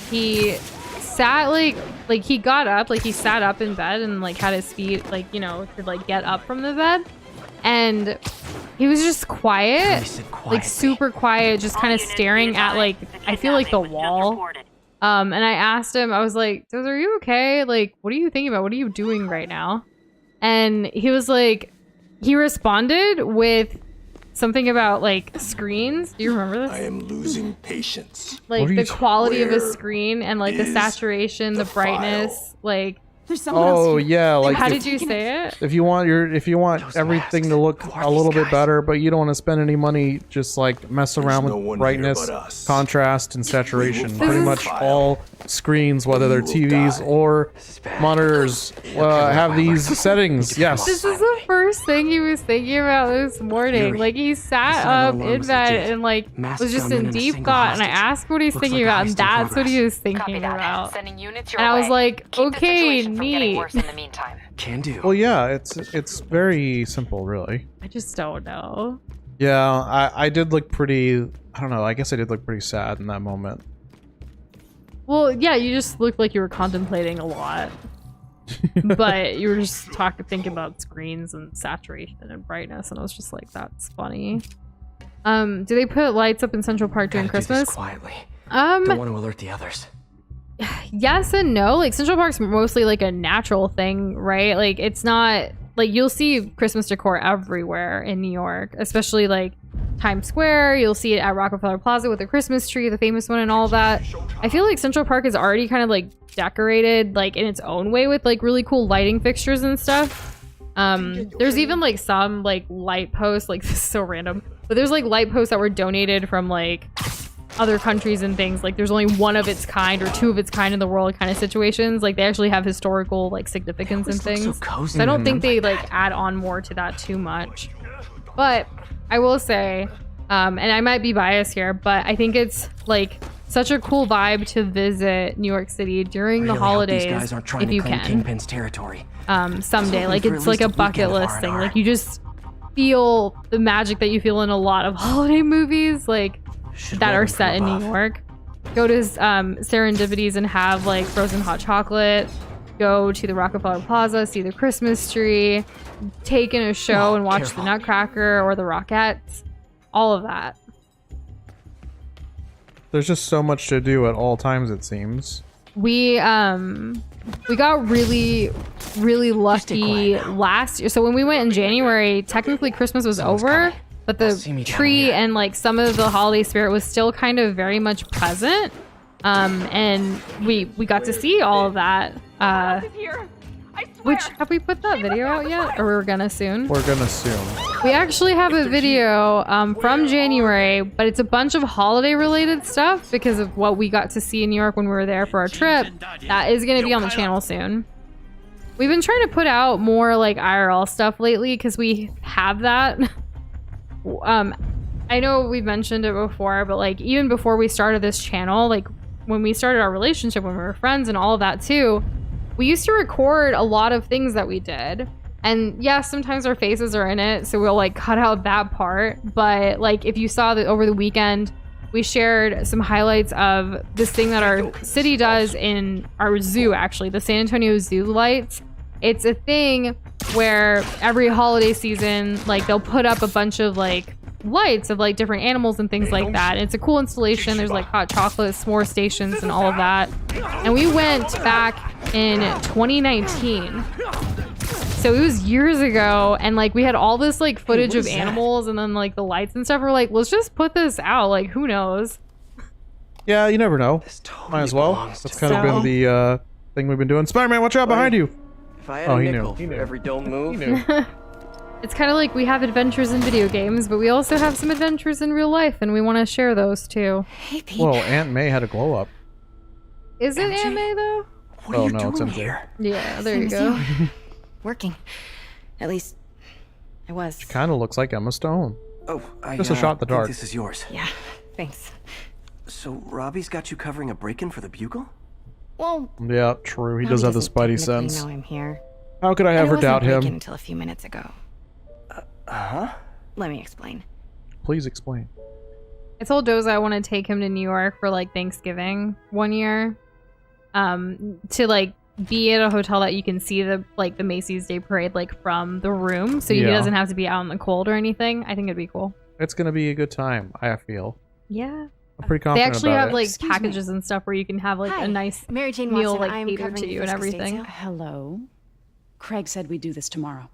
he sat like he got up, like he sat up in bed and like had his feet like, you know, to like get up from the bed. And he was just quiet, like super quiet, just kind of staring at like, I feel like the wall. And I asked him, I was like, Doza, are you okay? Like, what are you thinking about? What are you doing right now? And he was like, he responded with something about like screens. Do you remember this? I am losing patience. Like the quality of a Where screen and like the is saturation, the brightness, like. There's someone else Oh here. yeah, like How if, did you say it? if you want everything to look a little bit better, but you don't want to spend any money, just like mess around no with one brightness, here but us. contrast, and saturation. find Pretty the much file. all screens, whether they're You will TVs die. or monitors, have these settings. Yes. This is the first thing he was thinking about this morning. Yuri, Like he sat this up alarm in was bed legit. and like Mass was just gunman in and a deep single thought. And I hostage. asked what he's Looks thinking like a about, and heist in that's what he progress. was Copy thinking that. about. Sending units your And I was way. like, Keep the okay, situation from getting neat. worse in the meantime. Can do. Well, yeah, it's very simple, really. I just don't know. Yeah, I did look pretty. I don't know. I guess I did look pretty sad in that moment. Well, yeah, you just looked like you were contemplating a lot. But you were just thinking about screens and saturation and brightness, and I was just like, that's funny. Do they put lights up in Central Park during Gotta do Christmas? this quietly. Don't want to alert the others. Yes and no. Like Central Park's mostly like a natural thing, right? Like it's not like you'll see Christmas decor everywhere in New York, especially like Times Square. You'll see it at Rockefeller Plaza with the Christmas tree, the famous one, and all that. I feel like Central Park is already kind of like decorated like in its own way with like really cool lighting fixtures and stuff. There's even like some like light posts, like this is so random, but there's like light posts that were donated from like other countries and things. Like there's only one of its kind or two of its kind in the world kind of situations. Like they actually have historical like significance and things. So cozy. So I don't think they like add on more to that too much. But I will say, and I might be biased here, but I think it's like such a cool vibe to visit New York City during the Really hope holidays these guys aren't trying if to you claim can. Kingpin's territory. Someday. Hoping Like for it's at like least a a bucket weekend of list thing. R&R. Like you just feel the magic that you feel in a lot of holiday movies like that are set in New York. Go to Serendipities and have like frozen hot chocolate. Go to the Rockefeller Plaza, see the Christmas tree, take in a show and watch the Nutcracker or the Rockettes. All of that. There's just so much to do at all times, it seems. we got really lucky last year. So when we went in January, technically Christmas was over, but the tree and like some of the holiday spirit was still kind of very much present. And we got to see all of that. Which, have we put that video out yet? Or we're gonna soon? We're gonna soon. We actually have a video from January, but it's a bunch of holiday related stuff because of what we got to see in New York when we were there for our trip. That is gonna be on the channel soon. We've been trying to put out more like IRL stuff lately because we have that. I know we've mentioned it before, but like even before we started this channel, like when we started our relationship, when we were friends and all of that too, we used to record a lot of things that we did. And yeah, sometimes our faces are in it, so we'll like cut out that part. But like if you saw that over the weekend, we shared some highlights of this thing that our city does in our zoo, actually, the San Antonio Zoo lights. It's a thing where every holiday season, like they'll put up a bunch of like lights of like different animals and things like that. And it's a cool installation. There's like hot chocolate, s'more stations and all of that. And we went back in 2019. So it was years ago, and like we had all this like footage of animals and then like the lights and stuff. We're like, let's just put this out. Like, who knows? Yeah, you never know. Might as well. That's kind of been the thing we've been doing. Spider-Man, watch out behind you. If I had a nickel for every don't move. It's kind of like we have adventures in video games, but we also have some adventures in real life, and we want to share those too. Hey, Pete. Well, Aunt May had a glow up. Is it Aunt May though? What are you doing here? Yeah, there you go. Working. At least, I was. She kind of looks like Emma Stone. Oh, just a shot in the dark. This is yours. Yeah, thanks. So Robbie's got you covering a break-in for the Bugle? Well, yeah, true. He does have the Spidey sense. Know I'm here. How could I ever doubt him? Until a few minutes ago. Let me explain. Please explain. I told Doza I want to take him to New York for like Thanksgiving one year, to like be at a hotel that you can see the like the Macy's Day Parade like from the room, so he doesn't have to be out in the cold or anything. I think it'd be cool. It's gonna be a good time, I feel. Yeah. I'm pretty confident. They actually about have it. like packages and stuff where you can have like a nice Mary Jane meal Watson. like I'm catered to you and everything. Hello. Craig said we'd do this tomorrow.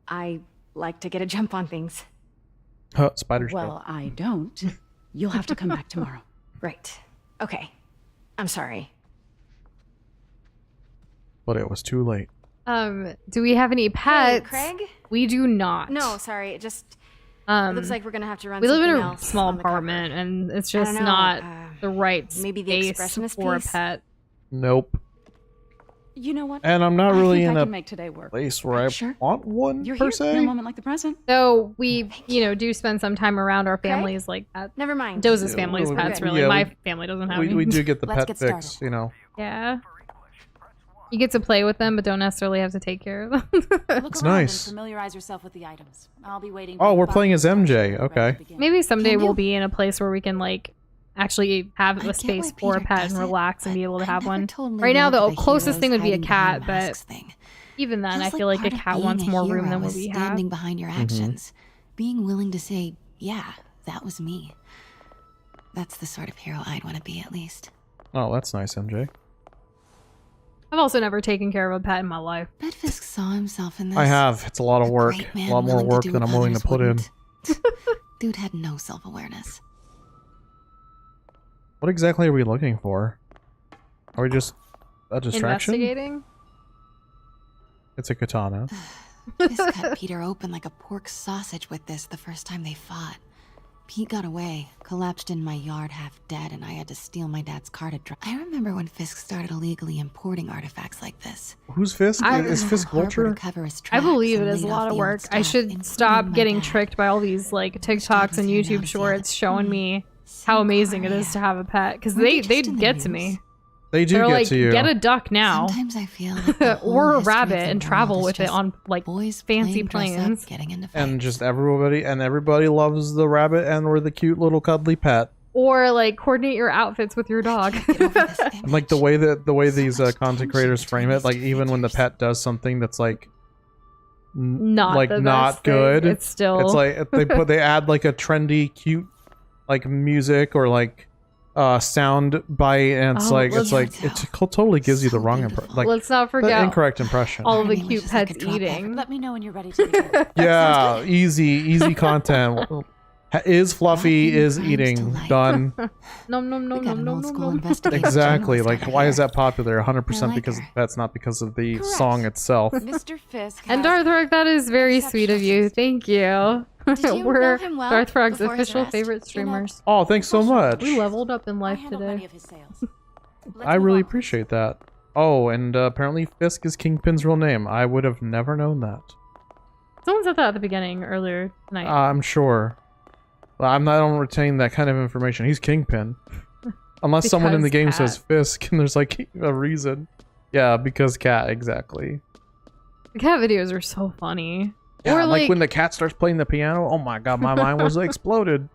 I like to get a jump on things. Spider Well, I don't. You'll have to come back tomorrow. Right. Okay. I'm sorry. But it was too late. Do we have any pets? Hey, Craig? We do not. No, sorry. It just it looks like we're gonna have to run. We live in something a else small on the cover. apartment, and it's just I don't know, not the right maybe the space expressionist for piece? a pet. Nope. You know what? And I'm not really I think in I a can make today work. place where I Sure. want one You're per here se. in a moment like the present. So we, do spend some time around our families like that. Never mind. Doza's family's pets, really. Yeah, My family doesn't have any. We do get the Let's pet get fix, started. you know. Yeah. You get to play with them, but don't necessarily have to take care of them. Look It's around nice. And familiarize yourself with the items. I'll be waiting. Oh, by the we're bar playing as when MJ. you're ready Okay. to begin. Maybe someday Can we'll do. be in a place where we can like actually have I a get space why for a Peter pet does and it, relax and but be able to I have never one. totally Right now, loved the the closest thing would be a heroes hiding cat, behind but masks thing. even then, I Feels feel like a part of cat being wants a more room hero than what is we have. standing behind your actions, being willing to say, "Yeah, that was me." That's the sort of hero I'd want to be, at least. Oh, that's nice, MJ. I've also never taken care of a pet in my life. Bet Fisk saw himself in this. I have. It's a lot of work. Great A man lot more willing to work do than what I'm willing to others put in. wouldn't. Dude had no self-awareness. What exactly are we looking for? Are we just a distraction? Investigating? It's a katana. Fisk cut Peter open like a pork sausage with this the first time they fought. Pete got away, collapsed in my yard half dead, and I had to steal my dad's car to drive. I remember when Fisk started illegally importing artifacts like this. Who's Fisk? Is Fisk Vulture? I believe it is a lot of work. I should stop getting tricked by all these like TikToks and YouTube shorts showing me how amazing it is to have a pet, because they get to me. They do They're get like, to you. get a duck now. Sometimes I feel like the whole or a history of rabbit the and world travel is with it just on like boys fancy playing dress up, planes. getting into And fights. just everybody loves the rabbit and we're the cute little cuddly pet. Or like coordinate your outfits with your dog. Like the way these content creators frame it, like even when the pet does something that's like Not like the not best thing, good, it's still it's like they add like a trendy cute like music or like sound bite, and it's Oh, like let's- it totally gives you the wrong impression, like Let's not the forget incorrect impression. all of the Learning cute wishes I pets could drop eating. Let me know when you're ready to begin. Yeah, easy content. Is Fluffy is eating done. Nom nom nom We got nom an nom old nom school nom. investigative Exactly. journalist Like, over why is here. that popular? 100% I like because her. that's not because of the Correct. song itself. Mr. Fisk And has Darth Rock, that is very sweet of you. Thank you. Did you We're know him well Darth Rock's before his official arrest? favorite streamers. Oh, thanks so much. We leveled up in I life handled today. many of his sales. Let's I move really on, please. appreciate that. Oh, and apparently Fisk is Kingpin's real name. I would have never known that. Someone said that at the beginning earlier tonight. I'm sure. Well, I don't retain that kind of information. He's Kingpin. Unless someone in the game Because says Fisk and there's like a reason. Yeah, because cat, exactly. The cat videos are so funny. Yeah, or like when the cat starts playing the piano. Oh my god, my mind was exploded.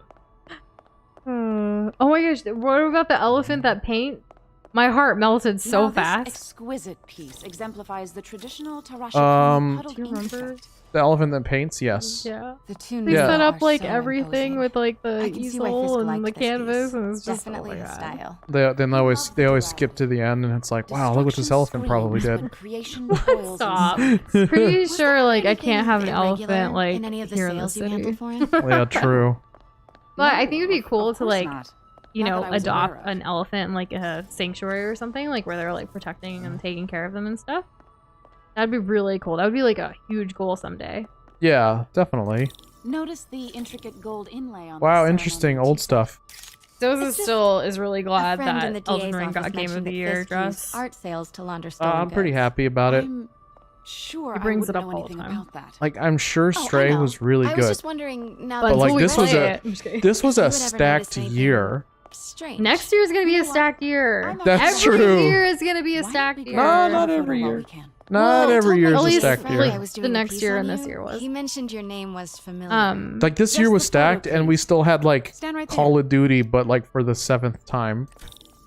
oh my gosh, what about the elephant that paint? My heart melted so Now, this fast. exquisite piece exemplifies the traditional Tarashi puddled Do you ink remember? effect. The elephant that paints, yes. Yeah. The two They Yeah. set up are like so everything imposing. with like the I can see why Fisk easel and liked the this canvas, piece. and it's just Definitely oh my his God. style. They always skip to the end and it's like, wow, look what this elephant probably Destruction did. screams when creation toils in Stop. silence. Pretty Was sure there like I anything can't have an irregular elephant like in any of the here in the sales you city. handled for him? Yeah, true. But I No, think it'd be cool of to course like not. you Not know, that I was adopt aware of. an elephant in like a sanctuary or something, like where they're like protecting and taking care of them and stuff. That'd be really cool. That would be like a huge goal someday. Yeah, definitely. Notice the intricate gold inlay on Wow, the interesting. ceremony Old teapot. stuff. Doza It's just still is really A glad friend in the that Elden DA's Ring office got Game of mentioned the that Year Fisk dress. used art sales to launder stolen I'm pretty goods. happy about it. I'm sure He brings I it up wouldn't know all the anything time. about that. Like, I'm sure Oh, I Stray know. was really I was good. just wondering now But that like, until we this was play a- it, I'm just kidding. This was You a would ever stacked notice anything year. strange. Next year is gonna be You a know what? stacked year. I'm That's Every true. year is gonna be a Why don't stacked we year. go No, for not a every photo while year. we can? Not Well, every told year my is a At least, stacked friend year. I was the doing a next piece year on and this you. year was. He mentioned your name was familiar. Like, this Just year was the photo, stacked, and we please. still had like Stand right there. Call of Duty, but like for the 7th time,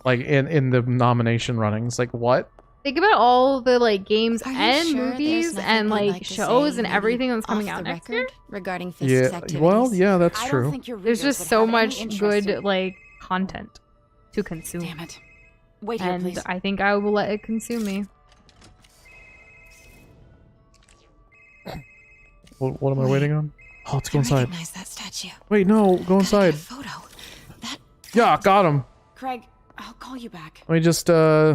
like in the nomination runnings. Like, what? Think about all the like games Are you and sure there's movies nothing and you'd like to shows say, and maybe everything that's coming off out the next year? record regarding Fisk's Yeah. activities? Well, yeah, that's I true. don't think your There's readers just would so have any much interest good in- like content to consume. Damn it. Wait here, And please. I think I will let it consume me. What am I Wait. waiting on? Oh, let's go I inside. recognize that statue. Wait, no, go Gotta inside. get a photo. That Yeah, got him. Craig, I'll call you back. Let me just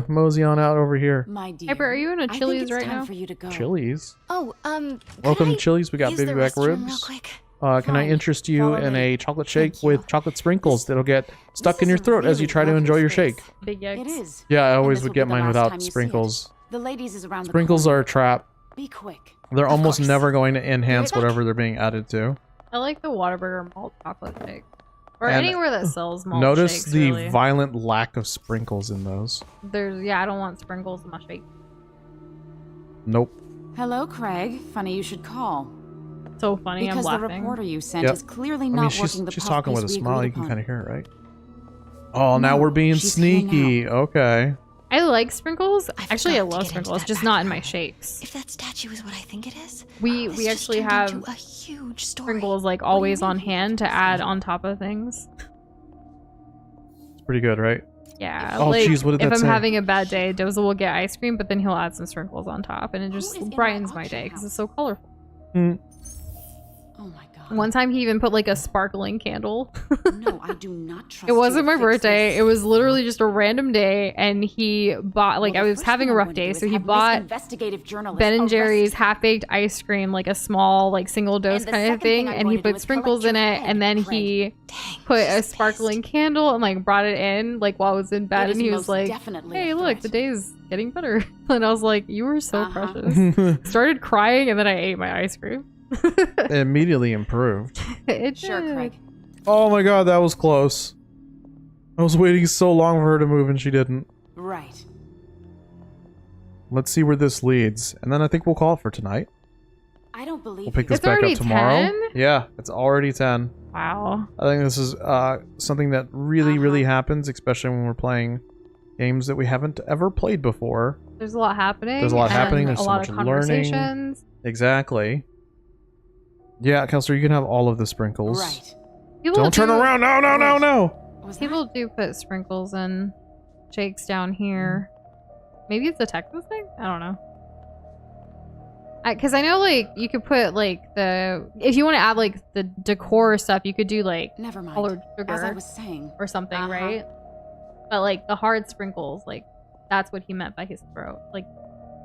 mosey on out over here. My dear. Hyper, are you in a I think Chili's it's right time now? for you to go. Chili's. Oh, Welcome could to Chili's. We got use baby the back restroom real ribs. quick? Can I Fine. interest you Follow in me. a chocolate shake Thank you. with chocolate sprinkles that'll get stuck This in your is a throat as you really try to lovely enjoy your space. shake? Big yikes. It is. Yeah, I And always this would will be get the mine last without time you see it. sprinkles. The ladies is around Sprinkles the are corner. a trap. Be quick. They're Of almost course. never going to enhance back. whatever they're being added to. I like the Whataburger malt chocolate shake. Or And anywhere that sells malt Notice shakes, the really. violent lack of sprinkles in those. Yeah, I don't want sprinkles in my shake. Nope. Hello, Craig. Funny you should call. So funny, Because I'm the laughing. reporter you sent Yep. is clearly I not mean, she's working the talking with a puff piece we smile. agreed You can upon. kind of hear it, right? Oh, now No, we're being she's here sneaky. Okay. I like sprinkles. I Actually, I forgot to love get into sprinkles, that just not in my background. shakes. If that statue is what I think it is, We this just actually turned have into a huge story. sprinkles like do you always mean on huge? hand to add on top of things. It's pretty good, right? Yeah, Oh, like jeez, what did if that I'm say? having a bad day, Doza will get ice cream, but then he'll add some sprinkles on top, and it just is in that brightens my auction day because house? it's so colorful. Oh my god. One time he even put like a sparkling candle. No, I do not trust It wasn't you my to fix birthday. this. It was literally just a random day, and he bought like Well, I the was first having thing a I'm rough going to day, do is so he have this bought investigative journalist Ben and Jerry's arrested. half-baked ice cream, like a small, like single dose And the kind of second thing, thing I'm and he going to do put is sprinkles collect in your it, head, and then Craig. he Dang, put a she's sparkling pissed. candle and like brought it in, like while I was in bed, It and is he was most like, definitely "Hey, a look, threat. the day's getting better," and I was like, "You were so Uh-huh. precious." Started crying, and then I ate my ice cream. It immediately improved. It Sure, did. Craig. Oh my god, that was close. I was waiting so long for her to move and she didn't. Right. Let's see where this leads. And then I think we'll call it for tonight. I don't believe We'll pick you. this It's back already up tomorrow. 10? Yeah, it's already 10. Wow. I think this is something that really happens, especially when we're playing games that we haven't ever played before. There's a lot happening. There's a lot and happening, there's a so lot much of learning. conversations. Exactly. Yeah, Counselor, you can have all of the sprinkles. Right. People Don't turn do- around! No, no, no, no! People do put sprinkles and shakes down here. Maybe it's a Texas thing? I don't know. Because I know, like, you could put, like, if you want to add, like, the decor stuff, you could do, like, Never mind. colored sugar. As I was saying. Or something, right? But, like, the hard sprinkles, like, that's what he meant by his throat. Like,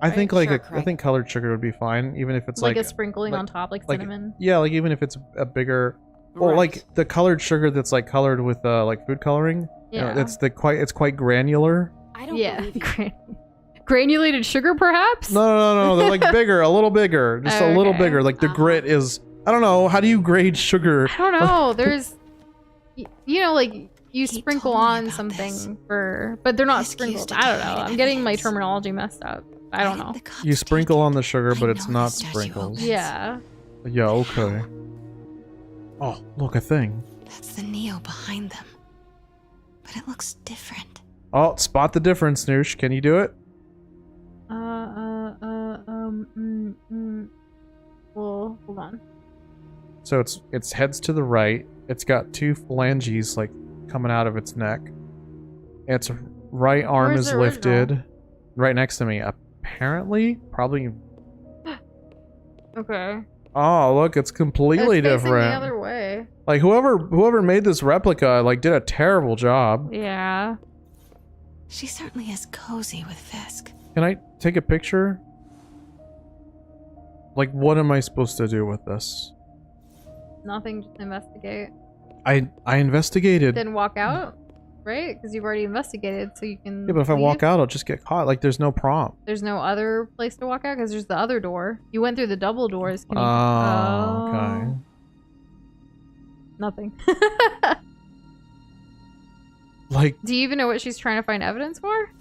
I think, right? like, Sure, I think colored sugar would be fine, even if it's, like a sprinkling on top, like cinnamon. Yeah, like, even if it's a bigger... Or, like, the colored sugar that's, like, colored with, like, food coloring. Yeah. You know, it's quite granular. I don't believe you. Granulated sugar, perhaps? No. They're, like, bigger, a little bigger. Just a little bigger. Like, the grit is... I don't know. How do you grade sugar? I don't know. There's... You know, like, you sprinkle on something for... But they're not sprinkles. I don't know. I'm getting my terminology messed up. I don't know. You sprinkle on the sugar, but it's not sprinkles. Yeah. Yeah, okay. Oh, look, a thing. That's the Neo behind them. But it looks different. Oh, spot the difference, Noosh. Can you do it? Well, hold on. So it's heads to the right. It's got two phalanges, like, coming out of its neck. Its right arm Where's is the lifted. original? Right next to me. Apparently, probably... Okay. Oh, look, it's completely It's facing different. the other way. Like, whoever made this replica, like, did a terrible job. Yeah. She certainly is cozy with Fisk. Can I take a picture? Like, what am I supposed to do with this? Nothing, just investigate. I investigated. Then walk out, right? Because you've already investigated, so you can Yeah, but if I leave. walk out, I'll just get caught. Like, there's no prompt. There's no other place to walk out because there's the other door. You went through the double doors. Can you... Okay. Nothing. Like, Do you even know what she's trying to find evidence for?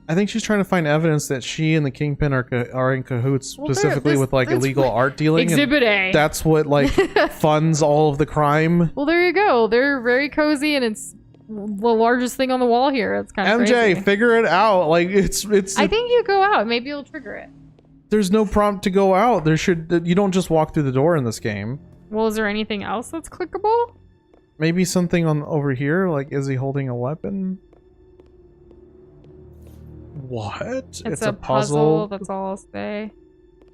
I think she's trying to find evidence that she and the Kingpin are in cahoots, Well, specifically with, like, that's illegal what- art dealing. and Exhibit A. That's what, like, funds all of the crime. Well, there you go. They're very cozy, and it's the largest thing on the wall here. It's kind of MJ, crazy. figure it out. Like, it's. I think you go out. Maybe you'll trigger it. There's no prompt to go out. You don't just walk through the door in this game. Well, is there anything else that's clickable? Maybe something on over here, like, is he holding a weapon? What? It's a puzzle. That's all I'll say.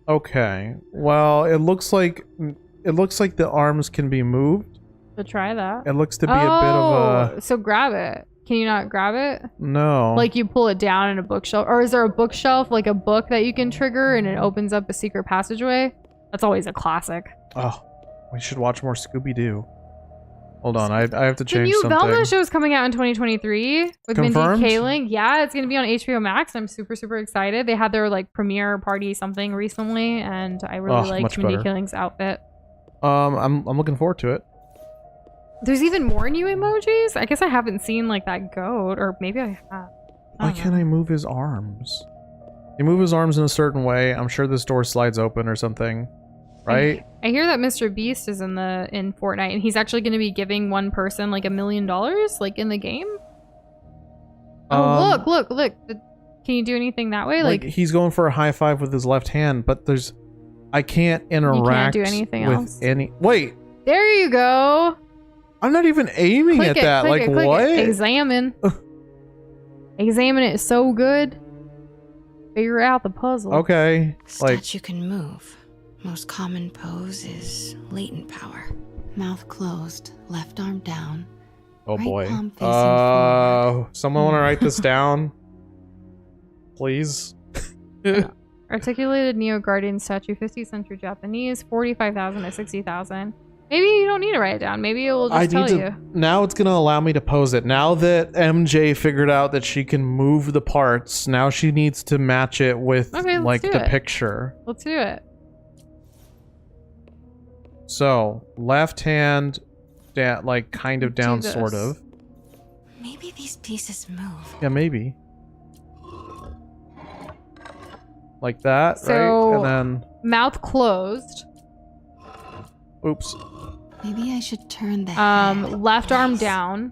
Okay. Well, it looks like the arms can be moved. So try that. It looks to be a bit of a... So grab it. Can you not grab it? No. Like you pull it down in a bookshelf, or is there a bookshelf, like a book that you can trigger and it opens up a secret passageway? That's always a classic. Oh, we should watch more Scooby-Doo. Hold on, I have to The change new something. Velma show is coming out in 2023 with Confirmed? Mindy Kaling. Yeah, it's gonna be on HBO Max. I'm super excited. They had their like premiere party something recently, and I really liked much Mindy better. Kaling's outfit. I'm looking forward to it. There's even more new emojis. I guess I haven't seen like that goat, or maybe I have. Why can't I move his arms? You move his arms in a certain way. I'm sure this door slides open or something, right? I hear that Mr. Beast is in Fortnite, and he's actually going to be giving one person like $1 million, like in the game. Oh, look! Can you do anything that way? Like he's going for a high five with his left hand, but I can't interact do anything with else. any. Wait, there you go. I'm not even aiming at that. Like what? Examine. Examine it so good. Figure out the puzzle. Okay. Statue can move. Most common pose is latent power. Mouth closed, left arm down. Oh right boy. palm facing forward. Someone want to write this down? Please. Articulated Neo Guardian statue, 50th century Japanese, 45,000 to 60,000. Maybe you don't need to write it down. Maybe it will just tell you. Now it's going to allow me to pose it. Now that MJ figured out that she can move the parts, now she needs to match it with like the picture. Let's do it. So, left hand, like kind of down, sort of. Maybe these pieces move. Yeah, maybe. Like that, So, right? And then... mouth closed. Oops. Maybe I should turn that. Left arm down.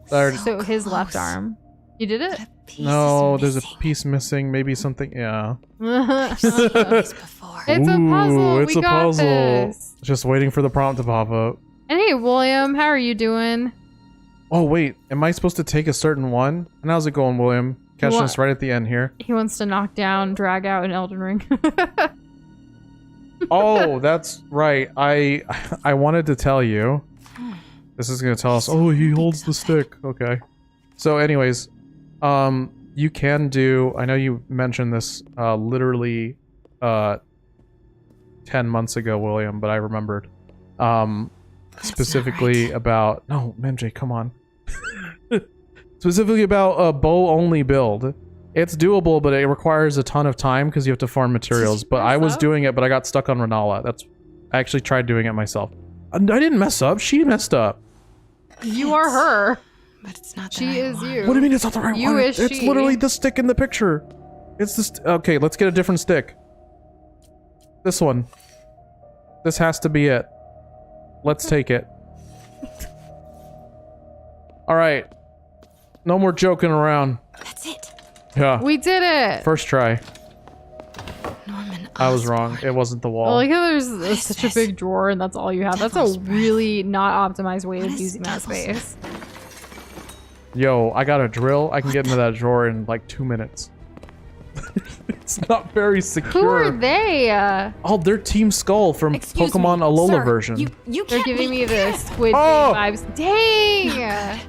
There. So his left arm. You did it? No, there's a piece missing. Maybe something. Yeah. It's a puzzle. It's We a got puzzle. this. Just waiting for the prompt to pop up. And hey, William, how are you doing? Oh wait, am I supposed to take a certain one? And how's it going, William? Catching us right at the end here. He wants to knock down, drag out an Elden Ring. Oh, that's right. I wanted to tell you. This is gonna tell us. Oh, he holds the stick. Okay. So, anyways, you can do. I know you mentioned this literally 10 months ago, William, but I remembered. Specifically about. No, MJ, come on. Specifically about a bow-only build. It's doable, but it requires a ton of time because you have to farm materials. But I was doing it, but I got stuck on Renala. I actually tried doing it myself. I didn't mess up. She messed up. You are her. But it's not. She is you. What do you mean it's not the right you one? Is it's she. literally the stick in the picture. It's this. Okay, let's get a different stick. This one. This has to be it. Let's take it. All right. No more joking around. That's it. Yeah. We did it. First try. Norman. I was wrong. It wasn't the wall. I like how there's such a big drawer and that's all you have. That's a really not optimized way of using that space. Yo, I got a drill. I can get into that drawer in like 2 minutes. It's not very secure. Who are they? Oh, they're Team Skull from Pokemon Alola version. They're giving me the Squid Game vibes. Dang!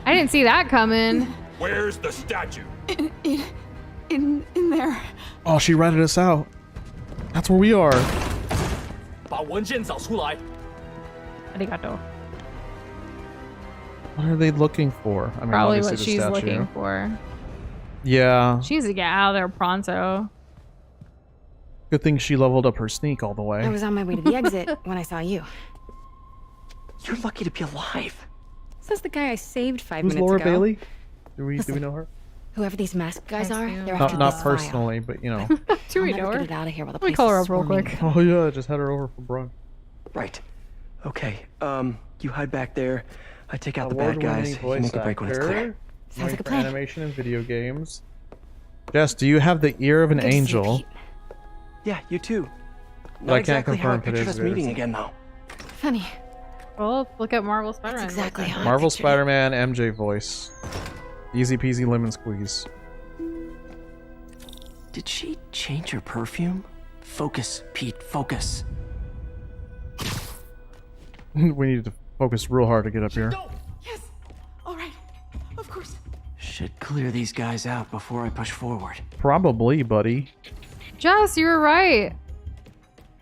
I didn't see that coming. Where's the statue? In there. Oh, she ratted us out. That's where we are. Arigato. What are they looking for? I mean, Probably obviously what the she's statue. looking for. Yeah. She needs to get out of there pronto. Good thing she leveled up her sneak all the way. I was on my way to the exit when I saw you. You're lucky to be alive. Says the guy I saved 5 Who's minutes Laura ago. Bailey? Do we know her? Whoever these masked guys are, they're after Not this personally, but you know. Do we I'll know never her? get it out of here while the Let me place call her is up real swarming. quick. Oh yeah, I just had her over from Brun. Right. Okay. You hide back there. I take out the bad guys. You Voice make a break when it's actor, clear. Sounds like a for plan. animation and video games. Jess, do you have the ear of an angel? Yeah, you too. But Not I can't exactly how I confirm if it pictured is us or meeting isn't. again, though. Funny. Well, look at Marvel Spider-Man. That's exactly how I Marvel pictured it. Spider-Man MJ voice. Easy peasy lemon squeeze. Did she change her perfume? Focus, Pete, focus. We need to focus real hard to get up here. Yes. All right. Of course. Should clear these guys out before I push forward. Probably, buddy. Jess, you were right.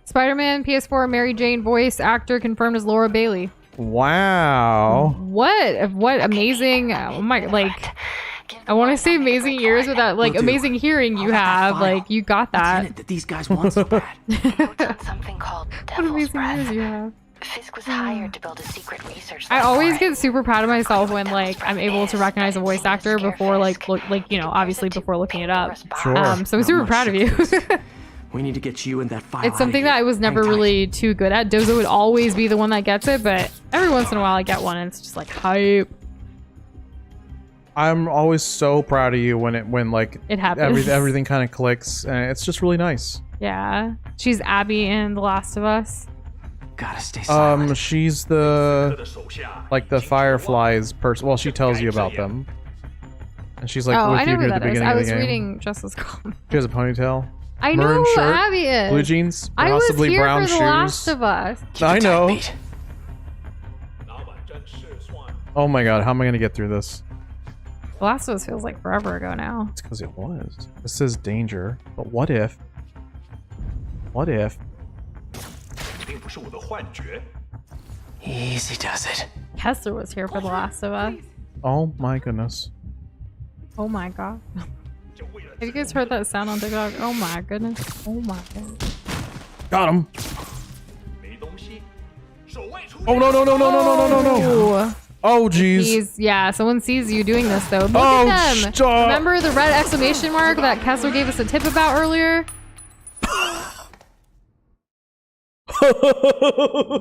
Spider-Man PS4 Mary Jane voice actor confirmed as Laura Bailey. Wow. What amazing, oh my, like, I want to say amazing ears with that, like, amazing hearing you have. Like, you got that. That these guys want so bad. Something called What Devil's amazing Breath. ears you have. Fisk was hired to build a secret research I always laboratory. get super proud of myself when, like, I'm able to recognize a voice actor before, like, you know, obviously before looking it up. Sure. So I'm super proud of you. We need to get you and that file. It's something that I was never really too good at. Dozo would always be the one that gets it, but every once in a while I get one and it's just like hype. I'm always so proud of you when like It happens. everything kind of clicks, and it's just really nice. Yeah. She's Abby in The Last of Us. Gotta stay silent. She's the like the Fireflies person. Well, she tells you about them, and she's like oh, with I know you who near the that is. beginning I of the was game. reading Justice Column. She has a ponytail. I know Maroon who shirt, Abby is. blue jeans, I was possibly here brown for The shoes. Last of Us. I know. Oh my god, how am I gonna get through this? The Last of Us feels like forever ago now. It's because it was. This says danger, but what if? What if? Easy does it. Kessler was here for The Last of Us. Oh my goodness. Oh my god. Have you guys heard that sound on TikTok? Oh my goodness. Oh my goodness. Got him. Oh no no no no no no no no no. Oh jeez. Yeah, someone sees you doing this though. Look Oh, at them. stop. Remember the red exclamation mark that Kessler gave us a tip about earlier?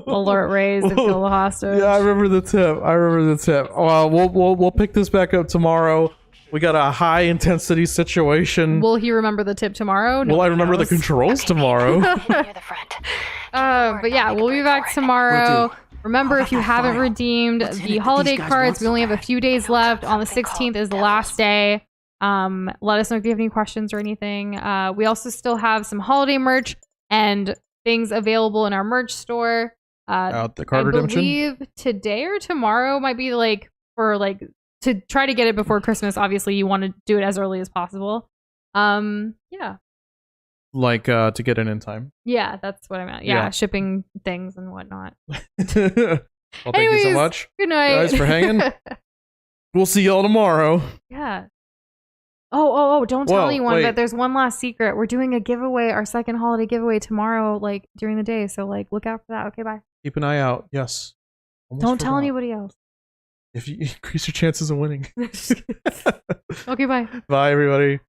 Alert raised to kill the hostage. Yeah, I remember the tip. I remember the tip. Well, we'll pick this back up tomorrow. We got a high intensity situation. Will he remember the tip tomorrow? Will I remember the controls tomorrow? But yeah, we'll be back tomorrow. Remember, if you haven't redeemed What's in it the that holiday these guys cards, want we so only have a bad? few days left. On the 16th is the last day. Let us know if you have any questions or anything. We also still have some holiday merch and things available in our merch store. The card I redemption? believe today or tomorrow might be like for like to try to get it before Christmas. Obviously, you want to do it as early as possible. Yeah. Like to get it in time. Yeah, that's what I meant. Yeah, Yeah. shipping things and whatnot. Well, thank you so Anyways, much, good night. guys, for hanging. We'll see y'all tomorrow. Yeah. Oh, don't tell Whoa, anyone, wait. but there's one last secret. We're doing a giveaway, our second holiday giveaway tomorrow, like during the day. So like look out for that. Okay, bye. Keep an eye out. Yes. Almost Don't tell forgot. anybody else. If you increase your chances of winning. Okay, bye. Bye, everybody.